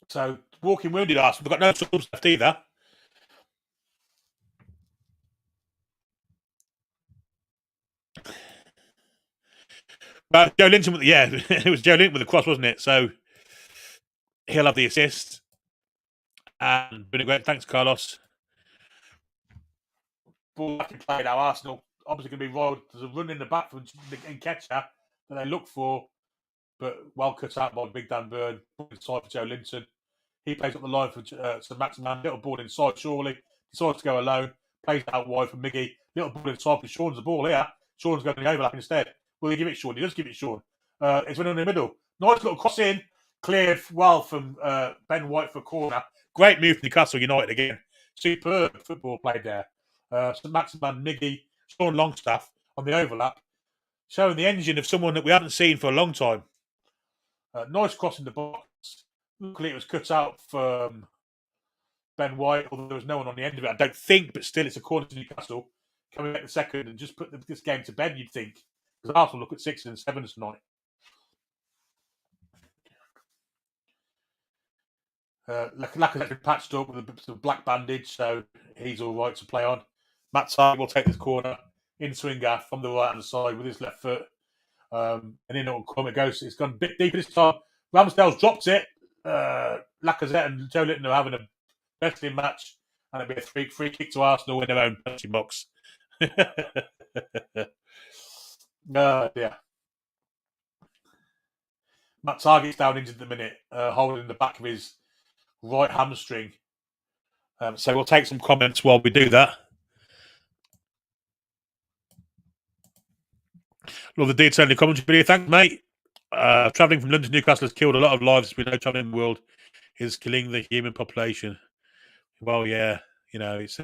So, walking wounded Arsenal. We've got no subs left either. Joe Linton, it was Joe Linton with the cross, wasn't it? So he'll have the assist. And been a great thanks, Carlos. Ball back in play now. Arsenal obviously going to be rolled. There's a run in the back from Nketiah that they look for, but well cut out by Big Dan Burn. Inside for Joe Linton. He plays up the line for St. Maximan. Little ball inside, surely. Decides to go alone. Plays out wide for Miggy. Little ball inside for Sean's the ball here. Sean's going to the overlap instead. Will he give it Sean? He does give it Sean. It's running in the middle. Nice little cross in. Cleared well from Ben White for a corner. Great move from Newcastle United again. Superb football played there. St. Maximan, Miggy, Sean Longstaff on the overlap. Showing the engine of someone that we haven't seen for a long time. Nice cross in the box. Luckily, it was cut out from Ben White, although there was no one on the end of it, I don't think, but still, it's a corner to Newcastle. Coming back the second and just put this game to bed, you'd think. Because Arsenal look at 6 and 7 tonight. Lacazette's been patched up with a black bandage, so he's all right to play on. Matt Target will take this corner in swinger from the right hand side with his left foot. And in it will come. It goes. It's gone a bit deeper this time. Ramsdale's dropped it. Lacazette and Joe Linton are having a wrestling match, and it'll be a free kick to Arsenal in their own penalty box. Yeah. Matt Target's down injured at the minute, holding the back of his right hamstring. So we'll take some comments while we do that. Love the detail in the commentary video. Thanks, mate. Travelling from London to Newcastle has killed a lot of lives. We know travelling in the world is killing the human population. Well, yeah, you know, it's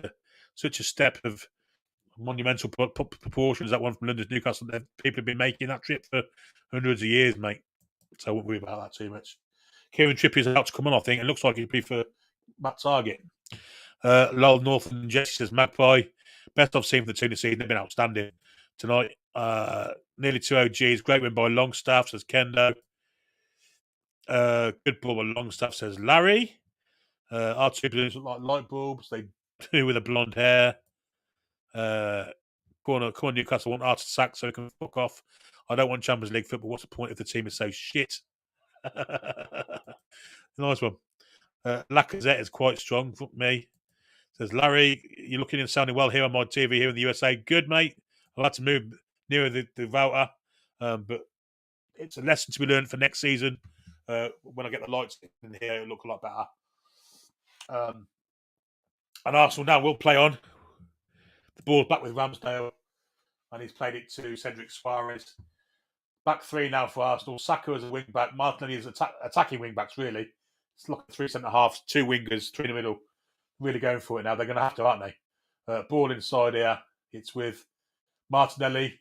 such a step of monumental proportions, that one from London to Newcastle. People have been making that trip for hundreds of years, mate. So I won't worry about that too much. Kieran Trippier's about to come on, I think. It looks like he'd be for Matt Target. Lowell North and Jesse says Magpie. Best I've seen for the Toon this season. They've been outstanding tonight. Nearly 2 OGs. Great win by Longstaff, says Kendo. Good ball by Longstaff, says Larry. Our two balloons look like light bulbs. They do with the blonde hair. Come on, Newcastle want Arthur sack so he can fuck off. I don't want Champions League football. What's the point if the team is so shit? Nice one. Lacazette is quite strong for me. Says Larry, you're looking and sounding well here on my TV here in the USA. Good, mate. I'll have to move nearer the router. But it's a lesson to be learned for next season. when I get the lights in here, it'll look a lot better. And Arsenal now will play on. The ball's back with Ramsdale, and he's played it to Cedric Suarez. Back three now for Arsenal. Saka as a wing back. Martinelli is attacking wing backs, really. It's like 3 centre halves, 2 wingers, 3 in the middle. Really going for it now. They're going to have to, aren't they? Ball inside here. It's with Martinelli.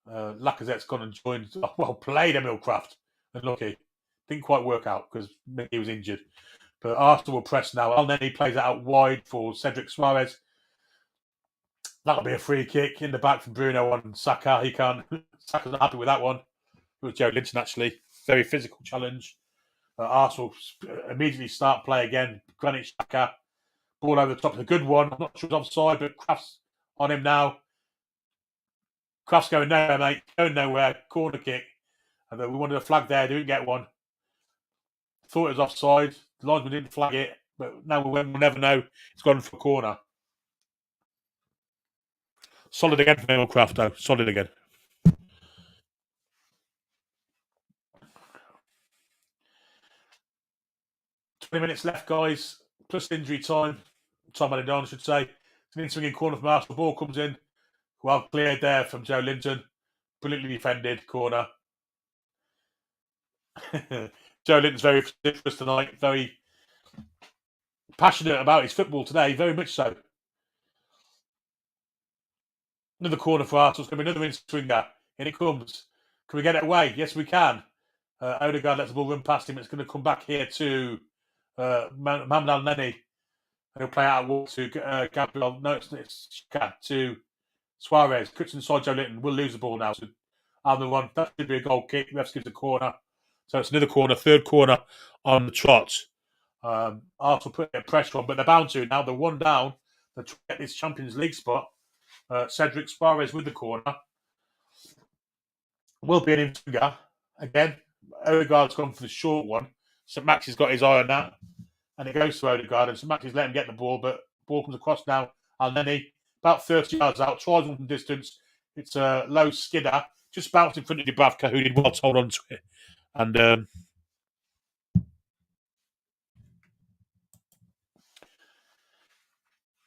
Lacazette's gone and joined. Oh, well played, Emil Kraft. Unlucky. Didn't quite work out because he was injured. But Arsenal will press now. Elneny plays it out wide for Cedric Suarez. That'll be a free kick in the back from Bruno on Saka. Saka's not happy with that one. It was Joe Linton, actually. Very physical challenge. Arsenal immediately start play again. Granit Xhaka. Ball over the top. It's a good one. I'm not sure it's offside, but Kraft's on him now. Kraft's going nowhere, mate. Going nowhere. Corner kick. And we wanted a flag there. Didn't get one. Thought it was offside. The linesman didn't flag it. But now we'll never know. It's gone for a corner. Solid again from Emil Kraft, though. Solid again. Minutes left, guys. Plus injury time. Time added on, I should say. It's an in-swinging corner from Arsenal. Ball comes in. Well cleared there from Joe Linton. Brilliantly defended corner. Joe Linton's very vociferous tonight. Very passionate about his football today. Very much so. Another corner for Arsenal. It's going to be another in-swinger. In it comes. Can we get it away? Yes, we can. Odegaard lets the ball run past him. It's going to come back here to Mohamed Elneny. He'll play out to Gabriel. No, it's to Suarez. Cuts inside Joe Linton. We'll lose the ball now. So on the one, that should be a goal kick. Refs gives a corner. So it's another corner, third corner on the trot. Arsenal put a pressure on, but they're bound to now. They're one down. They're trying to get this Champions League spot. Cedric Suarez with the corner. Will be an in-swinger. Again, Odegaard's gone for the short one. St. Max has got his eye on that. And it goes to Odegaard. And St. Max is letting him get the ball, but ball comes across now. Elneny, about 30 yards out, tries one from distance. It's a low skidder. Just bounced in front of Dubravka, who did well to hold on to it. And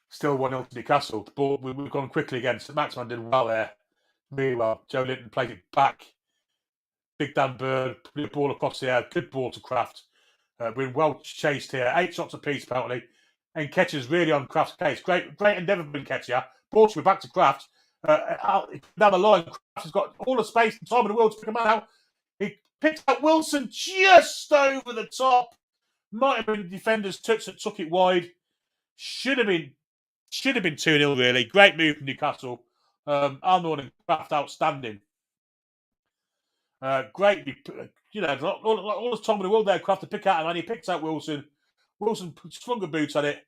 still 1-0 to Newcastle. The ball, we've gone quickly again. St. Maximin did well there. Really well. Joe Linton played it back. Big Dan Bird put the ball across the air. Good ball to Kraft. Been well chased here. 8 shots apiece, apparently. And Ketcher's really on Kraft's case. Great endeavour from Ketcher. Ball to be back to Kraft. Down the line, Kraft has got all the space and time in the world to pick him out. He picked out Wilson just over the top. Might have been the defender's touch that took it wide. Should have been 2-0, really. Great move from Newcastle. Arnold and Kraft outstanding. Great, all the time in the world there, Kraft to pick out him, and he picked out Wilson. Wilson swung a boot at it.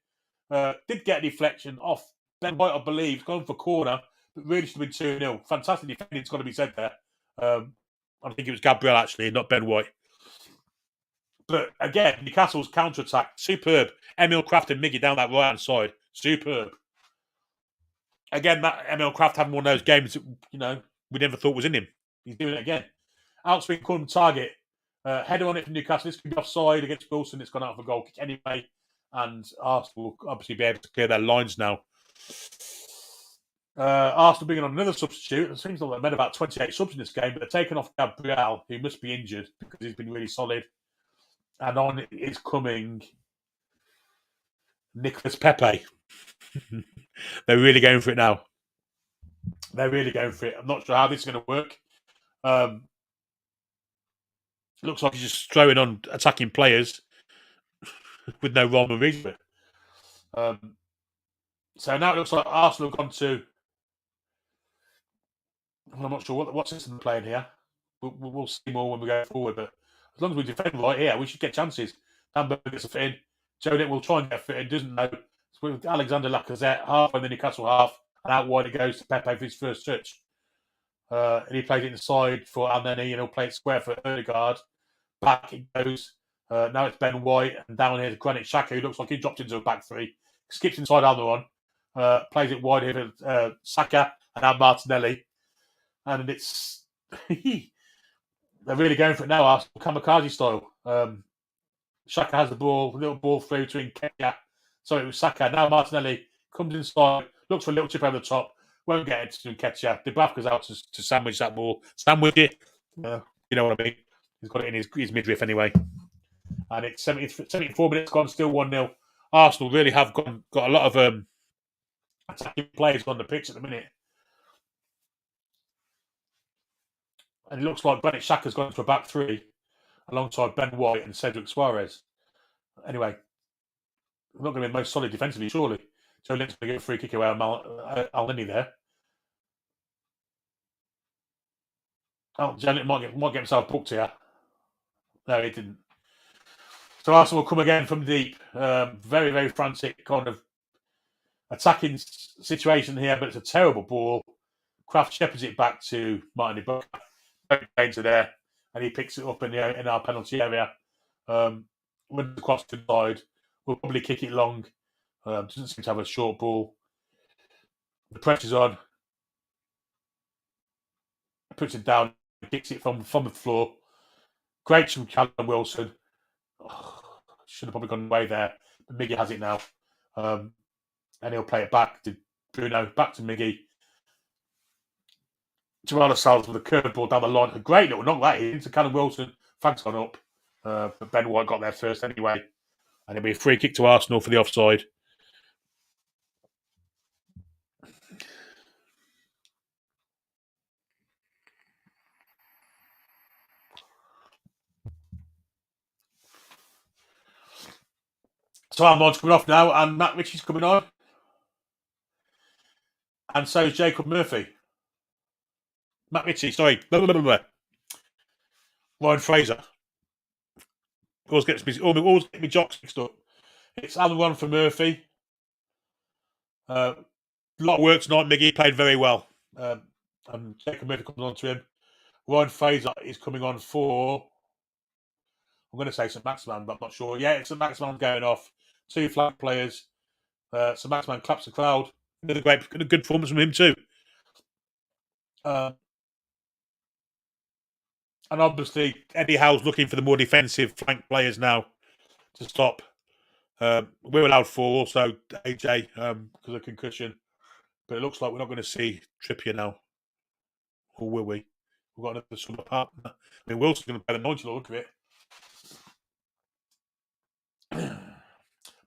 Did get a deflection off Ben White, I believe. Gone for corner, but really should have been 2-0. Fantastic defending, it's got to be said there. I think it was Gabriel, actually, not Ben White. But again, Newcastle's counter-attack, superb. Emil Kraft and Miggy down that right-hand side, superb. Again, that Emil Kraft having one of those games that, we never thought was in him. He's doing it again. Outswing corner target. Header on it from Newcastle. This could be offside against Wilson. It's gone out for a goal kick anyway. And Arsenal will obviously be able to clear their lines now. Arsenal bringing on another substitute. It seems like they've made about 28 subs in this game, but they're taking off Gabriel, who must be injured because he's been really solid. And on is coming Nicolas Pepe. They're really going for it now. They're really going for it. I'm not sure how this is going to work. It looks like he's just throwing on attacking players with no rhyme or reason. So now it looks like Arsenal have gone to... I'm not sure what system they're playing here. We'll see more when we go forward, but as long as we defend right here, we should get chances. Danberg gets a fit in. Joe Linton will try and get a fit in, doesn't know. It's with Alexander Lacazette, half in the Newcastle half, and out wide it goes to Pepe for his first touch. And he plays it inside for Elneny, and he'll play it square for Odegaard. Back it goes. Now it's Ben White, and down here to Granit Xhaka, who looks like he dropped into a back three. Skips inside Almiron, plays it wide here for Saka, and now Martinelli. And it's... they're really going for it now, Arsenal, kamikaze style. Xhaka has the ball, little ball through between Kenya. Sorry, it was Saka. Now Martinelli comes inside, looks for a little chip over the top, won't get it to Nketiah. Dubravka's out to sandwich that ball. Sandwich it. You know what I mean? He's got it in his midriff anyway. And it's 74 minutes gone, still 1-0. Arsenal really have got a lot of attacking players on the pitch at the minute. And it looks like Granit Xhaka's gone to a back three alongside Ben White and Cedric Suarez. Anyway, not going to be the most solid defensively, surely. Joe Linton's going to get a free kick away on Al-Nini there. Oh, Joe Linton might get himself booked here. No, he didn't. So Arsenal will come again from deep. Very, very frantic kind of attacking situation here, but it's a terrible ball. Kraft shepherds it back to Martin Dubravka to there, and he picks it up in our penalty area. Runs across to the side. We'll probably kick it long. Doesn't seem to have a short ball. The pressure's on. Puts it down. Kicks it from the floor. Great from Callum Wilson. Should have probably gone away there. But Miggy has it now. And he'll play it back to Bruno. Back to Miggy. Jamal Lascelles with a curved ball down the line. A great little knock that into Callum Wilson. Frank's gone up. But Ben White got there first anyway. And it'll be a free kick to Arsenal for the offside. So Armand's coming off now, and Matt Ritchie's coming on. And so is Jacob Murphy. Matt Ritchie, sorry. Ryan Fraser. Always get me jocks mixed up. It's Alan one for Murphy. A lot of work tonight. Miggy played very well. And Jacob Murphy comes on to him. Ryan Fraser is coming on for, I'm going to say St. Maximan, but I'm not sure. Yeah, it's St. Maximan going off. Two flank players. St. Maximan claps the crowd. Another good performance from him too. And obviously, Eddie Howe's looking for the more defensive flank players now to stop. We're allowed 4 also, AJ, because of concussion. But it looks like we're not going to see Trippier now. Or will we? We've got another sub partner. I mean, Wilson's going to play the 90 look of it.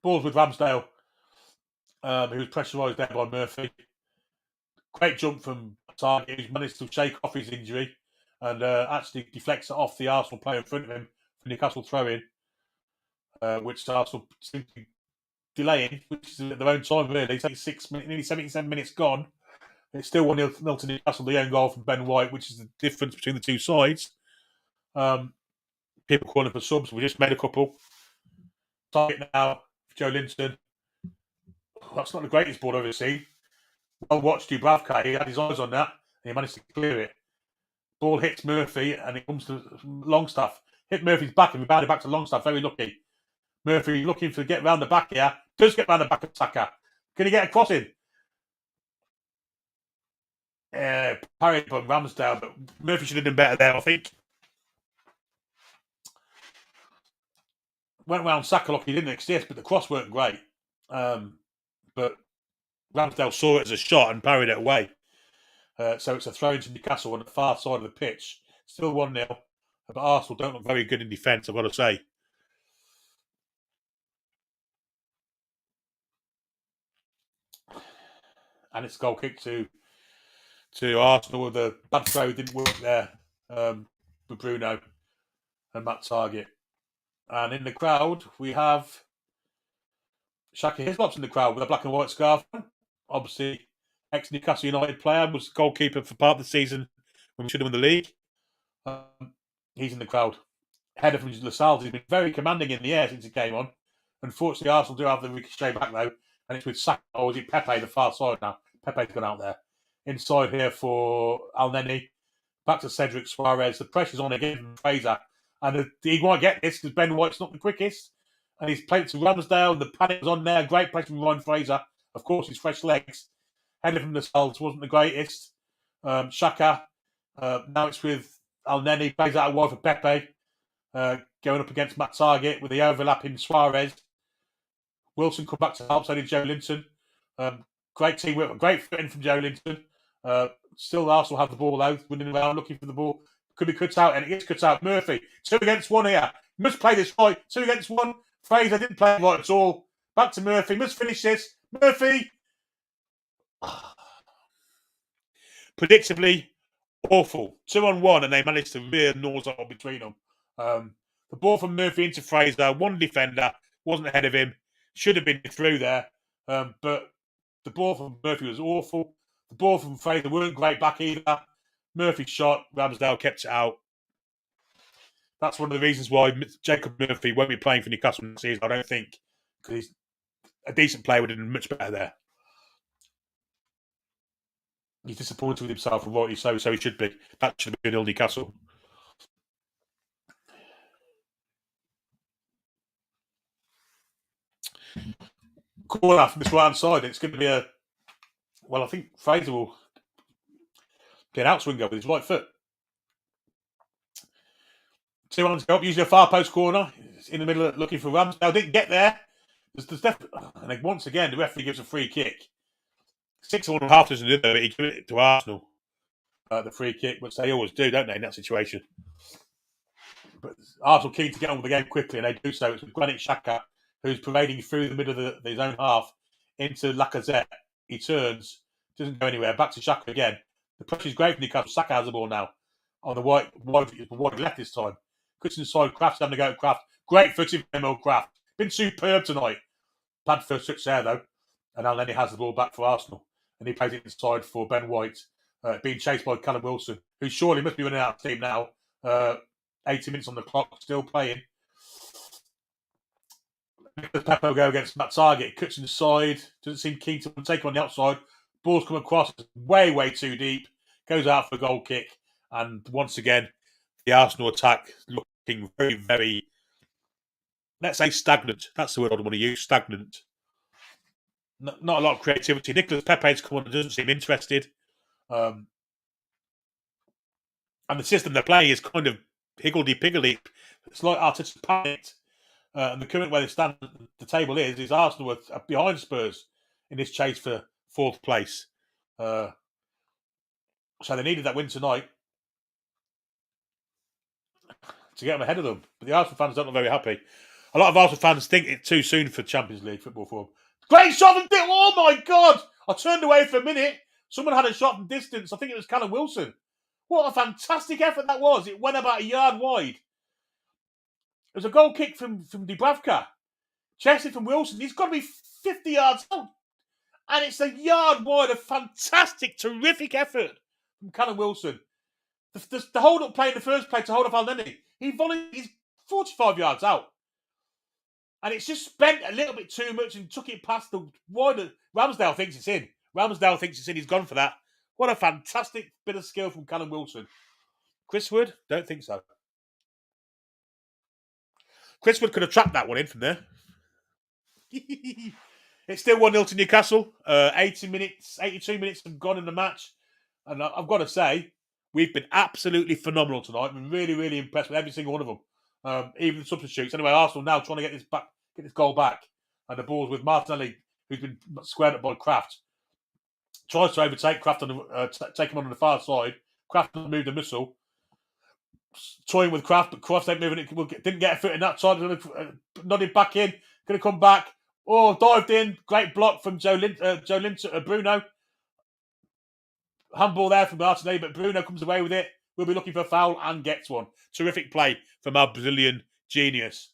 Balls with Ramsdale, who was pressurised there by Murphy. Great jump from Target, who's managed to shake off his injury and actually deflects it off the Arsenal player in front of him for Newcastle throw-in, which Arsenal seem to be delaying, which is at their own time, really. It's like 6 minutes, nearly 77 minutes gone. It's still 1-0 to Newcastle, the own goal from Ben White, which is the difference between the two sides. People calling for subs. We just made a couple. Target now, Joe Linton. That's not the greatest ball I've ever seen. Well watched Dubravka. He had his eyes on that, and he managed to clear it. Ball hits Murphy, and it comes to Longstaff. Hit Murphy's back, and we bounded back to Longstaff. Very lucky. Murphy looking to get round the back here. Does get round the back of Saka. Can he get a crossing? Parried by Ramsdale, but Murphy should have done better there, I think. Went round Saka like he didn't exist, but the cross weren't great. But Ramsdale saw it as a shot and parried it away. So it's a throw into Newcastle on the far side of the pitch. Still 1-0. But Arsenal don't look very good in defence, I've got to say. And it's a goal kick to Arsenal with a bad throw. Didn't work there with Bruno and Matt Target. And in the crowd, we have Shaka Hislop's in the crowd with a black and white scarf. Obviously, ex-Newcastle United player, was goalkeeper for part of the season when we should have won the league. He's in the crowd. Header from Lascelles. He's been very commanding in the air since he came on. Unfortunately, Arsenal do have the ricochet back though, and it's with Saka. Or is it Pepe, the far side now? Pepe's gone out there. Inside here for Al-Neni. Back to Cedric Suarez. The pressure's on again from Fraser. And he won't get this because Ben White's not the quickest. And he's played to Ramsdale. The panic's on there. Great pressure from Ryan Fraser. Of course, his fresh legs. Header from the Lascelles wasn't the greatest. Xhaka. Now it's with And then he plays out wide for Pepe, going up against Matt Target with the overlapping Suarez. Wilson come back to help, so did Joe Linton. Great teamwork, great fitting from Joe Linton. Still, Arsenal have the ball though, running around looking for the ball. Could be cut out, and it gets cut out. Murphy, 2 against 1 here. Must play this right. 2 against 1. Fraser didn't play right at all. Back to Murphy. Must finish this. Murphy. Predictably awful. 2-on-1, and they managed to rear nose up between them. The ball from Murphy into Fraser. One defender wasn't ahead of him. Should have been through there. But the ball from Murphy was awful. The ball from Fraser weren't great back either. Murphy shot. Ramsdale kept it out. That's one of the reasons why Jacob Murphy won't be playing for Newcastle next season, I don't think. Because he's a decent player, would have done much better there. He's disappointed with himself, and rightly so he should be. That should have been ill Newcastle. Corner from this right-hand side. It's going to be I think Fraser will be an outswinger with his right foot. 2 hands go up, usually a far post corner. It's in the middle looking for Ramsdale. Didn't get there. There's definitely, and once again, the referee gives a free kick. 6.5 doesn't do that, but he gives it to Arsenal. The free kick, which they always do, don't they, in that situation? But Arsenal keen to get on with the game quickly, and they do so. It's with Granit Xhaka, who's parading through the middle of his own half into Lacazette. He turns, doesn't go anywhere. Back to Xhaka again. The pressure is great for Newcastle. Saka has the ball now on the wide left this time. Cuts inside. Kraft's having to go to Kraft. Great footing from Emil Kraft. Been superb tonight. Bad first touch there though, and now Lenny has the ball back for Arsenal, and he plays it inside for Ben White, being chased by Callum Wilson, who surely must be running out of steam now. 80 minutes on the clock, still playing. Nicholas Pepe go against Matt Target, cuts inside, doesn't seem keen to take him on the outside. Ball's come across, way too deep, goes out for a goal kick, and once again, the Arsenal attack looking very, very, let's say, stagnant. That's the word I want to use, stagnant. Not a lot of creativity. Nicholas Pepe's come on and doesn't seem interested. And the system they're playing is kind of higgledy-piggledy. It's like Arteta's panicked. And the current way the table is Arsenal are behind Spurs in this chase for 4th place. So they needed that win tonight to get them ahead of them. But the Arsenal fans don't look very happy. A lot of Arsenal fans think it's too soon for Champions League football for them. Great shot from Dick. Oh my God! I turned away for a minute. Someone had a shot from distance. I think it was Callum Wilson. What a fantastic effort that was. It went about a yard wide. It was a goal kick from Dubravka. Chested from Wilson. He's got to be 50 yards out. And it's a yard wide. A fantastic, terrific effort from Callum Wilson. The hold-up play in the first play to hold up Al-Neni. He's 45 yards out. And it's just spent a little bit too much and took it past the wider. Ramsdale thinks it's in. He's gone for that. What a fantastic bit of skill from Callum Wilson. Chris Wood? Don't think so. Chris Wood could have trapped that one in from there. It's still 1-0 to Newcastle. 82 minutes have gone in the match. And I've got to say, we've been absolutely phenomenal tonight. I've been really, really impressed with every single one of them. Even the substitutes. Anyway, Arsenal now trying to get this goal back. And the ball's with Martinelli, who's been squared up by Kraft. Tries to overtake Kraft, take him on the far side. Kraft doesn't move the missile. Toying with Kraft, but Kraft ain't moving it. Didn't get a foot in that side. Nodded back in. Going to come back. Oh, dived in. Great block from Bruno. Handball there from Martinelli, but Bruno comes away with it. We'll be looking for a foul and gets one. Terrific play from our Brazilian genius.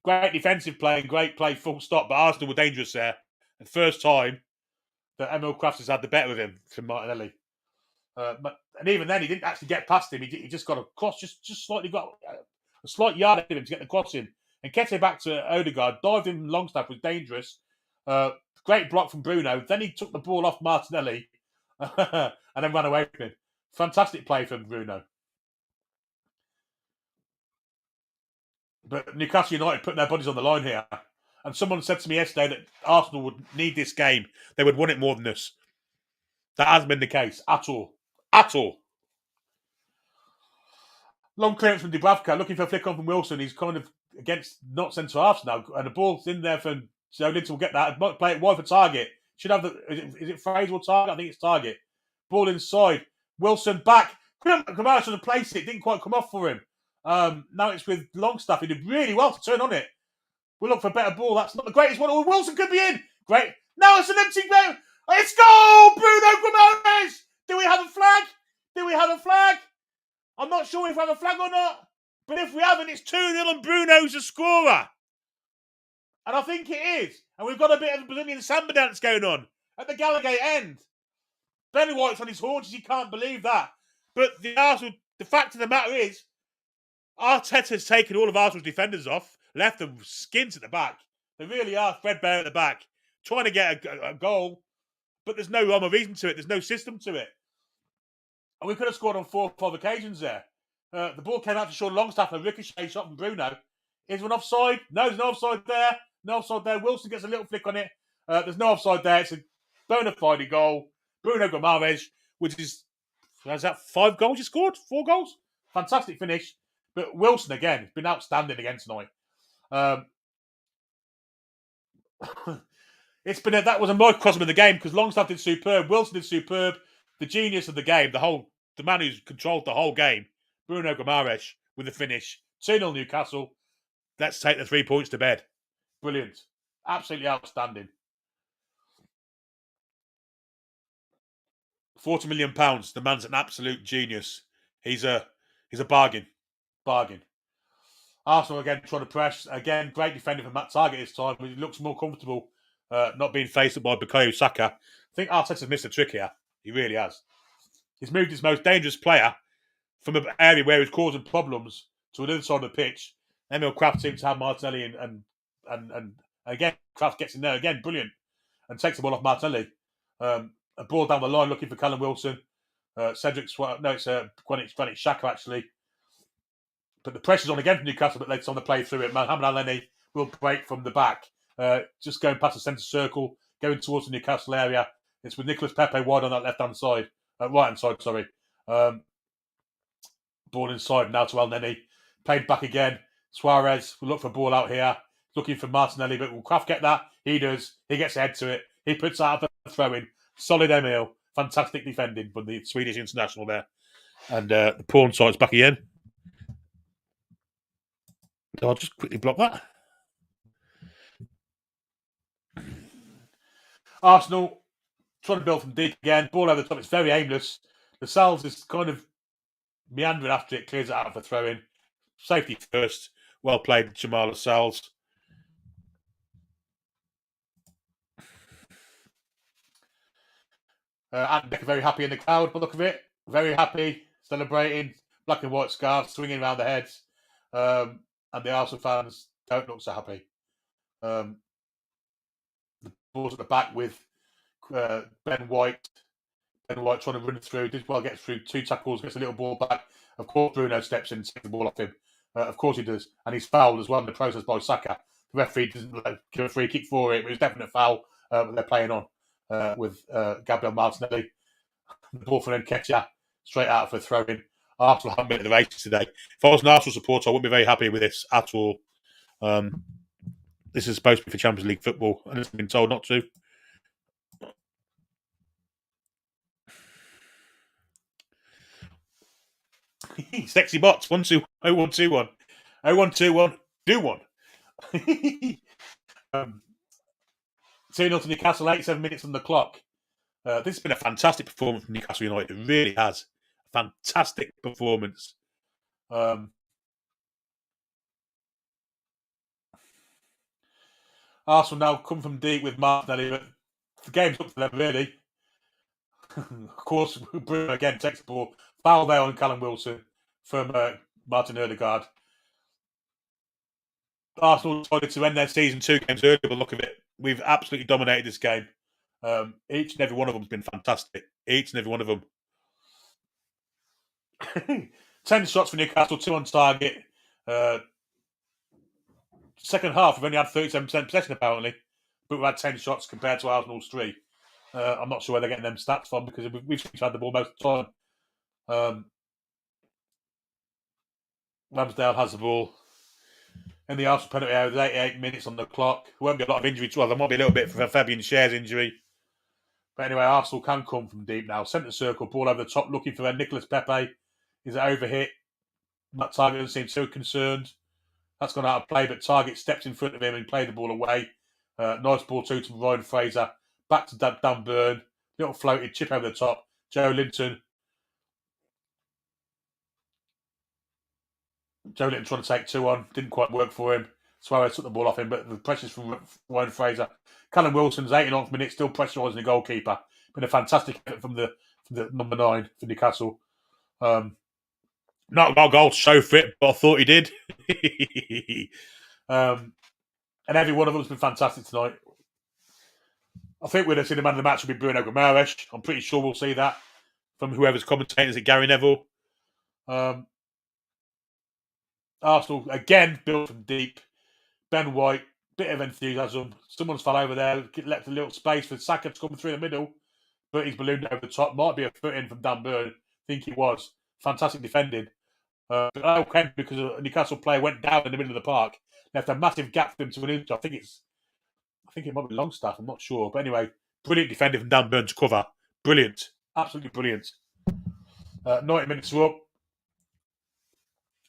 Great defensive play and great play, full stop. But Arsenal were dangerous there. The first time that Emil Kraft has had the better of him from Martinelli. And even then, he didn't actually get past him. He just got a cross, just slightly got a slight yard ahead of him to get the cross in. And Nketiah back to Odegaard, dived in Longstaff, was dangerous. Great block from Bruno. Then he took the ball off Martinelli and then ran away from him. Fantastic play from Bruno. But Newcastle United putting their bodies on the line here. And someone said to me yesterday that Arsenal would need this game. They would win it more than this. That hasn't been the case at all. At all. Long clearance from Dubravka, looking for a flick on from Wilson. He's kind of against not centre halves now, and the ball's in there for Joe Linton. Will get that. Might play it wide for Target. Should have the. Is it Fraser or Target? I think it's Target. Ball inside. Wilson back. Couldn't come out to place it. Didn't quite come off for him. Now it's with Longstaff. He did really well to turn on it. We'll look for a better ball. That's not the greatest one. Oh, Wilson could be in. Great. Now it's an empty game. It's goal! Bruno Guimaraes! Do we have a flag? Do we have a flag? I'm not sure if we have a flag or not. But if we haven't, it's 2-0 and Bruno's a scorer. And I think it is. And we've got a bit of a Brazilian samba dance going on at the Gallagher end. Ben White's on his haunches. He can't believe that. But the fact of the matter is, Arteta's taken all of Arsenal's defenders off, left them skins at the back. They really are threadbare at the back, trying to get a goal, but there's no rhyme or reason to it. There's no system to it. And we could have scored on 4 or 5 occasions there. The ball came out to Sean Longstaff, a ricochet shot from Bruno. Is one offside? No, there's no offside there. No offside there. Wilson gets a little flick on it. There's no offside there. It's a bona fide goal. Bruno Guimaraes, which is, is that 5 goals you scored? 4 goals? Fantastic finish. But Wilson, again, has been outstanding again tonight. That was a microcosm of the game because Longstaff did superb. Wilson did superb. The genius of the game, the man who's controlled the whole game, Bruno Guimaraes, with the finish. 2-0 Newcastle. Let's take the 3 points to bed. Brilliant. Absolutely outstanding. £40 million. The man's an absolute genius. He's a bargain. Bargain. Arsenal again trying to press. Again, great defending from Matt Target this time. He looks more comfortable not being faced up by Bukayo Saka. I think Arteta's missed a trick here. He really has. He's moved his most dangerous player from an area where he's causing problems to another side of the pitch. Emil Kraft seems to have Martinelli and again, Kraft gets in there again, brilliant, and takes the ball off Martinelli. A ball down the line looking for Callum Wilson. It's Granit Xhaka actually. But the pressure's on again from Newcastle, but they're on the play through it. Mohamed Elneny will break from the back. Just going past the centre circle, going towards the Newcastle area. It's with Nicolas Pepe wide on that left-hand side. Right-hand side, sorry. Ball inside now to Elneny. Played back again. Suarez will look for a ball out here. Looking for Martinelli, but will Kraft get that? He does. He gets ahead to it. He puts out the throw-in. Solid Emil. Fantastic defending from the Swedish international there. And the pawn side's back again. I'll just quickly block that. Arsenal trying to build from deep again. Ball over the top. It's very aimless. The Salves is kind of meandering after it. Clears it out for throw-in. Safety first. Well played, Jamal Lascelles. Anton Becker very happy in the crowd by the look of it. Very happy, celebrating. Black and white scarves swinging around their heads. And the Arsenal fans don't look so happy. The ball's at the back with Ben White. Ben White trying to run through. Did well, gets through 2 tackles, gets a little ball back. Of course, Bruno steps in and takes the ball off him. Of course he does. And he's fouled as well in the process by Saka. The referee doesn't give a free kick for it. It was a definite foul they're playing on with Gabriel Martinelli. The ball from Nketiah straight out for a throw-in. Arsenal haven't been at the races today. If I was an Arsenal supporter, I wouldn't be very happy with this at all. This is supposed to be for Champions League football, and it's been told not to. Sexy bots. 1-2. 0-1-2-1. 0-1-2-1. Do one. 2-0 to Newcastle, 87 minutes on the clock. This has been a fantastic performance from Newcastle United. It really has. Fantastic performance. Arsenal now come from deep with Martinelli, but the game's up to them, really. Of course, Bruno again takes the ball. Foul there on Callum Wilson from Martin Odegaard. Arsenal decided to end their season 2 games early by the look of it. We've absolutely dominated this game. Each and every one of them has been fantastic. Each and every one of them. 10 shots for Newcastle, 2 on target. Second half, we've only had 37% possession apparently, but we've had 10 shots compared to Arsenal's 3. I'm not sure where they're getting them stats from because we've had the ball most of the time. Ramsdale has the ball in the Arsenal penalty area. There's 88 minutes on the clock. There won't be a lot of injury. Well, there might be a little bit for Fabian Schär's injury. But anyway, Arsenal can come from deep now. Centre circle, ball over the top, looking for Nicolas Pepe. Is it overhit? That Target doesn't seem too concerned. That's gone out of play, but Target steps in front of him and played the ball away. Nice ball too to Ryan Fraser. Back to Dan Burn. Little floated chip over the top. Joe Linton trying to take 2 on. Didn't quite work for him. Suarez took the ball off him, but the pressure's from Ryan Fraser. Callum Wilson's 89th minute, still pressurising the goalkeeper. Been a fantastic effort from the number 9 for Newcastle. Not got a goal to show for it, but I thought he did. And every one of them has been fantastic tonight. I think we're going to see the man of the match will be Bruno Guimaraes. I'm pretty sure we'll see that from whoever's commentating. Is it Gary Neville? Arsenal, again, built from deep. Ben White, bit of enthusiasm. Someone's fell over there, left a little space for Saka to come through the middle, but he's ballooned over the top. Might be a foot in from Dan Burn. I think he was. Fantastic defending. But okay, because a Newcastle player went down in the middle of the park, left a massive gap for him to Minuto. I think it might be Longstaff, I'm not sure. But anyway, brilliant defending from Dan Burn to cover. Brilliant. Absolutely brilliant. 90 minutes are up.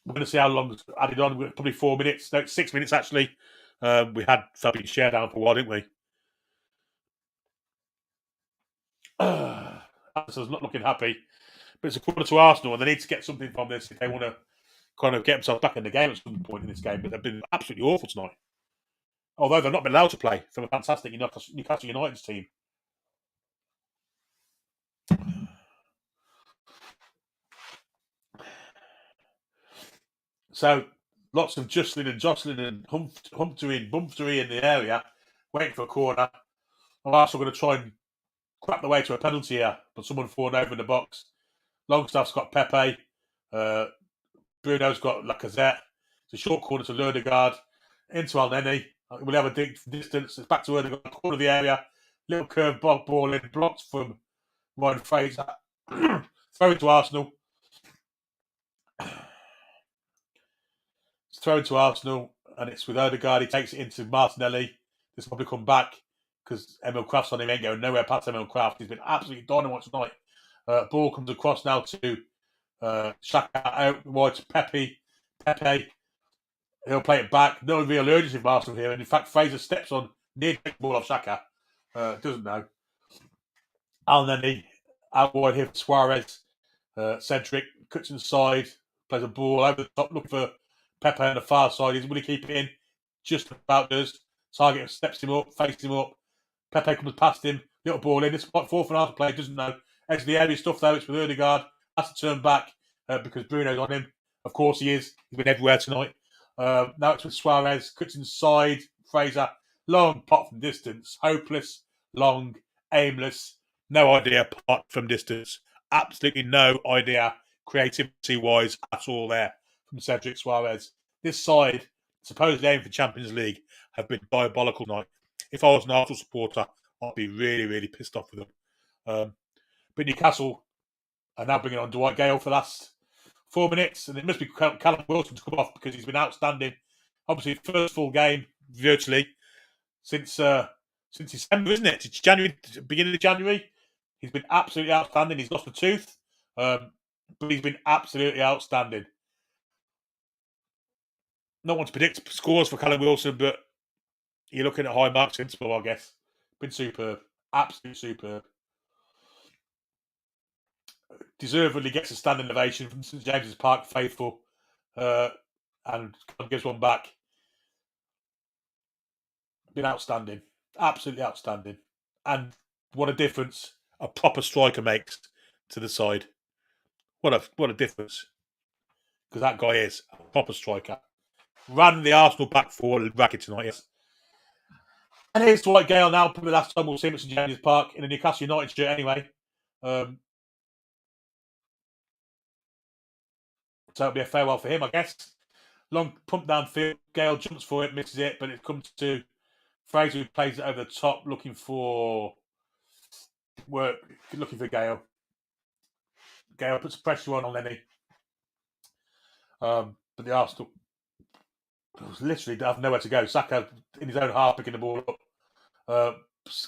We're going to see how long it's added on. Probably 4 minutes. No, 6 minutes, actually. We had Fabian Schär down for a while, didn't we? Arsenal's not looking happy. But it's a quarter to Arsenal, and they need to get something from this if they want to kind of get themselves back in the game at some point in this game. But they've been absolutely awful tonight. Although they've not been allowed to play from a fantastic Newcastle United's team. So, lots of jostling and Humphrey and Bumfrey in the area, waiting for a corner. I'm also going to try and crap the way to a penalty here, but someone falling over in the box. Longstaff's got Pepe. Bruno's got Lacazette. It's a short corner to Løndegaard. Into Elneny. We'll have a dig distance. It's back to Løndegaard, corner of the area. Little curve ball in, blocked from Ryan Fraser. Throw it to Arsenal. It's thrown to Arsenal, and it's with Odegaard. He takes it into Martinelli. This will probably come back because Emil Kraft's on him. Ain't going nowhere past Emil Kraft. He's been absolutely dynamite tonight. Ball comes across now to Xhaka out wide to Pepe. He'll play it back. No real urgency from Arsenal here. And in fact, Fraser steps on near the ball off Xhaka. Doesn't know. And then he out wide here for Suarez. Cedric cuts inside, plays a ball over the top, looking for Pepe on the far side. He's going to keep it in. Just about does. Target steps him up, faces him up. Pepe comes past him. Little ball in. It's quite fourth and Arsenal player. Doesn't know. Edge of the area stuff though. It's with Odegaard. Has to turn back because Bruno's on him. Of course he is. He's been everywhere tonight. Now it's with Suarez. Cuts inside. Fraser. Long pot from distance. Hopeless. Long. Aimless. No idea pot from distance. Absolutely no idea creativity-wise at all there from Cedric Suarez. This side, supposed aim for Champions League, have been diabolical tonight. If I was an Arsenal supporter, I'd be really, really pissed off with them. But Newcastle are now bringing on Dwight Gale for the last 4 minutes, and it must be Callum Wilson to come off because he's been outstanding. Obviously, first full game virtually since December, isn't it? It's January, beginning of January. He's been absolutely outstanding. He's lost a tooth, but he's been absolutely outstanding. Not want to predict scores for Callum Wilson, but you're looking at high marks in Spurs, I guess. Been superb. Absolutely superb. Deservedly gets a standing ovation from St James's Park faithful and gives one back. Been outstanding. Absolutely outstanding. And what a difference a proper striker makes to the side. What a difference. Because that guy is a proper striker. Ran the Arsenal back four racket tonight, yes. And here's Dwight Gale now. Probably the last time we'll see him at St James's Park in a Newcastle United shirt anyway. So it'll be a farewell for him, I guess. Long pump downfield. Gale jumps for it, misses it, but it comes to Fraser, who plays it over the top, looking for Gale. Gale puts pressure on Lenny. But but the Arsenal literally have nowhere to go. Saka in his own half picking the ball up.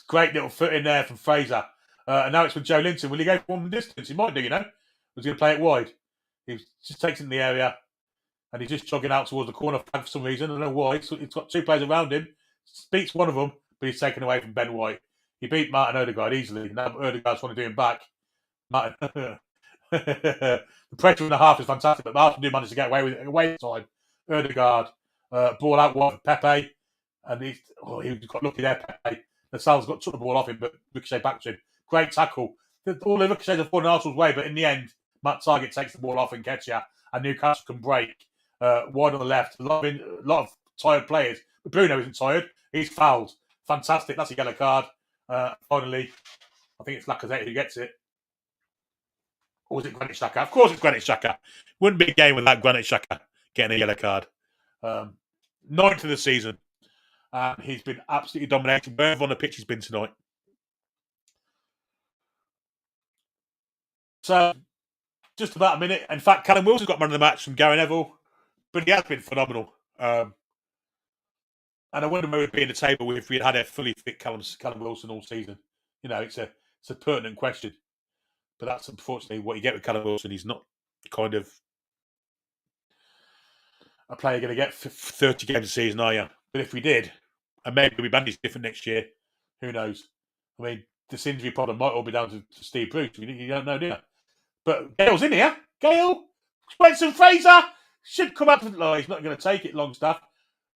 Great little foot in there from Fraser. And now it's with Joe Linton. Will he go from distance? He might do, you know. He's going to play it wide. He just takes it in the area and he's just jogging out towards the corner flag for some reason. I don't know why. He's got two players around him. Beats one of them, but he's taken away from Ben White. He beat Martin Odegaard easily. Now Odegaard's trying to do him back. Martin. The pressure in the half is fantastic, but Martin did manage to get away with it away time. Odegaard, ball out wide for Pepe, and he got lucky there, Pepe. Lascelles took the ball off him, but Ricochet back to him. Great tackle. All the ricochets have fallen Arsenal's way, but in the end, Matt Targett takes the ball off and Nketiah, and Newcastle can break. Wide on the left. A lot of tired players. But Bruno isn't tired. He's fouled. Fantastic. That's a yellow card. Finally, I think it's Lacazette who gets it. Or was it Granit Xhaka? Of course it's Granit Xhaka. Wouldn't be a game without Granit Xhaka getting a yellow card. 9th of the season. He's been absolutely dominating wherever on the pitch he's been tonight. So, just about a minute. In fact, Callum Wilson's got man of the match from Gary Neville, but he has been phenomenal. And I wonder where we'd be in the table if we had a fully fit Callum Wilson all season. You know, it's a pertinent question. But that's unfortunately what you get with Callum Wilson. He's not kind of a player going to get 30 games a season, are you? But if we did, and maybe we manage different next year, who knows? I mean, this injury problem might all be down to Steve Bruce. You don't know, do you? But Gale's in here. Gale, Spencer Fraser should come up. Oh, he's not going to take it, Longstaff.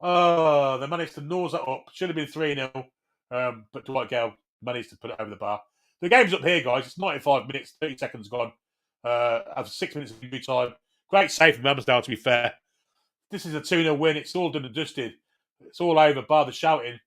Oh, they managed to nose that up. Should have been 3-0. But Dwight Gale managed to put it over the bar. The game's up here, guys. It's 95 minutes, 30 seconds gone. After 6 minutes of injury time. Great save from Ramsdale, to be fair. This is a 2-0 win. It's all done and dusted. It's all over, bar the shouting.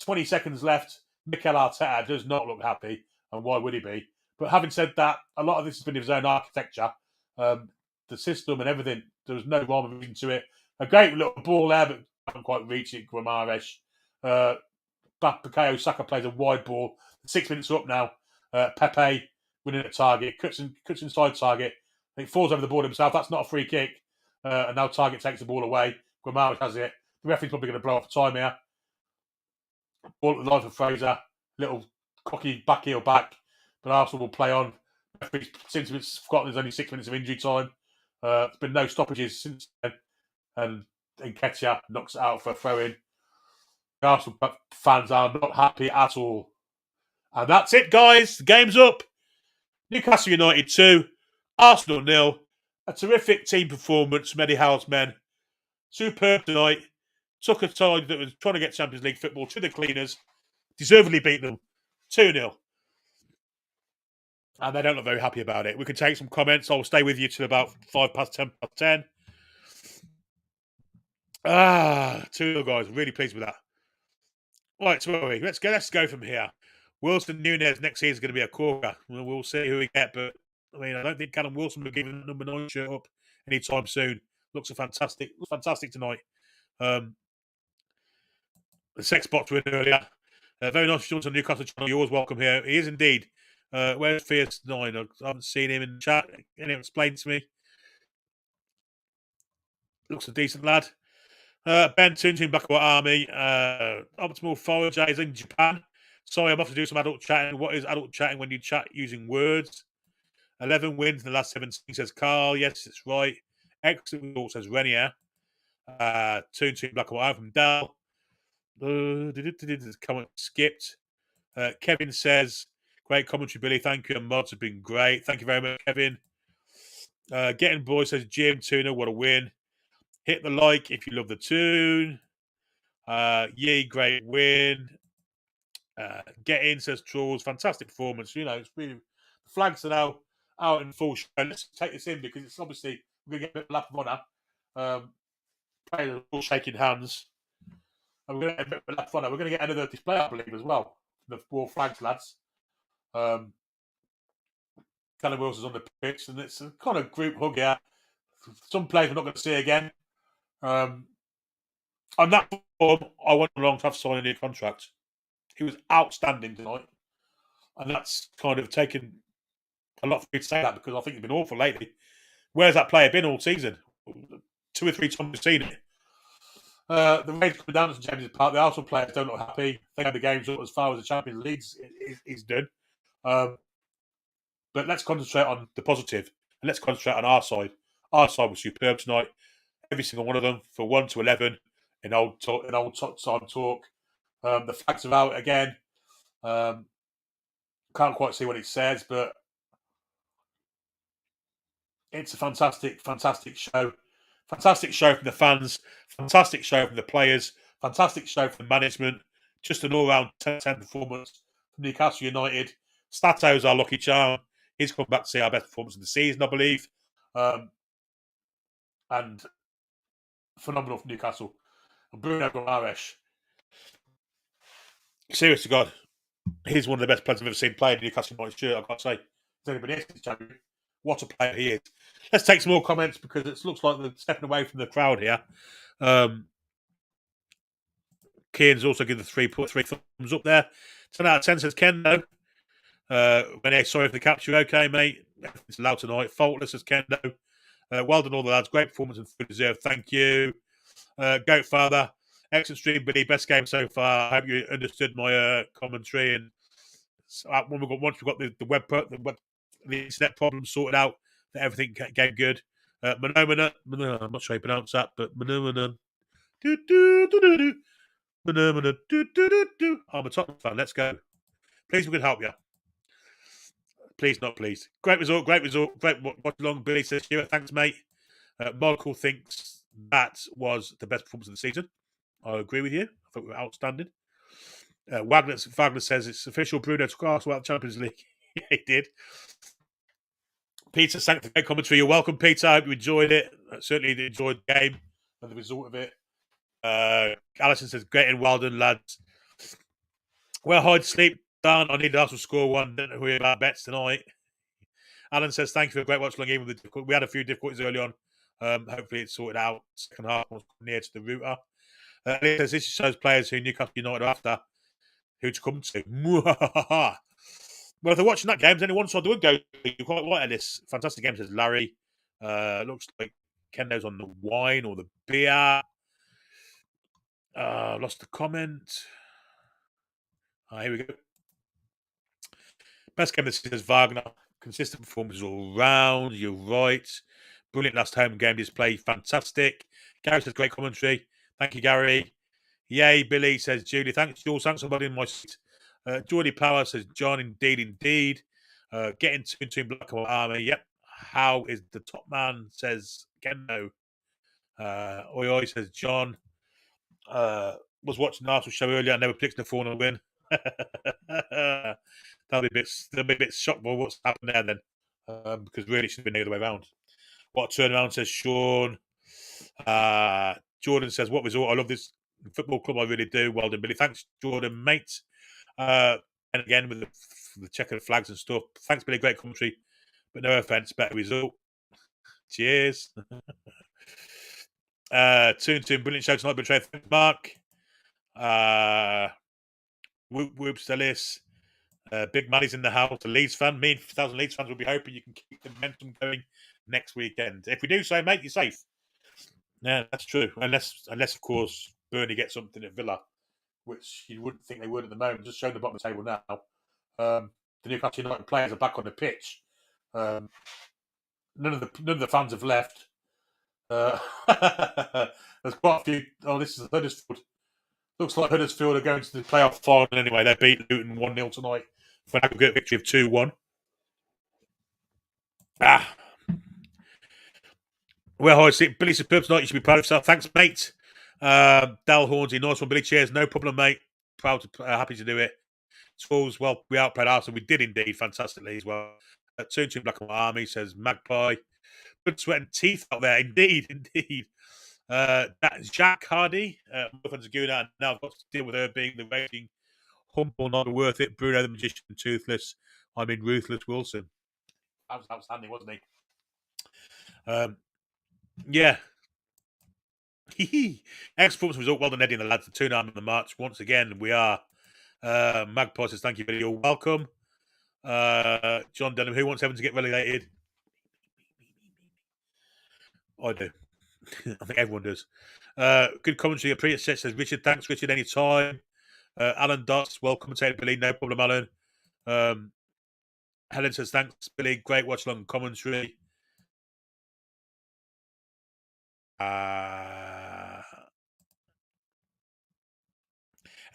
20 seconds left. Mikel Arteta does not look happy. And why would he be? But having said that, a lot of this has been his own architecture. The system and everything. There was no rhyme or reason to it. A great little ball there, but can't quite reach it. Guimaraes. Bukayo Saka plays a wide ball. 6 minutes are up now. Pepe winning a target. Cuts inside target. He falls over the board himself. That's not a free kick. And now Target takes the ball away. Guimaraes has it. The referee's probably going to blow off time here. Ball at the line for Fraser. Little cocky back heel back. But Arsenal will play on. Referee seems to have forgotten there's only 6 minutes of injury time. There's been no stoppages since then. And Nketiah knocks it out for a throw-in. The Arsenal fans are not happy at all. And that's it, guys. The game's up. Newcastle United 2. Arsenal 0. A terrific team performance from Eddie Howe's men. Superb tonight. Took a side that was trying to get Champions League football to the cleaners. Deservedly beat them. 2-0. And they don't look very happy about it. We can take some comments. I'll stay with you till about 10:10. 2-0, guys. Really pleased with that. Right, so let's go from here. Wilson Nunez next season is going to be a corker. We'll see who we get, but I mean, I don't think Callum Wilson will give him the number 9 shirt up anytime soon. Looks fantastic tonight. The Sex Box win earlier. Very nice on Newcastle channel. You're always welcome here. He is indeed. Where's Fierce 9? I haven't seen him in the chat. Can you explain to me? Looks a decent lad. Ben Toon, Team Black White Army. Optimal Forage is in Japan. Sorry, I'm off to do some adult chatting. What is adult chatting when you chat using words? 11 wins in the last 17, says Carl. Yes, it's right. Excellent result, says Renier. Toon, Black White Army from Dell. Comment skipped. Kevin says, great commentary, Billy. Thank you. And mods have been great. Thank you very much, Kevin. Getting Boy says, Jim Tuna, what a win. Hit the like if you love the tune. Yee, great win. Get in, says Trolls. Fantastic performance. You know, it's really, the flags are now out in full show. Let's take this in because it's obviously, we're going to get a bit of lap of honour. Players are all shaking hands. And we're going to get a bit of lap of honour. We're going to get another display, I believe, as well. The War Flags lads. Callum Wilson's on the pitch, and it's a kind of group hug here. Some players we're not going to see again. On that form, I want Long to have signed a new contract. He was outstanding tonight. And that's kind of taken a lot for me to say that because I think he's been awful lately. Where's that player been all season? 2 or 3 times we've seen it. The rain's coming down at St James's Park. The Arsenal players don't look happy. They have the games up as far as the Champions League is done. But let's concentrate on the positive, and let's concentrate on our side. Our side was superb tonight. Every single one of them, for 1 to 11, in old time talk. The flags are out again. Can't quite see what it says, but it's a fantastic show. Fantastic show from the fans. Fantastic show from the players. Fantastic show from the management. Just an all-round 10-10 performance from Newcastle United. Stato's our lucky charm. He's come back to see our best performance of the season, I believe. And phenomenal from Newcastle. And Bruno Guimaraes. Serious to God. He's one of the best players I've ever seen play in Newcastle United shirt, I've got to say. He's only been here since January. What a player he is. Let's take some more comments because it looks like they're stepping away from the crowd here. Kieran's also given three thumbs up there. 10 out of 10 says Ken, though. Renee, sorry for the capture. Okay, mate. It's loud tonight. Faultless says Ken, though. Well done, all the lads. Great performance and food deserved. Thank you. Goat Father. Excellent stream, Billy. Best game so far. I hope you understood my commentary. And so once we got the internet problem sorted out, that everything came good. Monomana, I'm not sure how you pronounce that, but Monomana. I'm a Tottenham fan. Let's go. Please, we can help you. Please, not please. Great result. Great Watchalong. Billy says, thanks, mate. Michael thinks that was the best performance of the season. I agree with you. I thought we were outstanding. Wagner says it's official. Bruno took Arsenal out of the Champions League. He did. Peter, thanks for the great commentary. You're welcome, Peter. I hope you enjoyed it. I certainly enjoyed the game and the result of it. Alison says, great and well done, lads. Well, hard sleep. Dan, I need Arsenal to score one. Don't know who about bets tonight. Alan says, thank you for a great watch along. Even with we had a few difficulties early on. Hopefully it's sorted out. Second half was near to the router. It says, this shows players who Newcastle United are after who to come to. Well, if they're watching that game, there's only one side they would go. You're quite right at this. Fantastic game, says Larry. Looks like Kendo's on the wine or the beer. Lost the comment. Here we go. Best game this season is Wagner. Consistent performances all round. You're right. Brilliant last home game display. Fantastic. Gary says great commentary. Thank you, Gary. Yay, Billy says Julie. Thanks, Jules. Thanks for in my seat. Geordie Power says John. Indeed. Getting Toon Black and White Army. Yep. How is the top man? Says Kendo. Oi says John. Was watching the Arsenal show earlier. I never predicted the 4-0 win. They'll be a bit shocked by what's happened there then, because really it should have been the other way around. What a turnaround, says Sean. Jordan says, what result? I love this football club, I really do. Well done, Billy. Thanks, Jordan, mate. And again, with the checkered flags and stuff. Thanks, Billy. Great commentary, but no offence, better result. Cheers. Toon, brilliant show tonight, betrayed. Thanks, Mark. Whoops, Ellis. Big Manny's in the house. A Leeds fan. Me and 1,000 Leeds fans will be hoping you can keep the momentum going next weekend. If we do so, mate, you're safe. Yeah, that's true. Unless of course, Burnley get something at Villa, which you wouldn't think they would at the moment. Just showing the bottom of the table now. The Newcastle United players are back on the pitch. None of the fans have left. There's quite a few. Oh, this is Huddersfield. Looks like Huddersfield are going to the playoff final anyway. They beat Luton 1-0 tonight for an aggregate victory of 2-1. Well, I see Billy superb tonight. You should be proud of yourself. Thanks, mate. Dal Hornsey, nice one, Billy. Cheers. No problem, mate. Proud to, happy to do it. Schools, well, we outplayed Arsenal. We did indeed fantastically as well. Toon Black and White Army says Magpie. Good sweat and teeth out there. Indeed. That's Jack Hardy. Laguna, and now I've got to deal with her being the rating humble, not worth it. Bruno the Magician, toothless. I mean, ruthless Wilson. That was outstanding, wasn't he? Yeah. Ex-performance result. Well done, Eddie and the lads. The Toon arm in the march. Once again, we are. Magpie says, thank you, Billy. You're welcome. John Denham, who wants Everton to get relegated? I do. I think everyone does. Good commentary. Appreciate it, says Richard. Thanks, Richard. Anytime. Alan Dots, well commentated, Billy. No problem, Alan. Helen says, thanks, Billy. Great watch along commentary.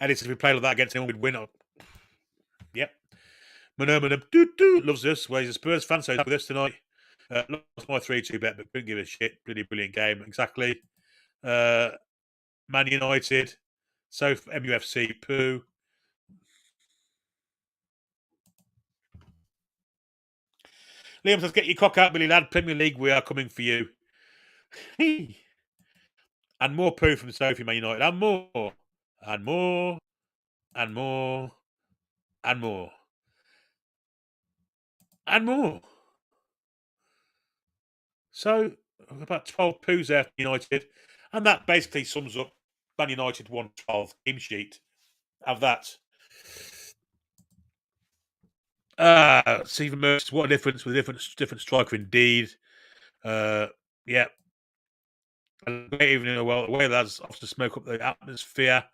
Eddie says, if we play like that against him, we'd win. Yep. Manum loves this. Well, he's a Spurs fan, so he's with us tonight. Lost my 3-2 bet, but couldn't give a shit. Really brilliant game. Exactly. Man United. So MUFC. Poo. Liam says, get your cock out, Billy lad. Premier League, we are coming for you. And more poo from Sophie, Man United. And more. And more. And more. And more. And more. So, about 12 poos there for United. And that basically sums up Man United 1-12 team sheet. Have that. Stephen Mertz, what a difference with a different striker indeed. Yeah. And even in a way that's off to smoke up the atmosphere.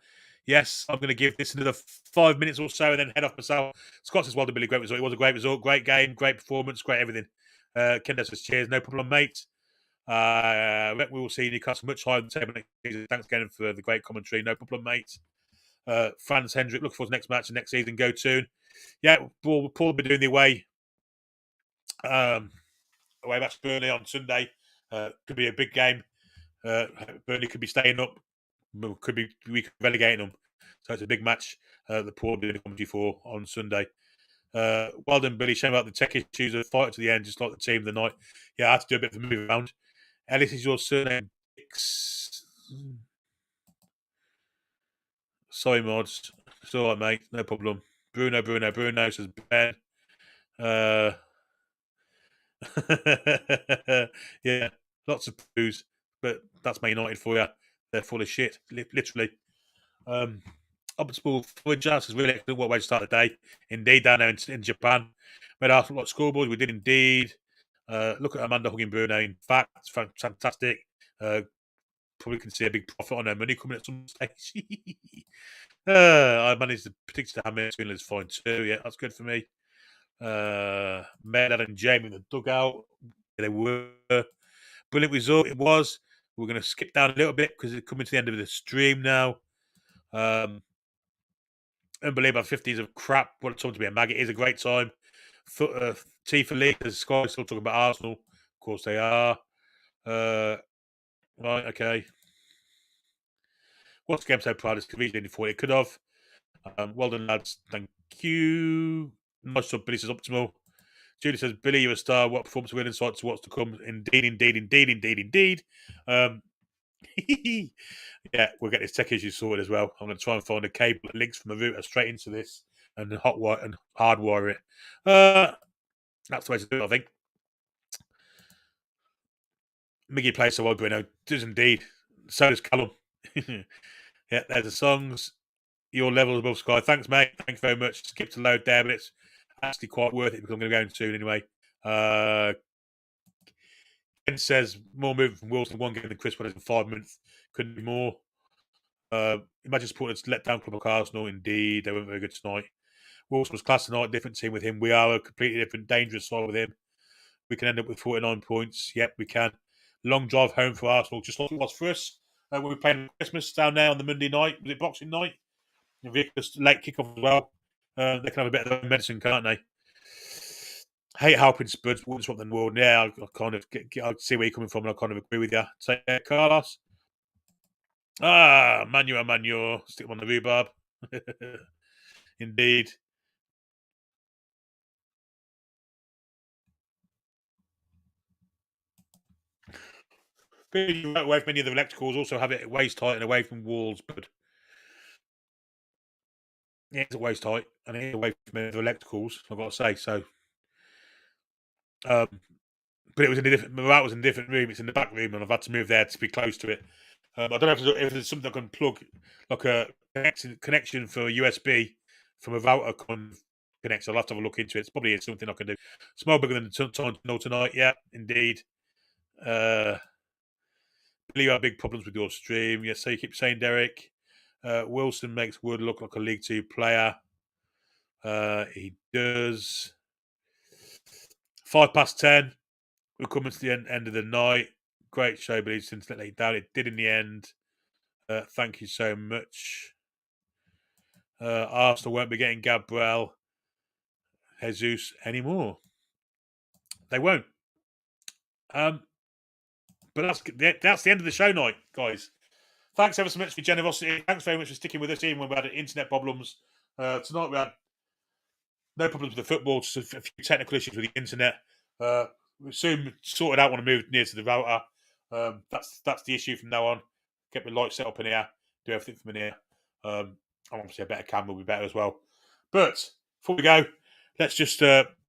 Yes, I'm going to give this another 5 minutes or so and then head off myself. Scott says, well done, Billy. Great result. It was a great result. Great game. Great performance. Great everything. Kendo says, cheers. No problem, mate. We will see Newcastle much higher than the table next season. Thanks again for the great commentary. No problem, mate. Franz Hendrick, looking forward to next match and next season. Go Toon. Yeah, Paul will be doing the away match to Burnley on Sunday. Could be a big game. Burnley could be staying up. We could be relegating them. So it's a big match that Paul will be doing the commentary for on Sunday. Well done, Billy. Shame about the tech issues of fight to the end, just like the team of the night. Yeah, I had to do a bit of a move around. Ellis is your surname. Sorry, mods. It's all right, mate. No problem. Bruno says Ben. Yeah, lots of poos, but that's Man United for you. They're full of shit, literally. Optimal for Jazz is really excellent. What way to start the day? Indeed, down there in Japan. Made out a lot of scoreboards. We did indeed. Look at Amanda hugging Bruno. In fact, it's fantastic. Probably can see a big profit on her money coming at some stage. I managed to predict the Hammer is fine too. Yeah, that's good for me. Medad and Jamie in the dugout. They were brilliant result. It was. We're going to skip down a little bit because it's coming to the end of the stream now. Unbelievable 50s of crap. What a time to be a maggot. It is a great time. T for League. There's Sky still talking about Arsenal. Of course they are. Right, okay. What's the game so proud? It's convenient before it could have. Well done, lads. Thank you. Nice job, Billy says optimal. Julie says, Billy, you're a star. What performance will insight to what's to come? Indeed. Yeah, we'll get this tech issue sorted as well. I'm going to try and find a cable that links from the router straight into this and hardwire it. That's the way to do it, I think. Miggy plays so well, Bruno. Does indeed. So does Callum. Yeah, there's the songs. Your level above Sky. Thanks, mate. Thank you very much. Skip to load there, but it's actually quite worth it because I'm going to go in soon anyway. Ken says more movement from Wilson one game than Chris Waters in 5 minutes. Couldn't be more. Imagine supporting a let down club like Arsenal. Indeed, they weren't very good tonight. Wilson was class tonight. Different team with him. We are a completely different, dangerous side with him. We can end up with 49 points. Yep, we can. Long drive home for Arsenal, just like it was for us. We're playing Christmas down there on the Monday night. Was it Boxing night? Late kickoff as well. They can have a bit of medicine, can't they? Hate helping Spurs, wouldn't swap the world. Yeah, I kind of I see where you're coming from, and I kind of agree with you. So, Carlos. Manu. Stick him on the rhubarb. Indeed. Away from many of the electricals, also have it waist height and away from walls, but yeah, it's waist height and it's away from many of the electricals, I've got to say. So, but it was in a different. That was in a different room. It's in the back room, and I've had to move there to be close to it. I don't know if there's something I can plug, like a connection for a USB from a router connection. I'll have to have a look into it. It's probably something I can do. Small bigger than the time to know tonight. Yeah, indeed. believe you have big problems with your stream. Yes, so you keep saying, Derek. Wilson makes Wood look like a League 2 player. He does. 10:05. We're coming to the end of the night. Great show, but it's since let it down. It did in the end. Thank you so much. Arsenal won't be getting Gabriel Jesus anymore. They won't. But that's the end of the show night, guys. Thanks ever so much for your generosity. Thanks very much for sticking with us even when we had internet problems. Tonight we had no problems with the football, just a few technical issues with the internet. We soon sorted out when I moved near to the router. That's the issue from now on. Get my light set up in here, do everything from in here. Obviously a better camera will be better as well. But before we go, let's just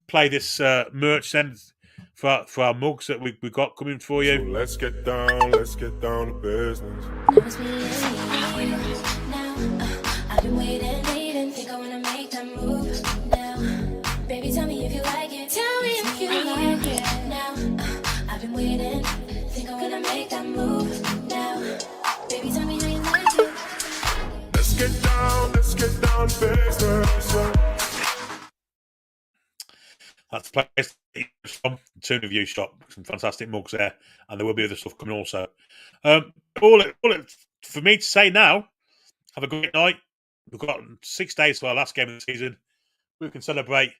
play this merch then for our mugs that we got coming for you. So let's get down to business. Now it's me and you. Now I've been waiting, think I wanna make that move. Now, baby, tell me if you like it. Tell me if you like it. Now I've been waiting, think I wanna make that move. Now, baby, tell me how you like it. Let's get down to business. That's the place from the Toon Review shop. Some fantastic mugs there, and there will be other stuff coming also. All it for me to say now, have a great night. We've got 6 days to our last game of the season. We can celebrate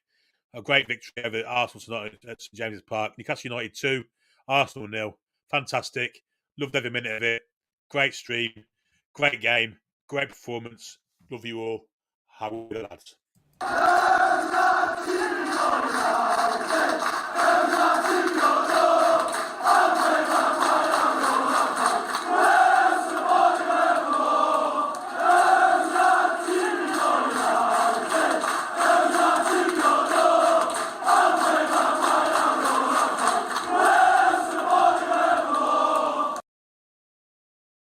a great victory over Arsenal tonight at St James's Park. Newcastle United 2, Arsenal 0. Fantastic. Loved every minute of it. Great stream. Great game. Great performance. Love you all. How are the lads?